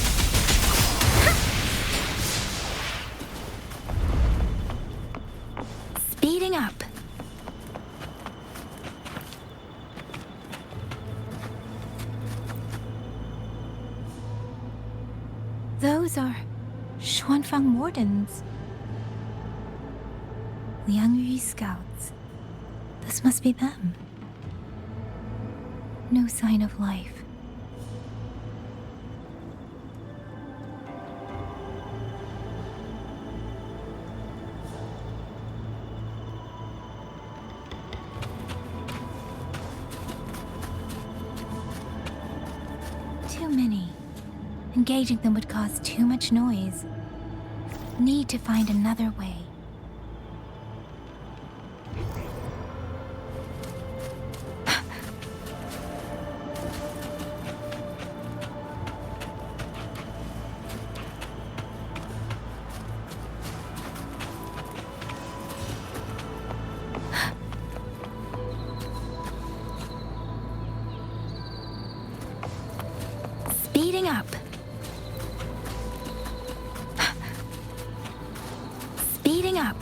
Speaker 4: Speeding up. Those are Xuanfang Wardens. Liang Yu scouts. This must be them. No sign of life. Too many. Engaging them would cause too much noise. Need to find another way. Speeding up. Speeding up.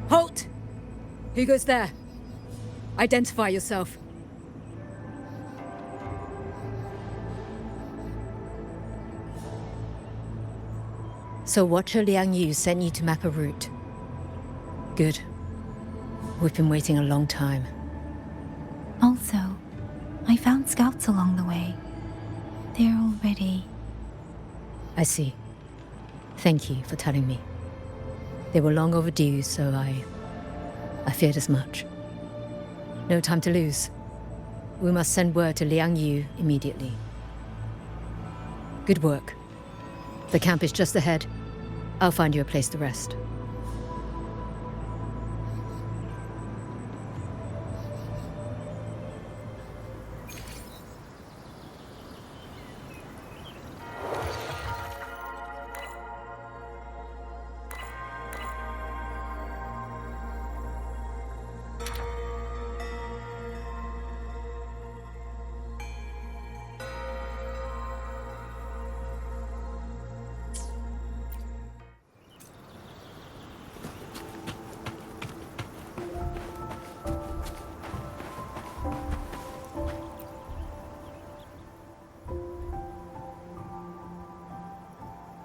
Speaker 22: Halt! Who goes there? Identify yourself.
Speaker 23: So Watcher Liang Yu sent you to map a route. Good. We've been waiting a long time.
Speaker 4: Also, I found scouts along the way. They're already...
Speaker 23: I see. Thank you for telling me. They were long overdue, so I feared as much. No time to lose. We must send word to Liang Yu immediately. Good work. The camp is just ahead. I'll find you a place to rest.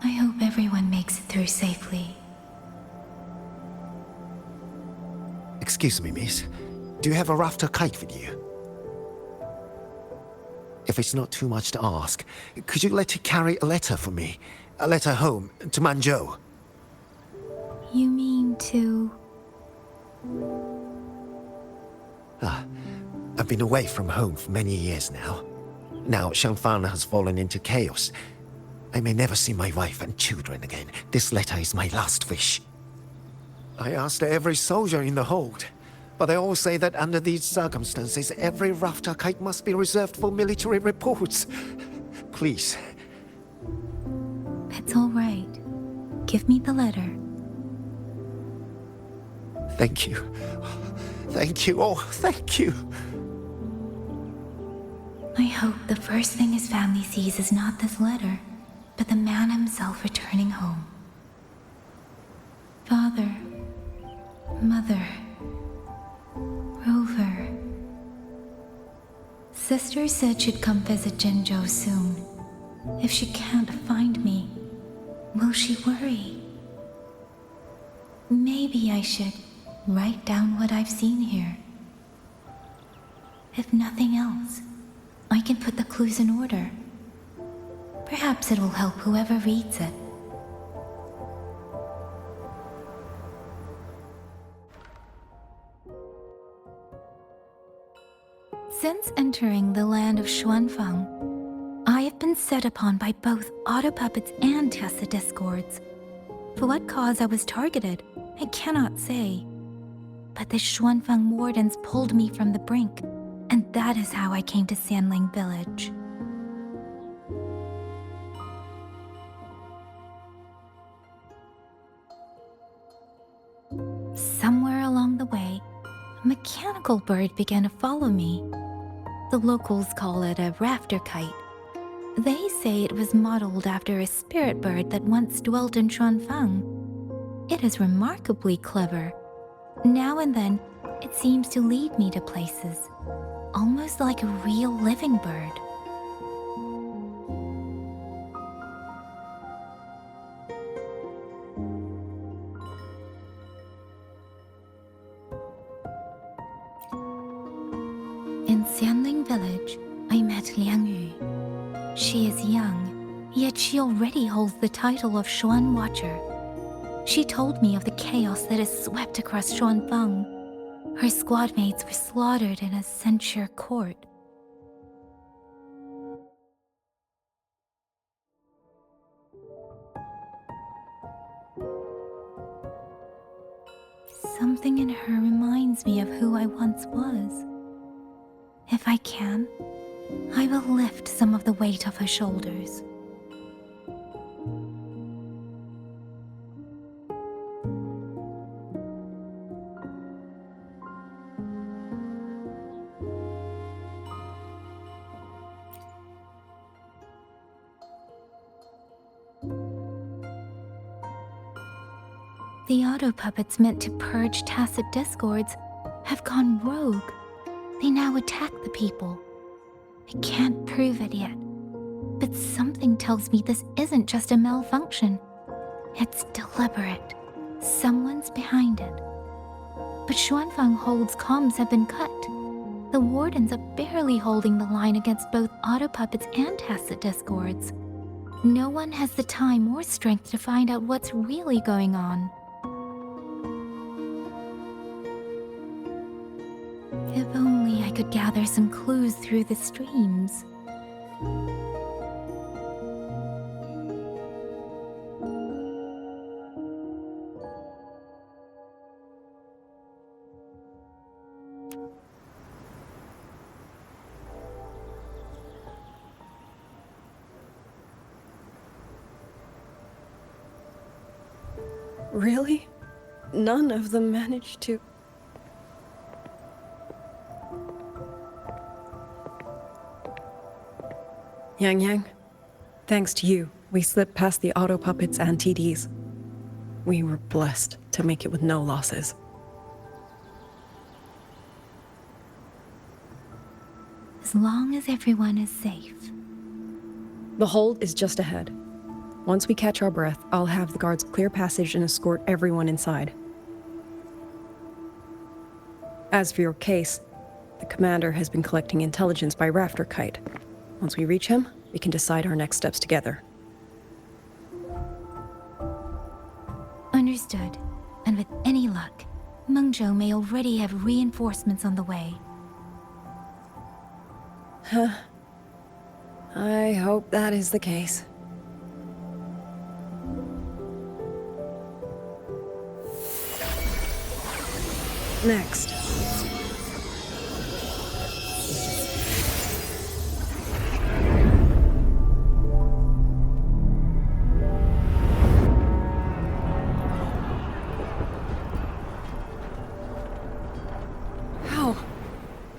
Speaker 4: I hope everyone makes it through safely.
Speaker 11: Excuse me, miss. Do you have a rafter kite with you? If it's not too much to ask, could you let it carry a letter for me? A letter home, to Mengzhou.
Speaker 4: You mean to...
Speaker 11: I've been away from home for many years now. Now Shangfang has fallen into chaos. I may never see my wife and children again. This letter is my last wish. I asked every soldier in the hold, but they all say that under these circumstances, every rafter kite must be reserved for military reports. Please.
Speaker 4: It's all right. Give me the letter.
Speaker 11: Thank you. Thank you. Oh, thank you.
Speaker 4: I hope the first thing his family sees is not this letter, but the man himself returning home. Father, Mother, Rover. Sister said she'd come visit Zhenzhou soon. If she can't find me, will she worry? Maybe I should write down what I've seen here. If nothing else, I can put the clues in order. Perhaps it will help whoever reads it. Since entering the land of Xuanfang, I have been set upon by both auto puppets and Tessa discords. For what cause I was targeted, I cannot say. But the Xuanfang wardens pulled me from the brink, and that is how I came to Sanling village. Somewhere along the way, a mechanical bird began to follow me. The locals call it a rafter kite. They say it was modeled after a spirit bird that once dwelt in Xuanfang. It is remarkably clever. Now and then, it seems to lead me to places, almost like a real living bird. In Sanling village, I met Liang Yu. She is young, yet she already holds the title of Xuan Watcher. She told me of the chaos that has swept across Xuanfang. Her squad mates were slaughtered in a censure court. Something in her reminds me of who I once was. If I can, I will lift some of the weight off her shoulders. The auto puppets meant to purge tacit discords have gone rogue. They now attack the people. I can't prove it yet, but something tells me this isn't just a malfunction. It's deliberate. Someone's behind it. But Xuanfang Hold's comms have been cut. The wardens are barely holding the line against both auto puppets and tacit discords. No one has the time or strength to find out what's really going on. If only I could gather some clues through the streams.
Speaker 16: Really? None of them managed to... Yang, thanks to you, we slipped past the auto puppets and TDs. We were blessed to make it with no losses.
Speaker 4: As long as everyone is safe.
Speaker 16: The hold is just ahead. Once we catch our breath, I'll have the guards clear passage and escort everyone inside. As for your case, the commander has been collecting intelligence by rafter kite. Once we reach him, we can decide our next steps together.
Speaker 4: Understood. And with any luck, Mengzhou may already have reinforcements on the way.
Speaker 16: Huh. I hope that is the case. next? How?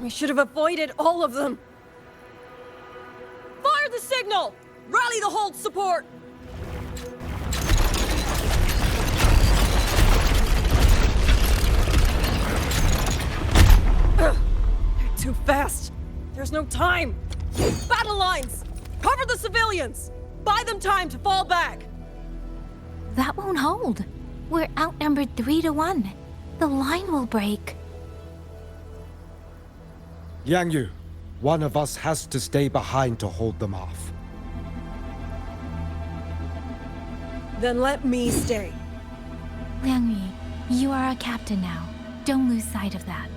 Speaker 16: We should have avoided all of them. Fire the signal! Rally the hold support! They're too fast. There's no time. Battle lines! Cover the civilians! Buy them time to fall back!
Speaker 4: That won't hold. We're outnumbered 3-1. The line will break.
Speaker 1: Yang Yu, one of us has to stay behind to hold them off.
Speaker 16: Then let me stay.
Speaker 4: Liang Yu, you are a captain now. Don't lose sight of that.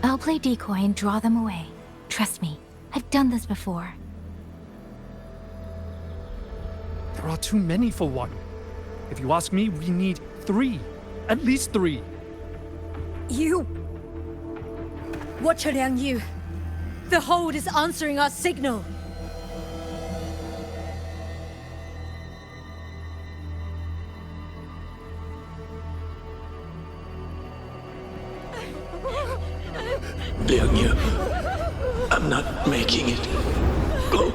Speaker 4: I'll play decoy and draw them away. Trust me, I've done this before.
Speaker 9: There are too many for one. If you ask me, we need 3. At least 3.
Speaker 22: You! Watcher Liang Yu. The hold is answering our signal.
Speaker 2: Liang Yu, I'm not making it. Go.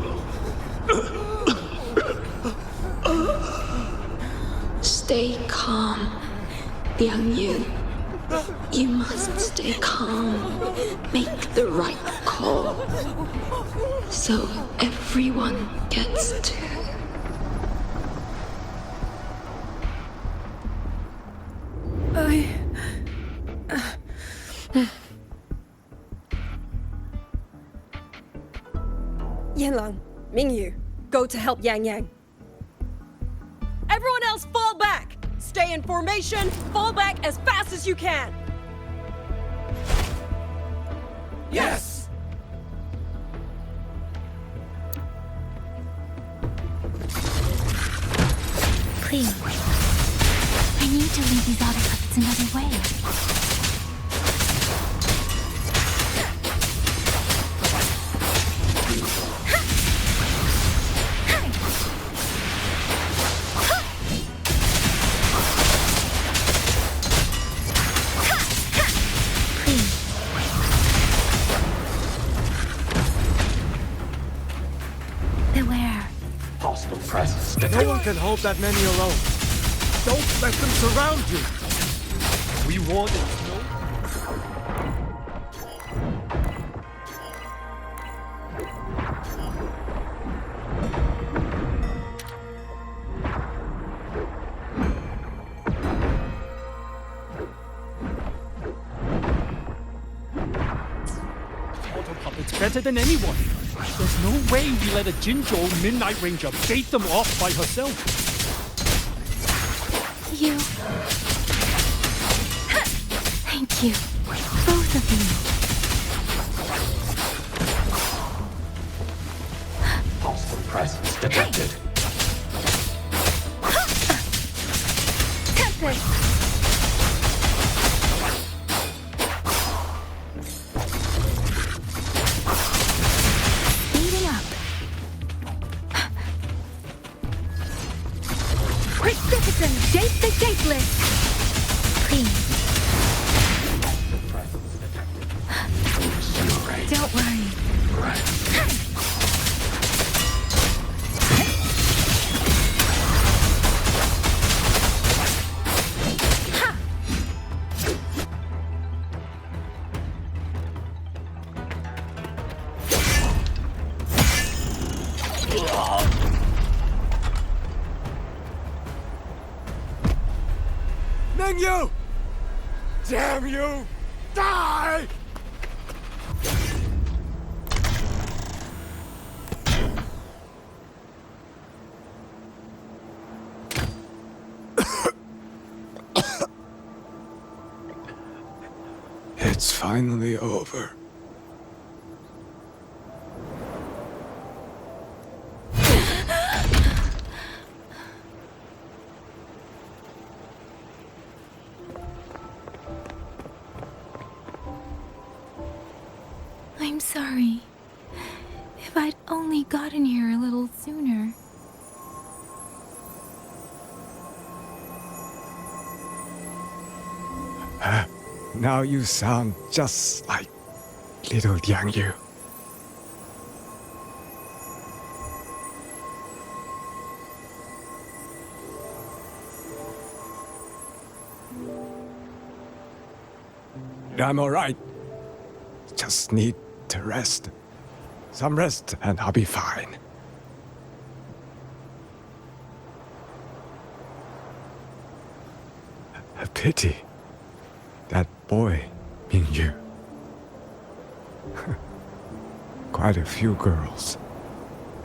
Speaker 5: Stay calm, Liang Yu. You must stay calm. Make the right call. So everyone gets to.
Speaker 16: Yanlang, Mingyu, go to help Yang Yang. Everyone else fall back! Stay in formation, fall back as fast as you can!
Speaker 2: Yes!
Speaker 4: Please. I need to lead these other puppets another way.
Speaker 1: No one can hold that many alone. Don't let them surround you.
Speaker 9: We want it. Auto puppets better than anyone. There's no way we let a Jinzhou Midnight Ranger bait them off by herself.
Speaker 4: You. Thank you. Both of you.
Speaker 2: Hostile presence detected.
Speaker 4: Tempest!
Speaker 22: Shape the shapeless!
Speaker 4: Please. Don't worry.
Speaker 1: Mengyu! Damn you! Die!
Speaker 8: It's finally over.
Speaker 4: sorry. If I'd only gotten here a little sooner.
Speaker 1: Now you sound just like little Yang Yu. I'm alright. Just need to rest. Some rest and I'll be fine. A pity. That boy, Mingyu. Quite a few girls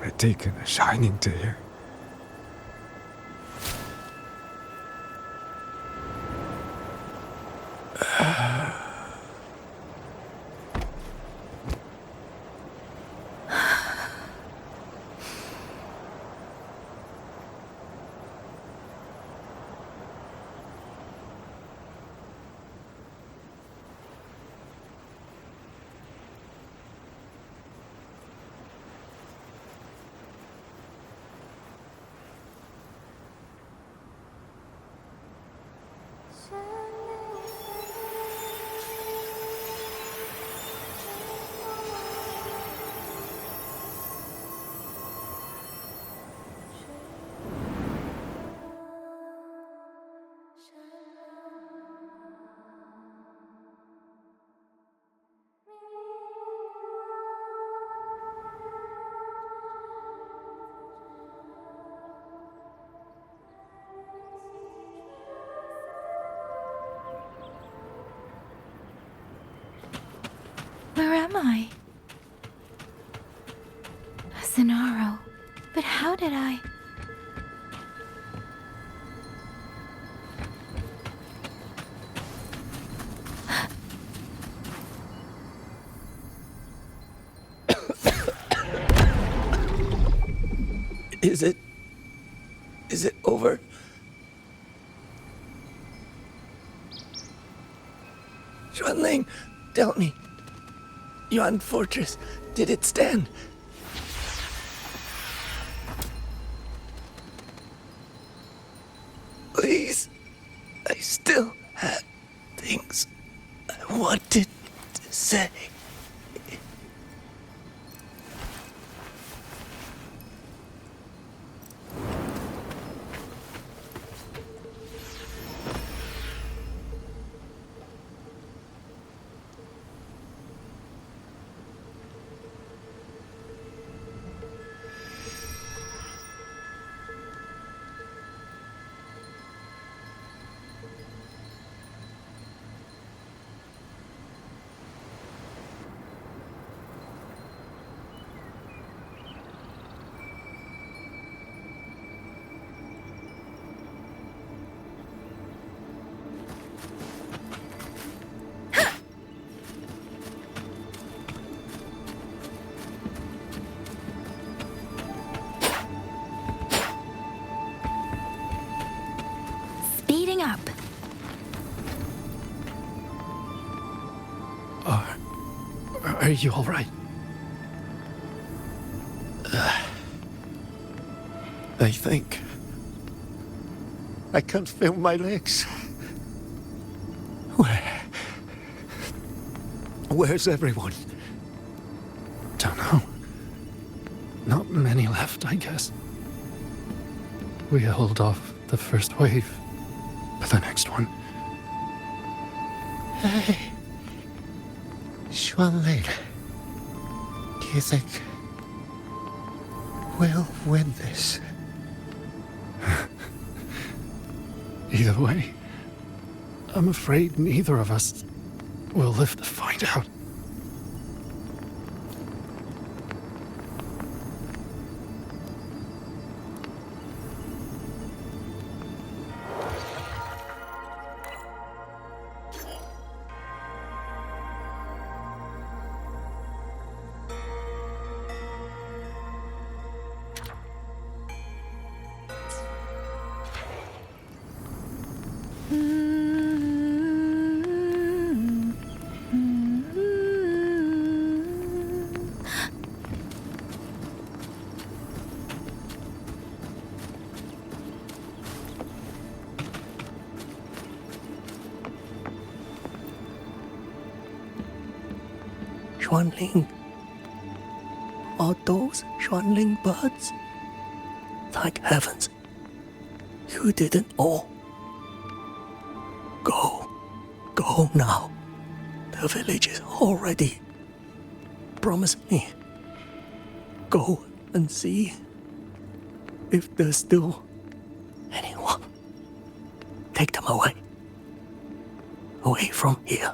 Speaker 1: had taken a shining to him.
Speaker 4: Where am I? Zenaro. But how did I...
Speaker 2: Is it over? Xuanling, tell me. Yuan Fortress, did it stand? Please, I still had things I wanted to say.
Speaker 4: Speeding up.
Speaker 9: Are you all right?
Speaker 2: I think I can't feel my legs. Where's everyone?
Speaker 9: Don't know. Not many left, I guess. We held off the first wave, but the next one...
Speaker 11: Hey, Xuanling, do you think we'll win this?
Speaker 9: Either way, I'm afraid neither of us will live to find out.
Speaker 2: Xuanling. Are those Xuanling birds? Thank heavens. You didn't all. Go. Go now. The village is all ready. Promise me. Go and see if there's still anyone. Take them away. Away from here.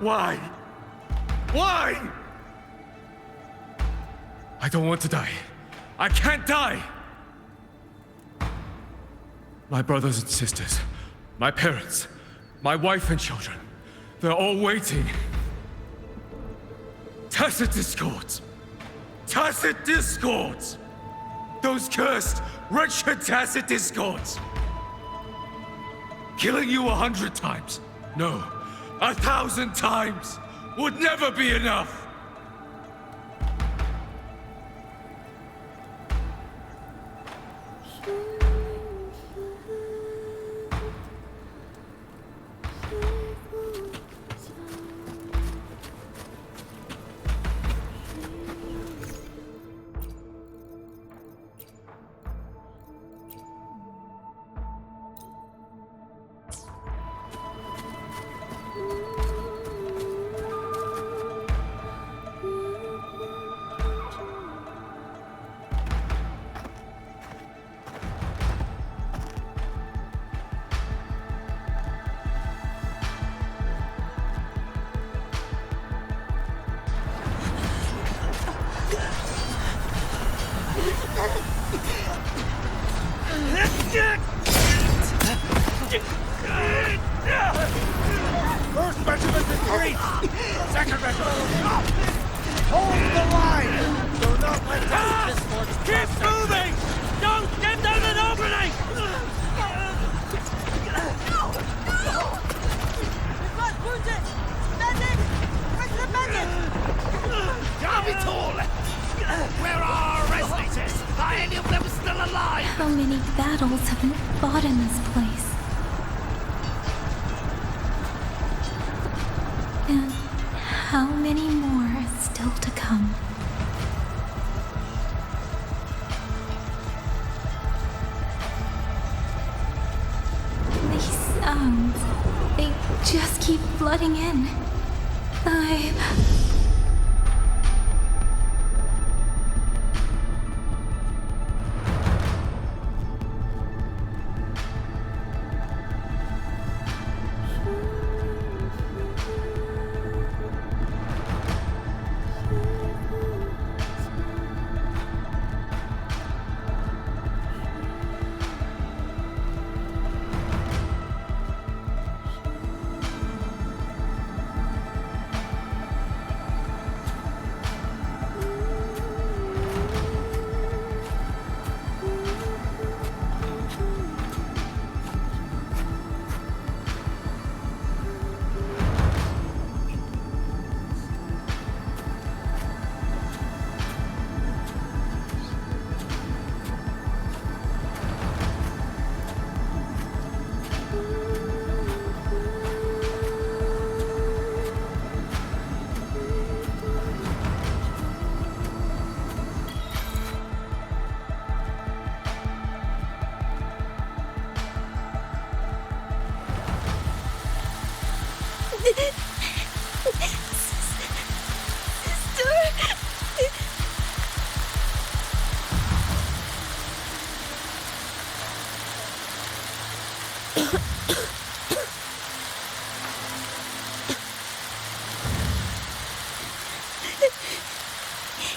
Speaker 13: Why? Why? I don't want to die. I can't die! My brothers and sisters, my parents, my wife and children, they're all waiting. Tacit discords! Tacit discords! Those cursed, wretched tacit discords! Killing you 100 times, no, 1,000 times would never be enough!
Speaker 14: First measurement is 3. Second measurement. Hold the line. Do not let that discord. Keep moving. Don't get down an opening. We've got wounded. Medic. Where's the medic? Capítulo. Where are our resonators? Are any of them still alive?
Speaker 4: How many battles have been fought in this place? And how many more are still to come? These sounds, they just keep flooding in.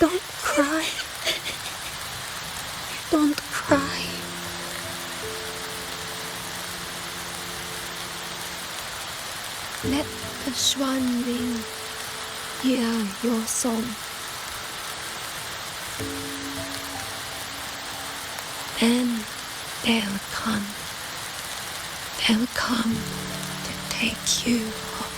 Speaker 10: Don't cry. Don't cry. Let the Xuanling hear your song.
Speaker 21: They'll come. They'll come to take you home.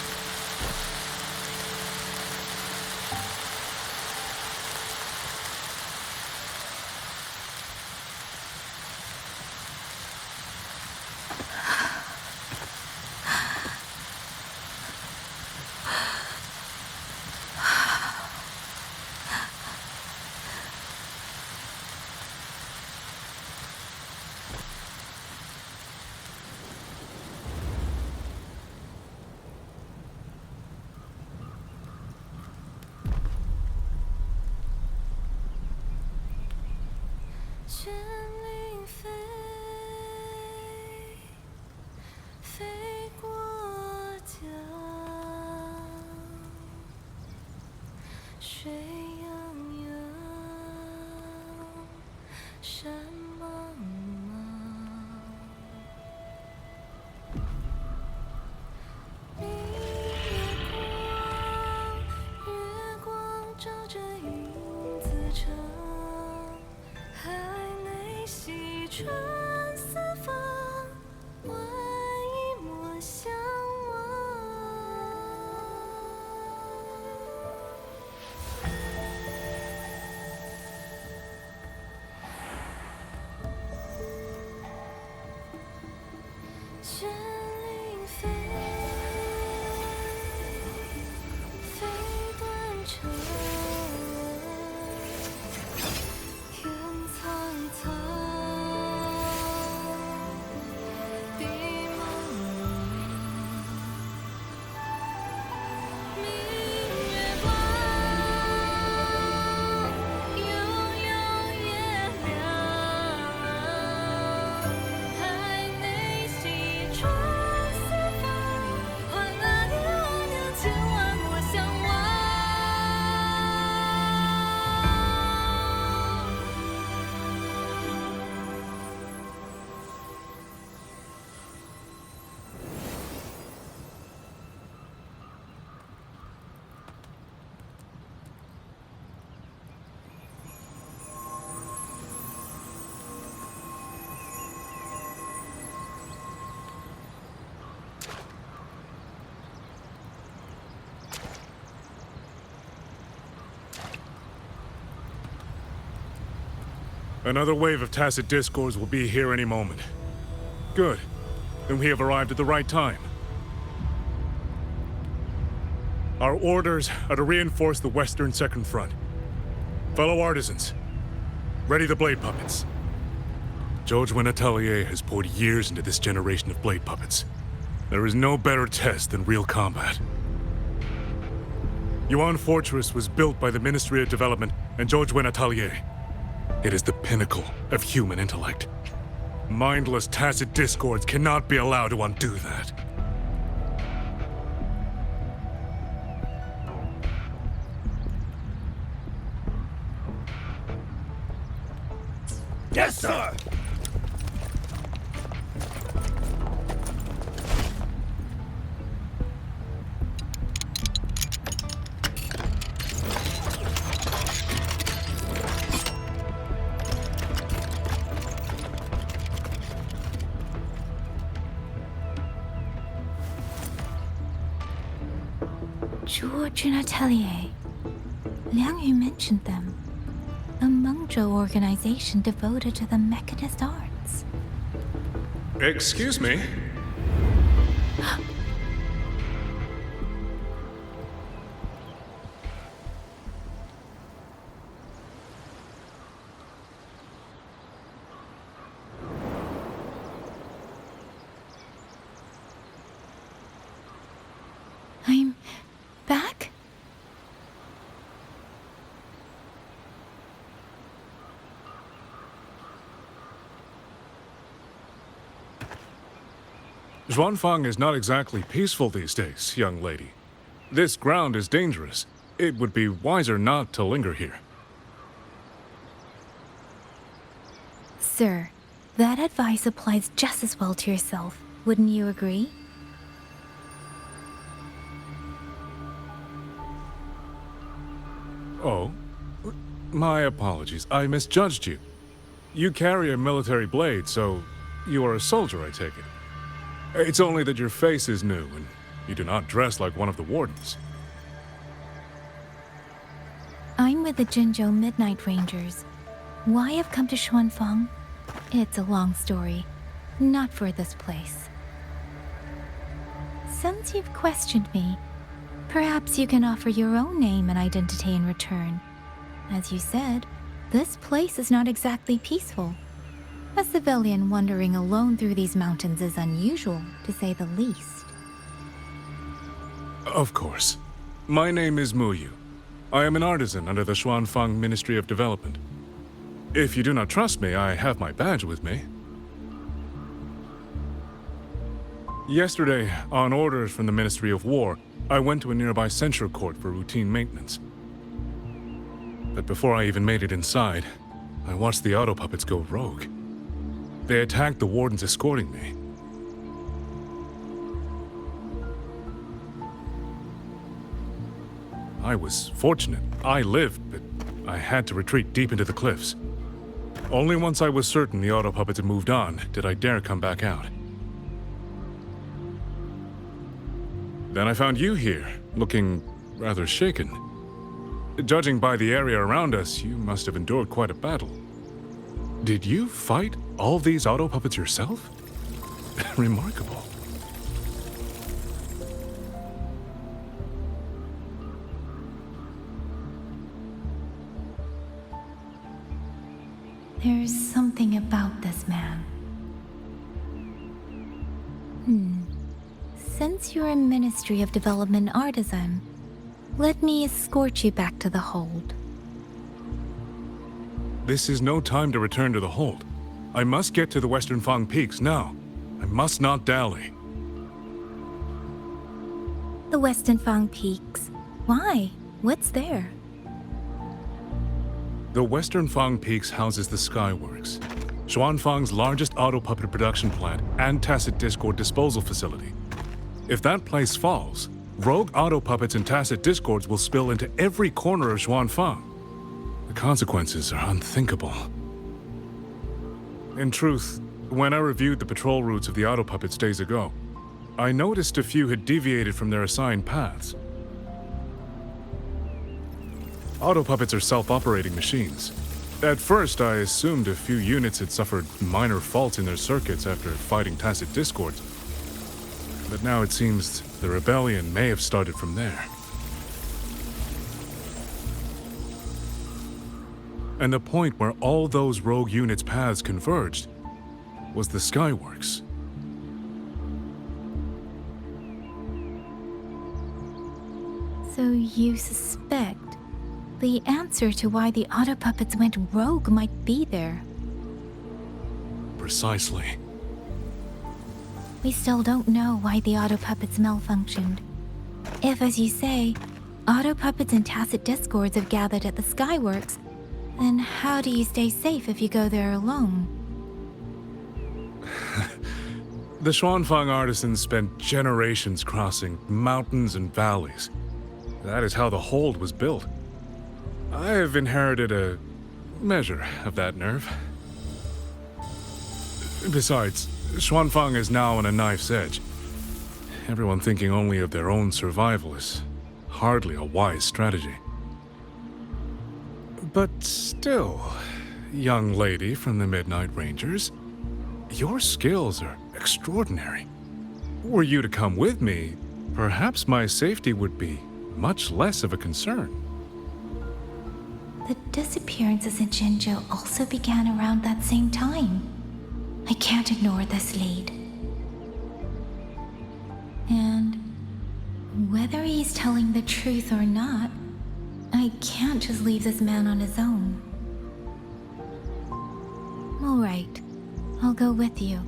Speaker 3: Another wave of tacit discords will be here any moment. Good. Then we have arrived at the right time. Our orders are to reinforce the Western Second Front. Fellow artisans, ready the blade puppets. Zhoujuan Atelier has poured years into this generation of blade puppets. There is no better test than real combat. Yuan Fortress was built by the Ministry of Development and Zhoujuan Atelier. It is the pinnacle of human intellect. Mindless tacit discords cannot be allowed to undo that.
Speaker 14: Yes, sir!
Speaker 4: Zhoujuan Atelier. Liang Yu mentioned them. A Mengzhou organization devoted to the mechanist arts.
Speaker 3: Excuse me?
Speaker 4: I'm back?
Speaker 3: Xuanfang is not exactly peaceful these days, young lady. This ground is dangerous. It would be wiser not to linger here.
Speaker 4: Sir, that advice applies just as well to yourself. Wouldn't you agree?
Speaker 3: Oh? My apologies. I misjudged you. You carry a military blade, so You are a soldier, I take it. It's only that your face is new, and you do not dress like one of the wardens.
Speaker 4: I'm with the Jinzhou Midnight Rangers. Why I've come to Xuanfang? It's a long story. Not for this place. Since you've questioned me, perhaps you can offer your own name and identity in return. As you said, this place is not exactly peaceful. A civilian wandering alone through these mountains is unusual, to say the least.
Speaker 3: Of course. My name is Muyu. I am an artisan under the Xuanfang Ministry of Development. If you do not trust me, I have my badge with me. Yesterday, on orders from the Ministry of War, I went to a nearby censure court for routine maintenance. But before I even made it inside, I watched the auto puppets go rogue. They attacked the wardens escorting me. I was fortunate. I lived, but I had to retreat deep into the cliffs. Only once I was certain the auto puppets had moved on did I dare come back out. Then I found you here, looking rather shaken. Judging by the area around us, you must have endured quite a battle. Did you fight all these auto puppets yourself? Remarkable.
Speaker 4: There's something about this man. Since you're a Ministry of Development artisan, let me escort you back to the hold.
Speaker 3: This is no time to return to the hold. I must get to the Western Fang Peaks now. I must not dally.
Speaker 4: The Western Fang Peaks? Why? What's there?
Speaker 3: The Western Fang Peaks houses the Skyworks, Xuanfang's largest auto puppet production plant and tacit discord disposal facility. If that place falls, rogue auto puppets and tacit discords will spill into every corner of Xuanfang. The consequences are unthinkable. In truth, when I reviewed the patrol routes of the auto puppets days ago, I noticed a few had deviated from their assigned paths. Auto puppets are self-operating machines. At first, I assumed a few units had suffered minor faults in their circuits after fighting tacit discords. But now it seems the rebellion may have started from there. And the point where all those rogue units' paths converged was the Skyworks.
Speaker 4: So you suspect the answer to why the auto puppets went rogue might be there.
Speaker 3: Precisely.
Speaker 4: We still don't know why the auto puppets malfunctioned. If, as you say, auto puppets and tacit discords have gathered at the Skyworks, then how do you stay safe if you go there alone?
Speaker 3: The Xuanfang artisans spent generations crossing mountains and valleys. That is how the hold was built. I have inherited a measure of that nerve. Besides, Xuanfang is now on a knife's edge. Everyone thinking only of their own survival is hardly a wise strategy. But still, young lady from the Midnight Rangers, your skills are extraordinary. Were you to come with me, perhaps my safety would be much less of a concern.
Speaker 4: The disappearances in Jinzhou also began around that same time. I can't ignore this lead. And whether he's telling the truth or not, I can't just leave this man on his own. All right, I'll go with you.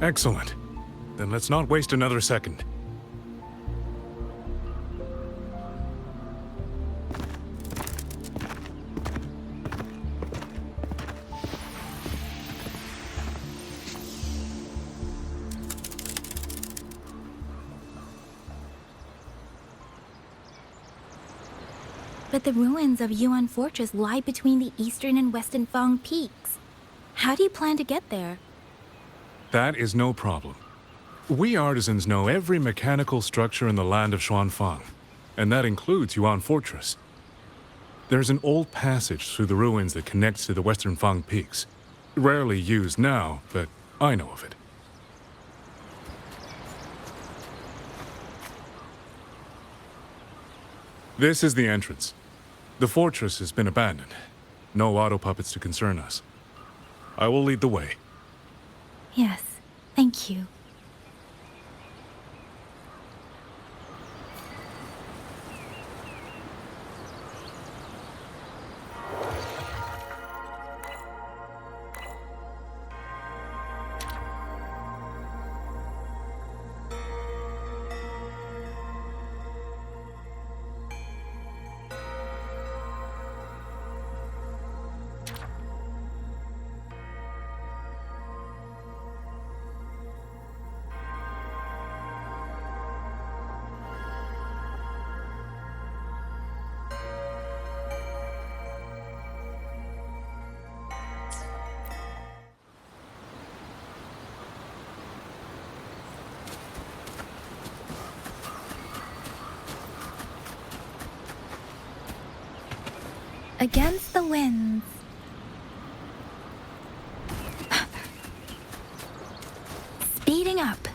Speaker 3: Excellent. Then let's not waste another second.
Speaker 4: But the ruins of Yuan Fortress lie between the eastern and western Fang Peaks. How do you plan to get there?
Speaker 3: That is no problem. We artisans know every mechanical structure in the land of Xuanfang, and that includes Yuan Fortress. There's an old passage through the ruins that connects to the Western Fang peaks. Rarely used now, but I know of it. This is the entrance. The fortress has been abandoned. No auto puppets to concern us. I will lead the way.
Speaker 4: Yes, thank you. Against the winds. Speeding up.